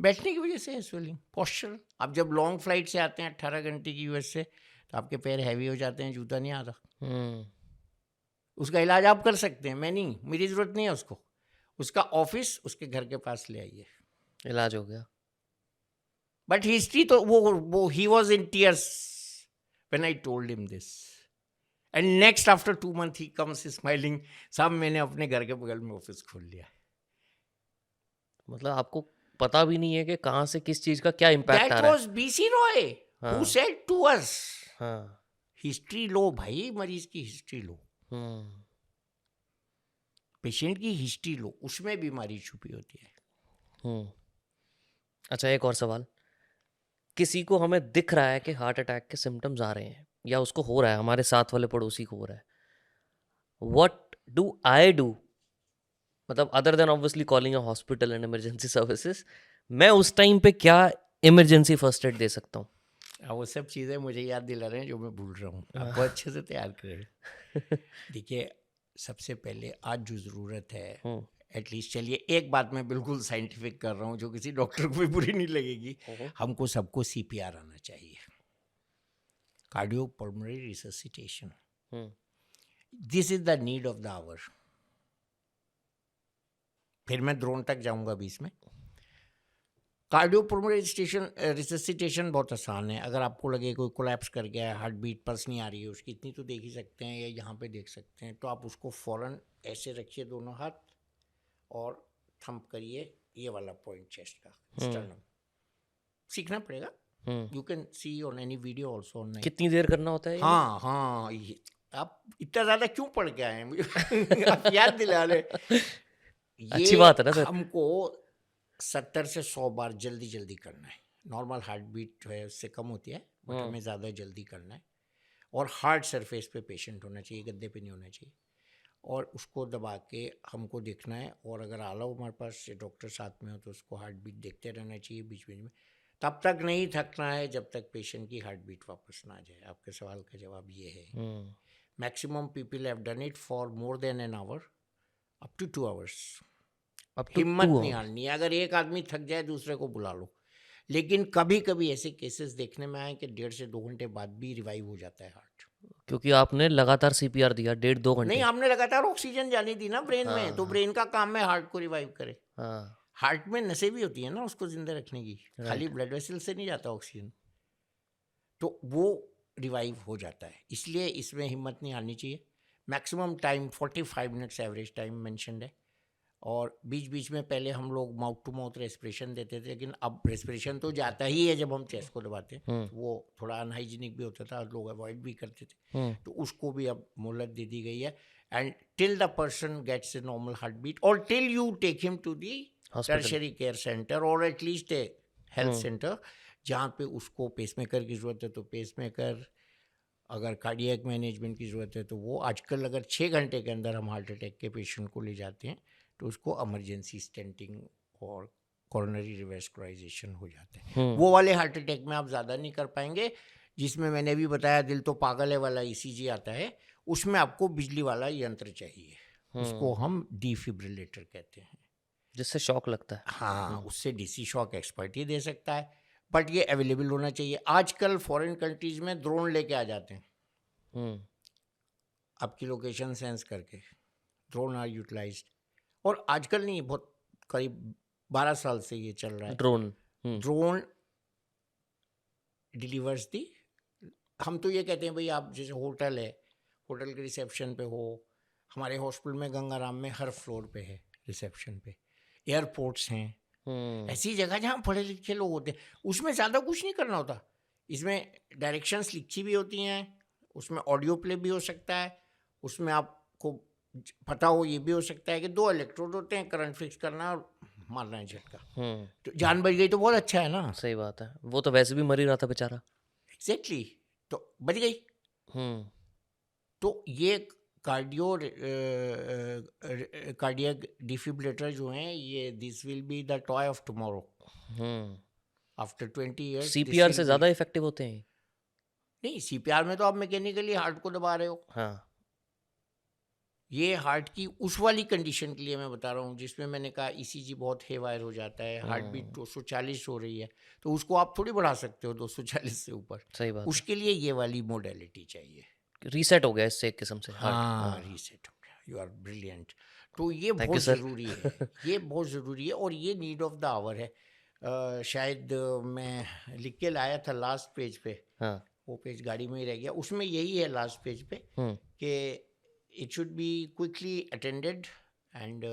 बैठने की वजह से है स्वेलिंग, पॉस्चर। आप जब लॉन्ग फ्लाइट से आते हैं 18 घंटे की यूएस से, तो आपके पैर हैवी हो जाते हैं, जूता नहीं आता। हम्म। उसका इलाज आप कर सकते हैं, मैं नहीं, मेरी ज़रूरत नहीं है उसको। उसका ऑफिस उसके घर के पास ले आइए, इलाज हो गया। बट हिस्ट्री तो वो he was in tears when I told him this, and next after 2 months he comes smiling, साहब मैंने अपने घर के बगल में ऑफिस खोल लिया। मतलब आपको पता भी नहीं है कि कहाँ से किस चीज का क्या इम्पैक्ट आ दैट रहा है। वॉज बीसी रॉय हु हाँ। सेड टू अस, हाँ। हिस्ट्री लो भाई, मरीज की हिस्ट्री लो, हम्म। पेशेंट की हिस्ट्री लो, उसमें बीमारी छुपी होती है। हम्म। अच्छा, एक और सवाल। किसी को हमें दिख रहा है कि हार्ट अटैक के सिम्टम्स आ रहे हैं या उसको हो रहा है, हमारे साथ वाले पड़ोसी को हो रहा है, व्हाट डू आई डू? मतलब other than obviously calling a hospital and emergency services, मैं उस टाइम पे क्या इमरजेंसी फर्स्ट एड दे सकता हूँ? वो सब चीज़ें मुझे याद दिला रहे हैं जो मैं भूल रहा हूँ, आप हाँ। बहुत अच्छे से तैयार कर रहे हैं। देखिए, सबसे पहले आज जो ज़रूरत है, हम्म। एटलीस्ट चलिए एक बात मैं बिल्कुल साइंटिफिक कर रहा हूँ जो किसी डॉक्टर को भी बुरी नहीं लगेगी, हम्म। हमको सबको सीपीआर आना चाहिए, cardiopulmonary resuscitation. Hmm. This is the need of the hour. फिर मैं ड्रोन तक जाऊंगा बीच में। कार्डियोपल्मोनरी रिससिटेशन बहुत आसान है। अगर आपको लगे कोई कोलैप्स कर गया है, हार्ट बीट पल्स नहीं आ रही है उसकी, इतनी तो देख ही सकते हैं या यहाँ पे देख सकते हैं, तो आप उसको फौरन ऐसे रखिए दोनों हाथ और थंप करिए ये वाला पॉइंट चेस्ट का, स्टर्नम। सीखना पड़ेगा, you can see on any video also online. कितनी देर करना होता है ये? हाँ हाँ, आप इतना ज़्यादा क्यों पढ़ के आए हैं मुझे आप याद दिला रहे। अच्छी ये बात है ना सर। हमको 70 से 100 बार जल्दी जल्दी करना है। नॉर्मल हार्ट बीट जो है उससे कम होती है, बट हमें ज़्यादा जल्दी करना है। और हार्ड सरफेस पे पेशेंट होना चाहिए, गद्दे पे नहीं होना चाहिए, और उसको दबा के हमको देखना है। और अगर आला हमारे पास डॉक्टर साथ में हो तो उसको हार्ट बीट देखते रहना चाहिए बीच बीच में। तब तक नहीं थकना है जब तक पेशेंट की हार्ट बीट वापस ना आ जाए। आपके सवाल का जवाब ये है। Maximum people have done it for more than an hour, up to 2 hours. Up to हिम्मत 2 नहीं आवर्स। हारनी है। अगर एक आदमी थक जाए दूसरे को बुला लो। लेकिन कभी कभी ऐसे केसेस देखने में आए कि 1.5 से 2 घंटे बाद भी रिवाइव हो जाता है हार्ट। क्योंकि आपने लगातार सीपीआर दिया 1.5-2 नहीं, घंटे। हमने लगातार ऑक्सीजन जानी थी ना ब्रेन में, तो हाँ ब्रेन का काम है हार्ट को रिवाइव करे। हाँ। हार्ट में नसें भी होती है ना उसको जिंदा रखने की, खाली राइट। ब्लड वेसल से नहीं जाता ऑक्सीजन, तो वो रिवाइव हो जाता है। इसलिए इसमें हिम्मत नहीं हारनी चाहिए। Maximum time 45 minutes average time mentioned है। और बीच बीच में पहले हम लोग माउथ टू माउथ रेस्पिरेशन देते थे, लेकिन अब रेस्पिरेशन तो जाता ही है जब हम चेस्ट को दबाते हैं, तो वो थोड़ा अनहाइजीनिक भी होता था, लोग अवॉइड भी करते थे, तो उसको भी अब मोहलत दे दी गई है। And till the person gets a normal heart beat, और till you take him to the hospital. Tertiary care centre और एटलीस्ट ए हेल्थ सेंटर, जहाँ पे उसको पेसमेकर की ज़रूरत है तो पेसमेकर, अगर कार्डियक मैनेजमेंट की ज़रूरत है तो वो। आजकल अगर 6 घंटे के अंदर हम हार्ट अटैक के पेशेंट को ले जाते हैं तो उसको इमरजेंसी स्टेंटिंग और कोरोनरी रिवास्कुलराइजेशन हो जाता है। वो वाले हार्ट अटैक में आप ज़्यादा नहीं कर पाएंगे, जिसमें मैंने भी बताया दिल तो पागल है वाला ईसीजी आता है, उसमें आपको बिजली वाला यंत्र चाहिए, उसको हम डिफिब्रिलेटर कहते हैं, जिससे शॉक लगता है। हाँ, उससे डीसी शॉक एक्सपर्ट ही दे सकता है, बट ये अवेलेबल होना चाहिए। आजकल फॉरेन कंट्रीज में ड्रोन लेके आ जाते हैं आपकी लोकेशन सेंस करके, ड्रोन आर यूटिलाइज्ड। और आजकल नहीं, बहुत करीब 12 साल से ये चल रहा है। ड्रोन। ड्रोन डिलीवर्स दी, हम तो ये कहते हैं भाई, आप जैसे होटल है, होटल के रिसेप्शन पे हो, हमारे हॉस्पिटल में गंगाराम में हर फ्लोर पे है रिसेप्शन पे, एयरपोर्ट्स हैं, ऐसी जगह जहाँ पढ़े लिखे लोग होते हैं, उसमें ज़्यादा कुछ नहीं करना होता। इसमें डायरेक्शंस लिखी भी होती हैं, उसमें ऑडियो प्ले भी हो सकता है, उसमें आपको पता हो ये भी हो सकता है कि 2 इलेक्ट्रोड होते हैं, करंट फिक्स करना और मारना है झटका, तो जान बच गई तो बहुत अच्छा है ना। सही बात है, वो तो वैसे भी मर ही रहा था बेचारा। एग्जैक्टली, तो बच गई। तो ये कार्डियक डिफिब्रिलेटर जो हैं, ये this will be the toy of tomorrow. After 20 years CPR से ज्यादा इफेक्टिव होते हैं। नहीं, सीपीआर में तो आप मैकेनिकली हार्ट को दबा रहे हो। हाँ। ये हार्ट की उस वाली कंडीशन के लिए मैं बता रहा हूँ जिसमें मैंने कहा ईसीजी बहुत हेवायर हो जाता है, हार्ट बीट 240 हो रही है, तो उसको आप थोड़ी बढ़ा सकते हो 240 से ऊपर। सही बात उसके लिए ये वाली मोडेलिटी चाहिए। रीसेट हो गया इससे एक किस्म से हार्ट। हाँ, रीसेट हो गया। You are brilliant. तो ये Thank बहुत you, sir. ज़रूरी है, ये बहुत ज़रूरी है, और ये नीड ऑफ द आवर है। शायद मैं लिख के लाया था लास्ट पेज पे, हाँ। वो पेज गाड़ी में ही रह गया, उसमें यही है लास्ट पेज पे कि it should be quickly attended and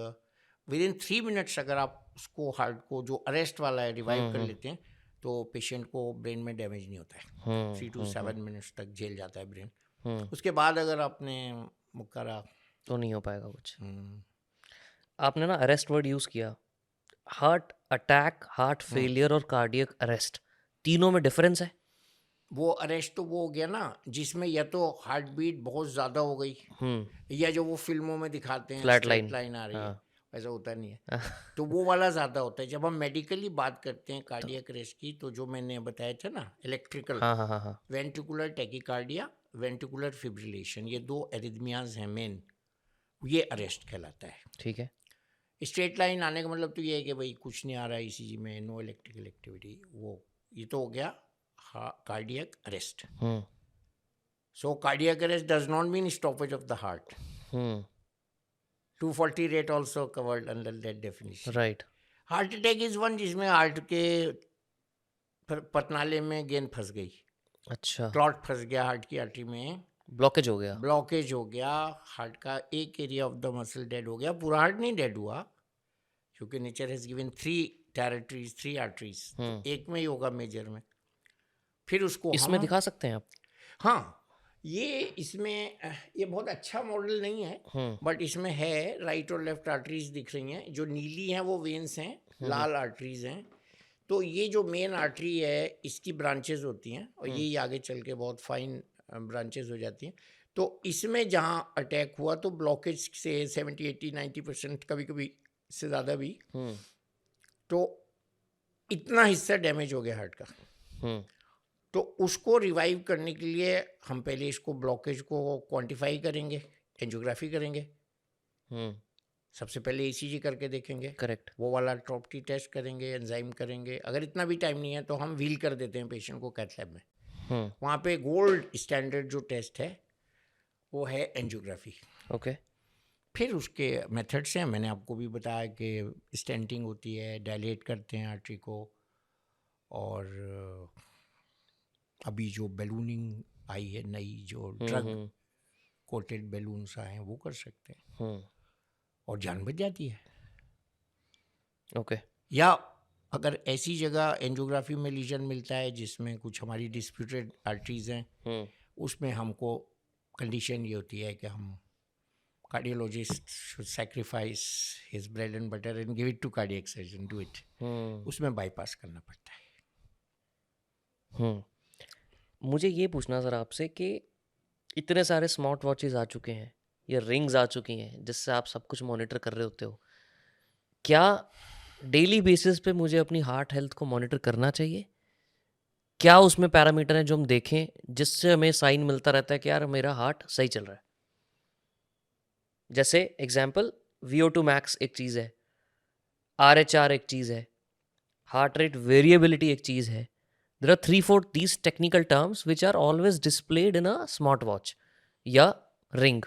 with in 3 minutes अगर आप उसको हार्ट को जो अरेस्ट वाला है रिवाइव कर लेते हैं तो पेशेंट को ब्रेन में डैमेज नहीं होता है। 3 to 7 मिनट्स तक झेल जाता है ब्रेन। उसके बाद अगर आपने करा तो नहीं हो पाएगा कुछ। आपने ना अरेस्ट वर्ड यूज किया, हार्ट अटैक, हार्ट फेलियर और कार्डियक अरेस्ट, तीनों में डिफरेंस है? वो अरेस्ट तो वो हो गया ना जिसमें या तो हार्ट बीट बहुत ज़्यादा हो गई, या जो वो फिल्मों में दिखाते हैं फ्लैट स्ट्रेट लाइन। लाइन आ रही है, ऐसा होता नहीं है। तो वो वाला ज़्यादा होता है। जब हम मेडिकली बात करते हैं कार्डियक अरेस्ट की, तो जो मैंने बताया था ना, electrical, ventricular tachycardia, ventricular fibrillation, ये 2 एरिथमियाज हैं मेन, ये अरेस्ट कहलाता है। ठीक है। स्ट्रेट लाइन आने का मतलब तो ये है कि भाई कुछ नहीं आ रहा है ईसीजी में, नो इलेक्ट्रिकल एक्टिविटी, वो ये तो हो गया cardiac arrest. So cardiac arrest does not mean stoppage of the heart. 240 rate also covered under that definition. Right. Heart attack is one जिसमें हार्ट के पतनाले में गेंद फंस गई, अच्छा, क्लॉट फंस गया हार्ट की आर्टरी में, ब्लॉकेज हो गया, ब्लॉकेज हो गया, हार्ट का एक area of the muscle dead हो गया, पूरा हार्ट नहीं डेड हुआ, क्योंकि nature has given 3 territories, 3 arteries, एक में ही होगा मेजर में। फिर उसको इसमें दिखा सकते हैं आप? हाँ, ये इसमें ये बहुत अच्छा मॉडल नहीं है, बट इसमें है राइट और लेफ्ट आर्टरीज दिख रही हैं, जो नीली हैं वो वेन्स हैं, लाल आर्टरीज हैं। तो ये जो मेन आर्टरी है इसकी ब्रांचेज होती हैं, और ये आगे चल के बहुत फाइन ब्रांचेज हो जाती हैं। तो इसमें जहाँ अटैक हुआ तो ब्लॉकेज से 70, 80, 90% कभी कभी से ज़्यादा भी, तो इतना हिस्सा डैमेज हो गया हार्ट का, हम्म तो उसको रिवाइव करने के लिए हम पहले इसको ब्लॉकेज को क्वांटिफाई करेंगे, एंजियोग्राफी करेंगे, हम्म सबसे पहले ईसीजी करके देखेंगे, करेक्ट वो वाला ट्रॉप्टी टेस्ट करेंगे, एंजाइम करेंगे। अगर इतना भी टाइम नहीं है तो हम व्हील कर देते हैं पेशेंट को कैथ लैब में। हम्म वहाँ पे गोल्ड स्टैंडर्ड जो टेस्ट है वो है एंजियोग्राफी। ओके फिर उसके मेथड्स हैं, मैंने आपको भी बताया कि स्टेंटिंग होती है, डायलेट करते हैं आर्टरी को, और अभी जो बैलूनिंग आई है नई, जो ड्रग हम्म कोटेड बैलून्स आए हैं, वो कर सकते हैं हम्म और जान बच जाती है। ओके या अगर ऐसी जगह एंजियोग्राफी में लीजन मिलता है जिसमें कुछ हमारी डिस्प्यूटेड आर्टरीज हैं, हम्म उसमें हमको कंडीशन ये होती है कि हम cardiologist should sacrifice his bread and butter and give it to cardiac surgeon, do it. उसमें बाईपास करना पड़ता है। मुझे ये पूछना सर आपसे कि इतने सारे स्मार्ट वॉचेस आ चुके हैं या रिंग्स आ चुकी हैं जिससे आप सब कुछ मॉनिटर कर रहे होते हो, क्या डेली बेसिस पे मुझे अपनी हार्ट हेल्थ को मॉनिटर करना चाहिए? क्या उसमें पैरामीटर हैं जो हम देखें जिससे हमें साइन मिलता रहता है कि यार मेरा हार्ट सही चल रहा है? जैसे एग्जाम्पल, VO2 मैक्स एक चीज़ है, RH एक चीज़ है, हार्ट रेट वेरिएबिलिटी एक चीज़ है. There are 3-4 these technical terms which are always displayed in a smartwatch या ring.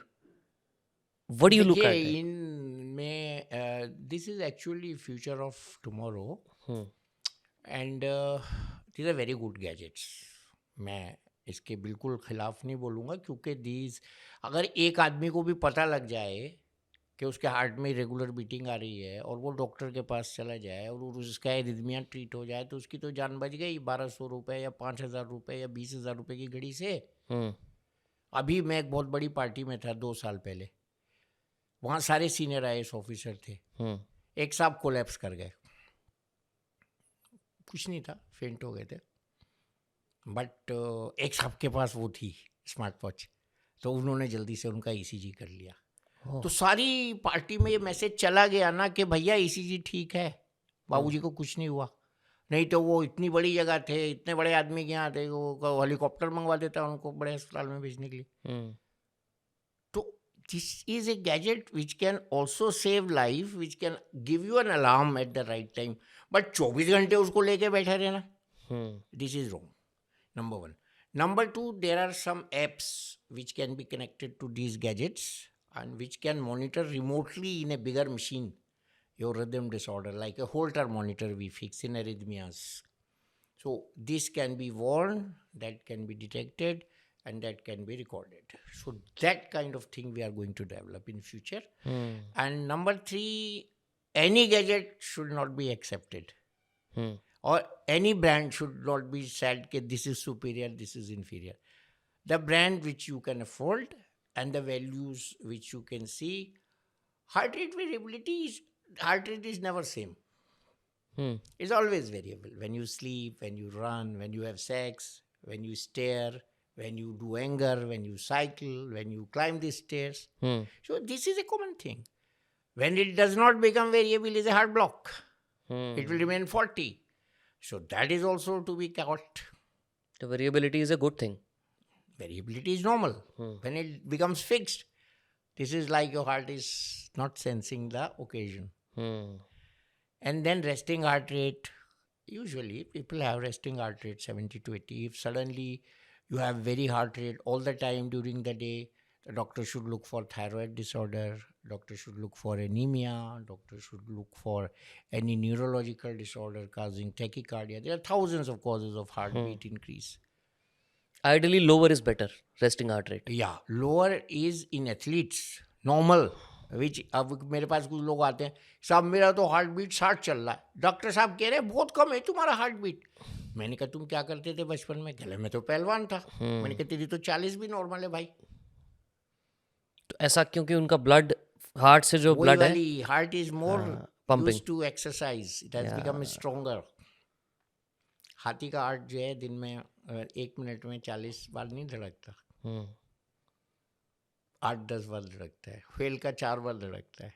What do you look देखिए, at it? इनमें this is actually future of tomorrow Hmm. And these are very good gadgets. मैं इसके बिल्कुल खिलाफ नहीं बोलूँगा, क्योंकि दीज, अगर एक आदमी को भी पता लग जाए कि उसके हार्ट में रेगुलर बीटिंग आ रही है और वो डॉक्टर के पास चला जाए और उसका एरिथमिया ट्रीट हो जाए, तो उसकी तो जान बच गई 1200 रुपये या 5000 रुपये या 20,000 रुपये की घड़ी से। Hmm. अभी मैं एक बहुत बड़ी पार्टी में था 2 साल पहले, वहाँ सारे सीनियर IAS ऑफिसर थे। Hmm. एक साहब कोलैप्स कर गए, कुछ नहीं था, फेंट हो गए थे, बट एक साहब के पास वो थी स्मार्ट वॉच, तो उन्होंने जल्दी से उनका ECG कर लिया। Oh. तो सारी पार्टी में ये मैसेज चला गया ना कि भैया ECG ठीक है, बाबूजी को कुछ नहीं हुआ। नहीं तो वो इतनी बड़ी जगह थे, इतने बड़े आदमी के यहाँ थे, वो हेलीकॉप्टर मंगवा देता उनको बड़े अस्पताल में भेजने के लिए। Hmm. तो this is a gadget which can also save life, which can give you an alarm at the right time, but 24 घंटे उसको लेके बैठा रहना, Hmm. This is wrong, number one. Number two, there are some apps which can be connected to these gadgets and which can monitor remotely in a bigger machine your rhythm disorder, like a Holter monitor we fix in arrhythmias. So this can be worn, that can be detected, and that can be recorded. So that kind of thing we are going to develop in future. Hmm. And number three, any gadget should not be accepted, Hmm. or any brand should not be said that this is superior, this is inferior. The brand which you can afford and the values which you can see. Heart rate variability is, heart rate is never same. Hmm. It's always variable. When you sleep, when you run, when you have sex, when you stare, when you do anger, when you cycle, when you climb the stairs. Hmm. So this is a common thing. When it does not become variable, is a heart block. Hmm. It will remain 40. So that is also to be caught. The variability is a good thing. Variability is normal. When it becomes fixed, this is like your heart is not sensing the occasion. Hmm. And then resting heart rate, usually people have resting heart rate 70 to 80. If suddenly you have very heart rate all the time during the day, the doctor should look for thyroid disorder, doctor should look for anemia, doctor should look for any neurological disorder causing tachycardia. There are thousands of causes of heartbeat increase. Ideally, lower is better, resting heart rate. या lower is in athletes normal, which अब मेरे पास कुछ लोग आते हैं, साहब मेरा तो हार्ट बीट 60 चल रहा है, डॉक्टर साहब कह रहे हैं बहुत कम है तुम्हारा हार्ट बीट। मैंने कहा तुम क्या करते थे बचपन में? गले में तो पहलवान था। मैंने कहा तेरी तो 40 भी नॉर्मल है भाई। तो ऐसा क्योंकि उनका ब्लड, हार्ट से जो वही ब्लड है, वाली, heart is more pumping. Used to exercise, it has become stronger. हाथी का हार्ट जो है दिन में 1 मिनट में 40 बार नहीं धड़कता, Hmm. 8-10 बार धड़कता है। व्हेल का 4 बार धड़कता है।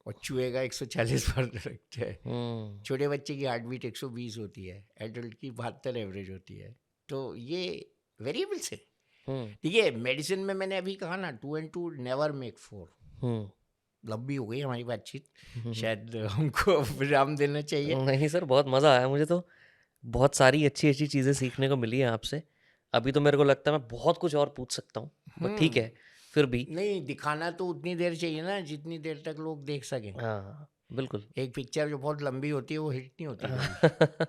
और चूहे का 140 पर रखते हैं। हम्म छोटे बच्चे की हार्ट बीट 120 होती है, एडल्ट की 72 एवरेज होती है। तो ये वेरिएबल्स है। हम्म देखिए मेडिसिन में मैंने अभी कहा ना 2 and 2 नेवर मेक 4। हम्म लंबी हो गई हमारी बातचीत, हम्म। शायद हमको विराम देना चाहिए। नहीं सर, बहुत मज़ा आया मुझे तो। बहुत सारी अच्छी अच्छी चीज़ें सीखने को मिली हैं आपसे। अभी तो मेरे को लगता है मैं बहुत कुछ और पूछ सकता हूँ, बट ठीक हम्म है फिर भी। नहीं, दिखाना तो उतनी देर चाहिए ना जितनी देर तक लोग देख सकें। हाँ बिल्कुल। एक पिक्चर जो बहुत लंबी होती है वो हिट नहीं होती कभी।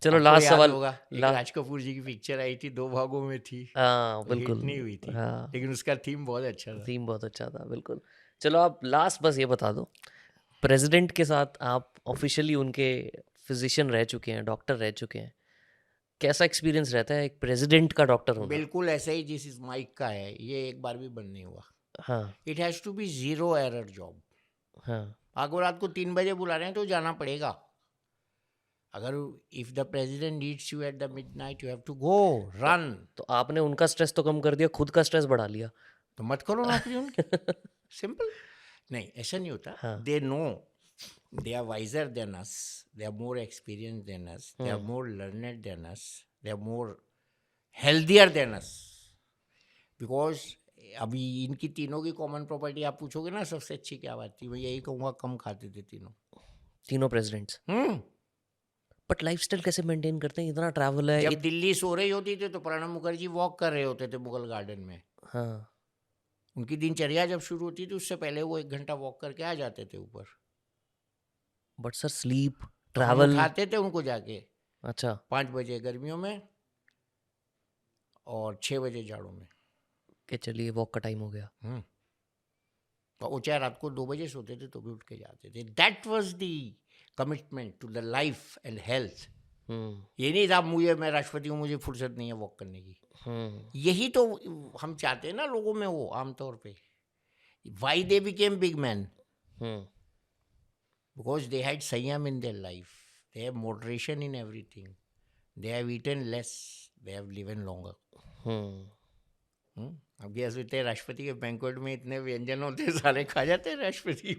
चलो आपको लास्ट याद सवाल। होगा एक ला राज कपूर जी की पिक्चर आई थी, 2 भागों में थी, हाँ वो हिट बिल्कुल। नहीं हुई थी, हाँ, लेकिन उसका थीम बहुत अच्छा था। थीम बहुत अच्छा था बिल्कुल। चलो आप लास्ट बस ये बता दो, प्रेसिडेंट के साथ आप ऑफिशियली उनके फिजिशियन रह चुके हैं, डॉक्टर रह चुके हैं, कैसा एक्सपीरियंस रहता है एक प्रेसिडेंट का डॉक्टर होना? बिल्कुल ऐसा ही जिस इस माइक का है, ये एक बार भी बंद नहीं हुआ। हाँ it has to be zero error job. हाँ। अगर रात को 3 बजे बुला रहे हैं तो जाना पड़ेगा। अगर if the president needs you at the midnight, you have to go तो रन। तो आपने उनका स्ट्रेस तो कम कर दिया, खुद का स्ट्रेस बढ़ा लिया। तो मत करो नौकरी उनकी, सिंपल। नहीं, ऐसा नहीं होता। हाँ। They know, they are wiser than us, they are more experience than us, they are more learned than us, they are more healthier than us. Because अभी इनकी तीनों की कॉमन प्रॉपर्टी आप पूछोगे ना सबसे अच्छी क्या बात थी, मैं यही कहूँगा कम खाते थे तीनों। तीनों प्रेसिडेंट्स। बट लाइफस्टाइल कैसे मेंटेन करते हैं, इतना ट्रैवल है जब दिल्ली सो रही होती थी तो प्रणब मुखर्जी वॉक कर रहे होते थे मुगल गार्डन में। हाँ। उनकी दिनचर्या जब शुरू होती थी उससे पहले वो 1 घंटा वॉक करके आ जाते थे ऊपर। बट सर स्लीप, तो हम ट्रैवल। उठाते थे उनको जाके अच्छा। 5 बजे गर्मियों में और 6 बजे जाड़ों में। कि चलिए वॉक का टाइम हो गया। तो वो चाहे रात को 2 बजे सोते थे तो भी उठ के जाते थे। That was the commitment to the life and health. ये नहीं था मुझे, मैं राष्ट्रपति हूँ मुझे फुर्सत नहीं है वॉक करने की। यही तो हम चाहते हैं ना लोगों में, वो आमतौर पे why they became big man, because they had Sanyam in their life. They have moderation in everything. They have eaten less. They have lived longer. अब ये सोचते हैं राष्ट्रपति के बैंक्वेट में इतने व्यंजन होते हैं, सारे खा जाते हैं राष्ट्रपति।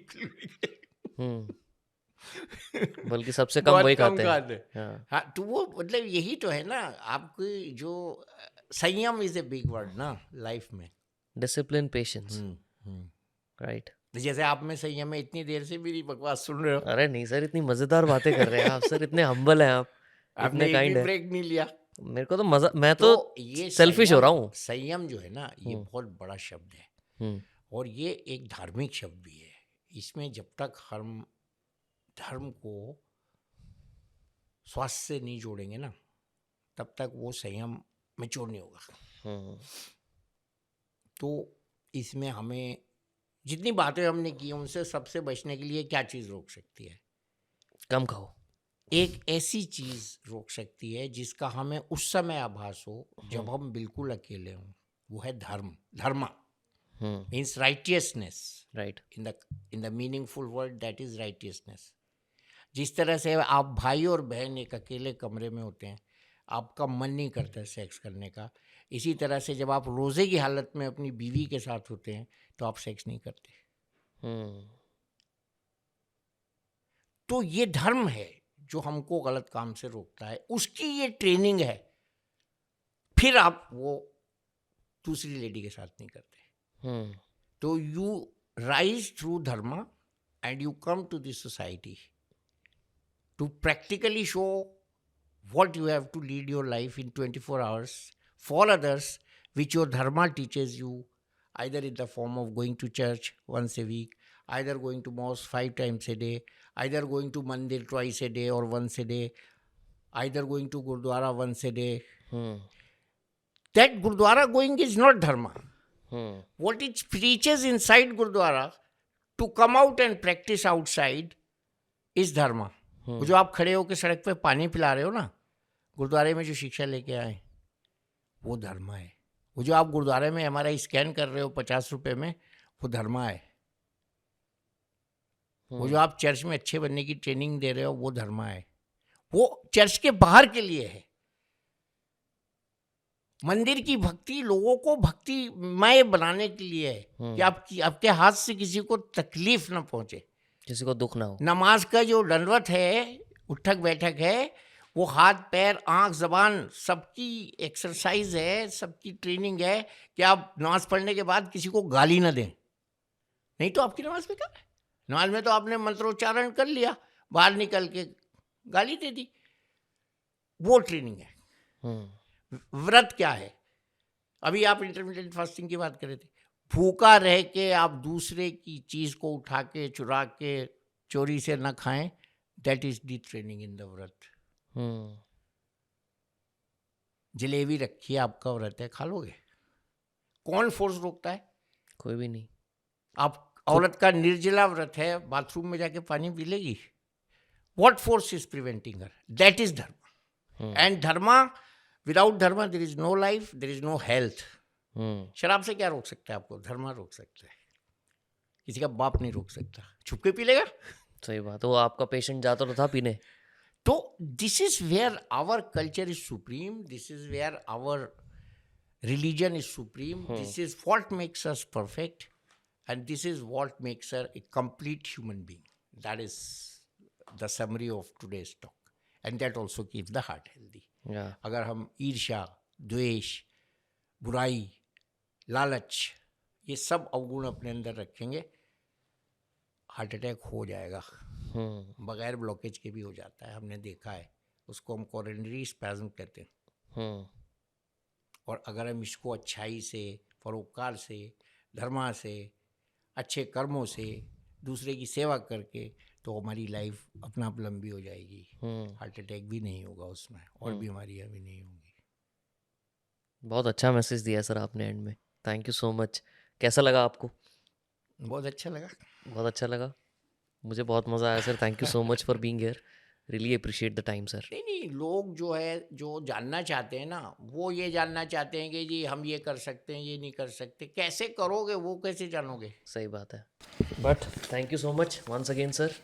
बल्कि सबसे कम बहुत वही कम खाते हैं। खाते। हाँ, तो वो मतलब यही तो है ना, आपकी जो संयम इज ए बिग वर्ड ना लाइफ में। Discipline, patience, right. जैसे आप में संयम है, इतनी देर से मेरी बकवास सुन रहे हो। अरे नहीं सर, इतनी मजेदार बातें कर रहे हैं आप सर, इतने हम्बल हैं आप, आपने इतने एक भी काइंड है। ब्रेक नहीं लिया। मेरे को तो मजा, मैं तो तो ये सेल्फिश हो रहा हूँ। संयम जो है ना, ये बहुत बड़ा शब्द है और ये एक धार्मिक शब्द भी है। इसमें जब तक हम धर्म को स्वास्थ्य से नहीं जोड़ेंगे ना, तब तक वो संयम मैच्योर नहीं होगा। तो इसमें हमें जितनी बातें हमने की उनसे सबसे बचने के लिए क्या चीज़ रोक सकती है? कम खाओ। एक ऐसी चीज़ रोक सकती है जिसका हमें उस समय आभास हो जब हम बिल्कुल अकेले हों, वो है धर्म। Dharma means righteousness, right. In the meaningful word that is righteousness. जिस तरह से आप भाई और बहन एक अकेले कमरे में होते हैं, आपका मन नहीं करता सेक्स करने का, इसी तरह से जब आप रोज़े की हालत में अपनी बीवी के साथ होते हैं तो आप सेक्स नहीं करते। तो ये धर्म है जो हमको गलत काम से रोकता है, उसकी ये ट्रेनिंग है। फिर आप वो दूसरी लेडी के साथ नहीं करते। तो you rise through dharma and you come to this society to practically show what you have to lead your life in 24 hours for others, which your dharma teaches you, either in the form of going to church once a week, either going to mosque 5 times a day, either going to mandir twice a day or once a day, either going to gurdwara once a day. That gurdwara going is not dharma. What it preaches inside gurdwara to come out and practice outside is dharma. वो जो आप खड़े होकर सड़क पे पानी पिला रहे हो ना, गुरुद्वारे में जो शिक्षा लेके आए वो धर्म है। वो जो आप गुरुद्वारे में MRI स्कैन कर रहे हो 50 रुपए में, वो धर्म है। वो जो आप चर्च में अच्छे बनने की ट्रेनिंग दे रहे हो वो धर्म है। वो चर्च के बाहर के लिए है। मंदिर की भक्ति लोगों को भक्तिमय बनाने के लिए है कि आपके हाथ से किसी को तकलीफ ना पहुंचे। किसी को दुख ना हो। नमाज का जो दंडवत है, उठक बैठक है, वो हाथ पैर आंख जबान सबकी एक्सरसाइज है, सबकी ट्रेनिंग है कि आप नमाज पढ़ने के बाद किसी को गाली ना दें, नहीं तो आपकी नमाज बेकार है। नमाज में तो आपने मंत्रोच्चारण कर लिया, बाहर निकल के गाली दे दी, वो ट्रेनिंग है। व्रत क्या है? अभी आप इंटरमिटेंट फास्टिंग की बात कर रहे थे, भूखा रह के आप दूसरे की चीज को उठा के चुरा के चोरी से न खाएं, that is the training in the व्रत। जलेबी रखी है, आपका व्रत है, खा लोगे? कौन फोर्स रोकता है? कोई भी नहीं। आप औरत का निर्जला व्रत है, बाथरूम में जाके पानी पी लेगी, what force is preventing her? That is dharma. And dharma, without dharma there is no life, there is no health. शराब से क्या रोक सकता है आपको? धर्मा रोक सकता है। किसी का बाप नहीं रोक सकता, छुप के पी लेगा। सही बात है, वो आपका पेशेंट जाता तो था पीने। तो this is where our culture is supreme, this is where our religion is supreme, this is what makes us perfect, and this is what makes her a complete human being. That is the summary of today's talk, and that also keeps the heart healthy. अगर हम ईर्ष्या, द्वेष, बुराई, लालच, ये सब अवगुण अपने अंदर रखेंगे, हार्ट अटैक हो जाएगा। बगैर ब्लॉकेज के भी हो जाता है, हमने देखा है, उसको हम कोरोनरी स्पैज्म कहते हैं। और अगर हम इसको अच्छाई से, परोपकार से, धर्मा से, अच्छे कर्मों से, दूसरे की सेवा करके, तो हमारी लाइफ अपना आप लंबी हो जाएगी। हार्ट अटैक भी नहीं होगा उसमें, और बीमारियां भी नहीं होंगी। बहुत अच्छा मैसेज दिया सर आपने एंड में, थैंक यू सो मच। कैसा लगा आपको? बहुत अच्छा लगा। बहुत अच्छा लगा, मुझे बहुत मज़ा आया sir. Thank you so much for being here, really appreciate the time sir. नहीं, लोग जो है, जो जानना चाहते हैं ना, वो ये जानना चाहते हैं कि जी हम ये कर सकते हैं, ये नहीं कर सकते। कैसे करोगे, वो कैसे जानोगे? सही बात है, but thank you so much once again sir.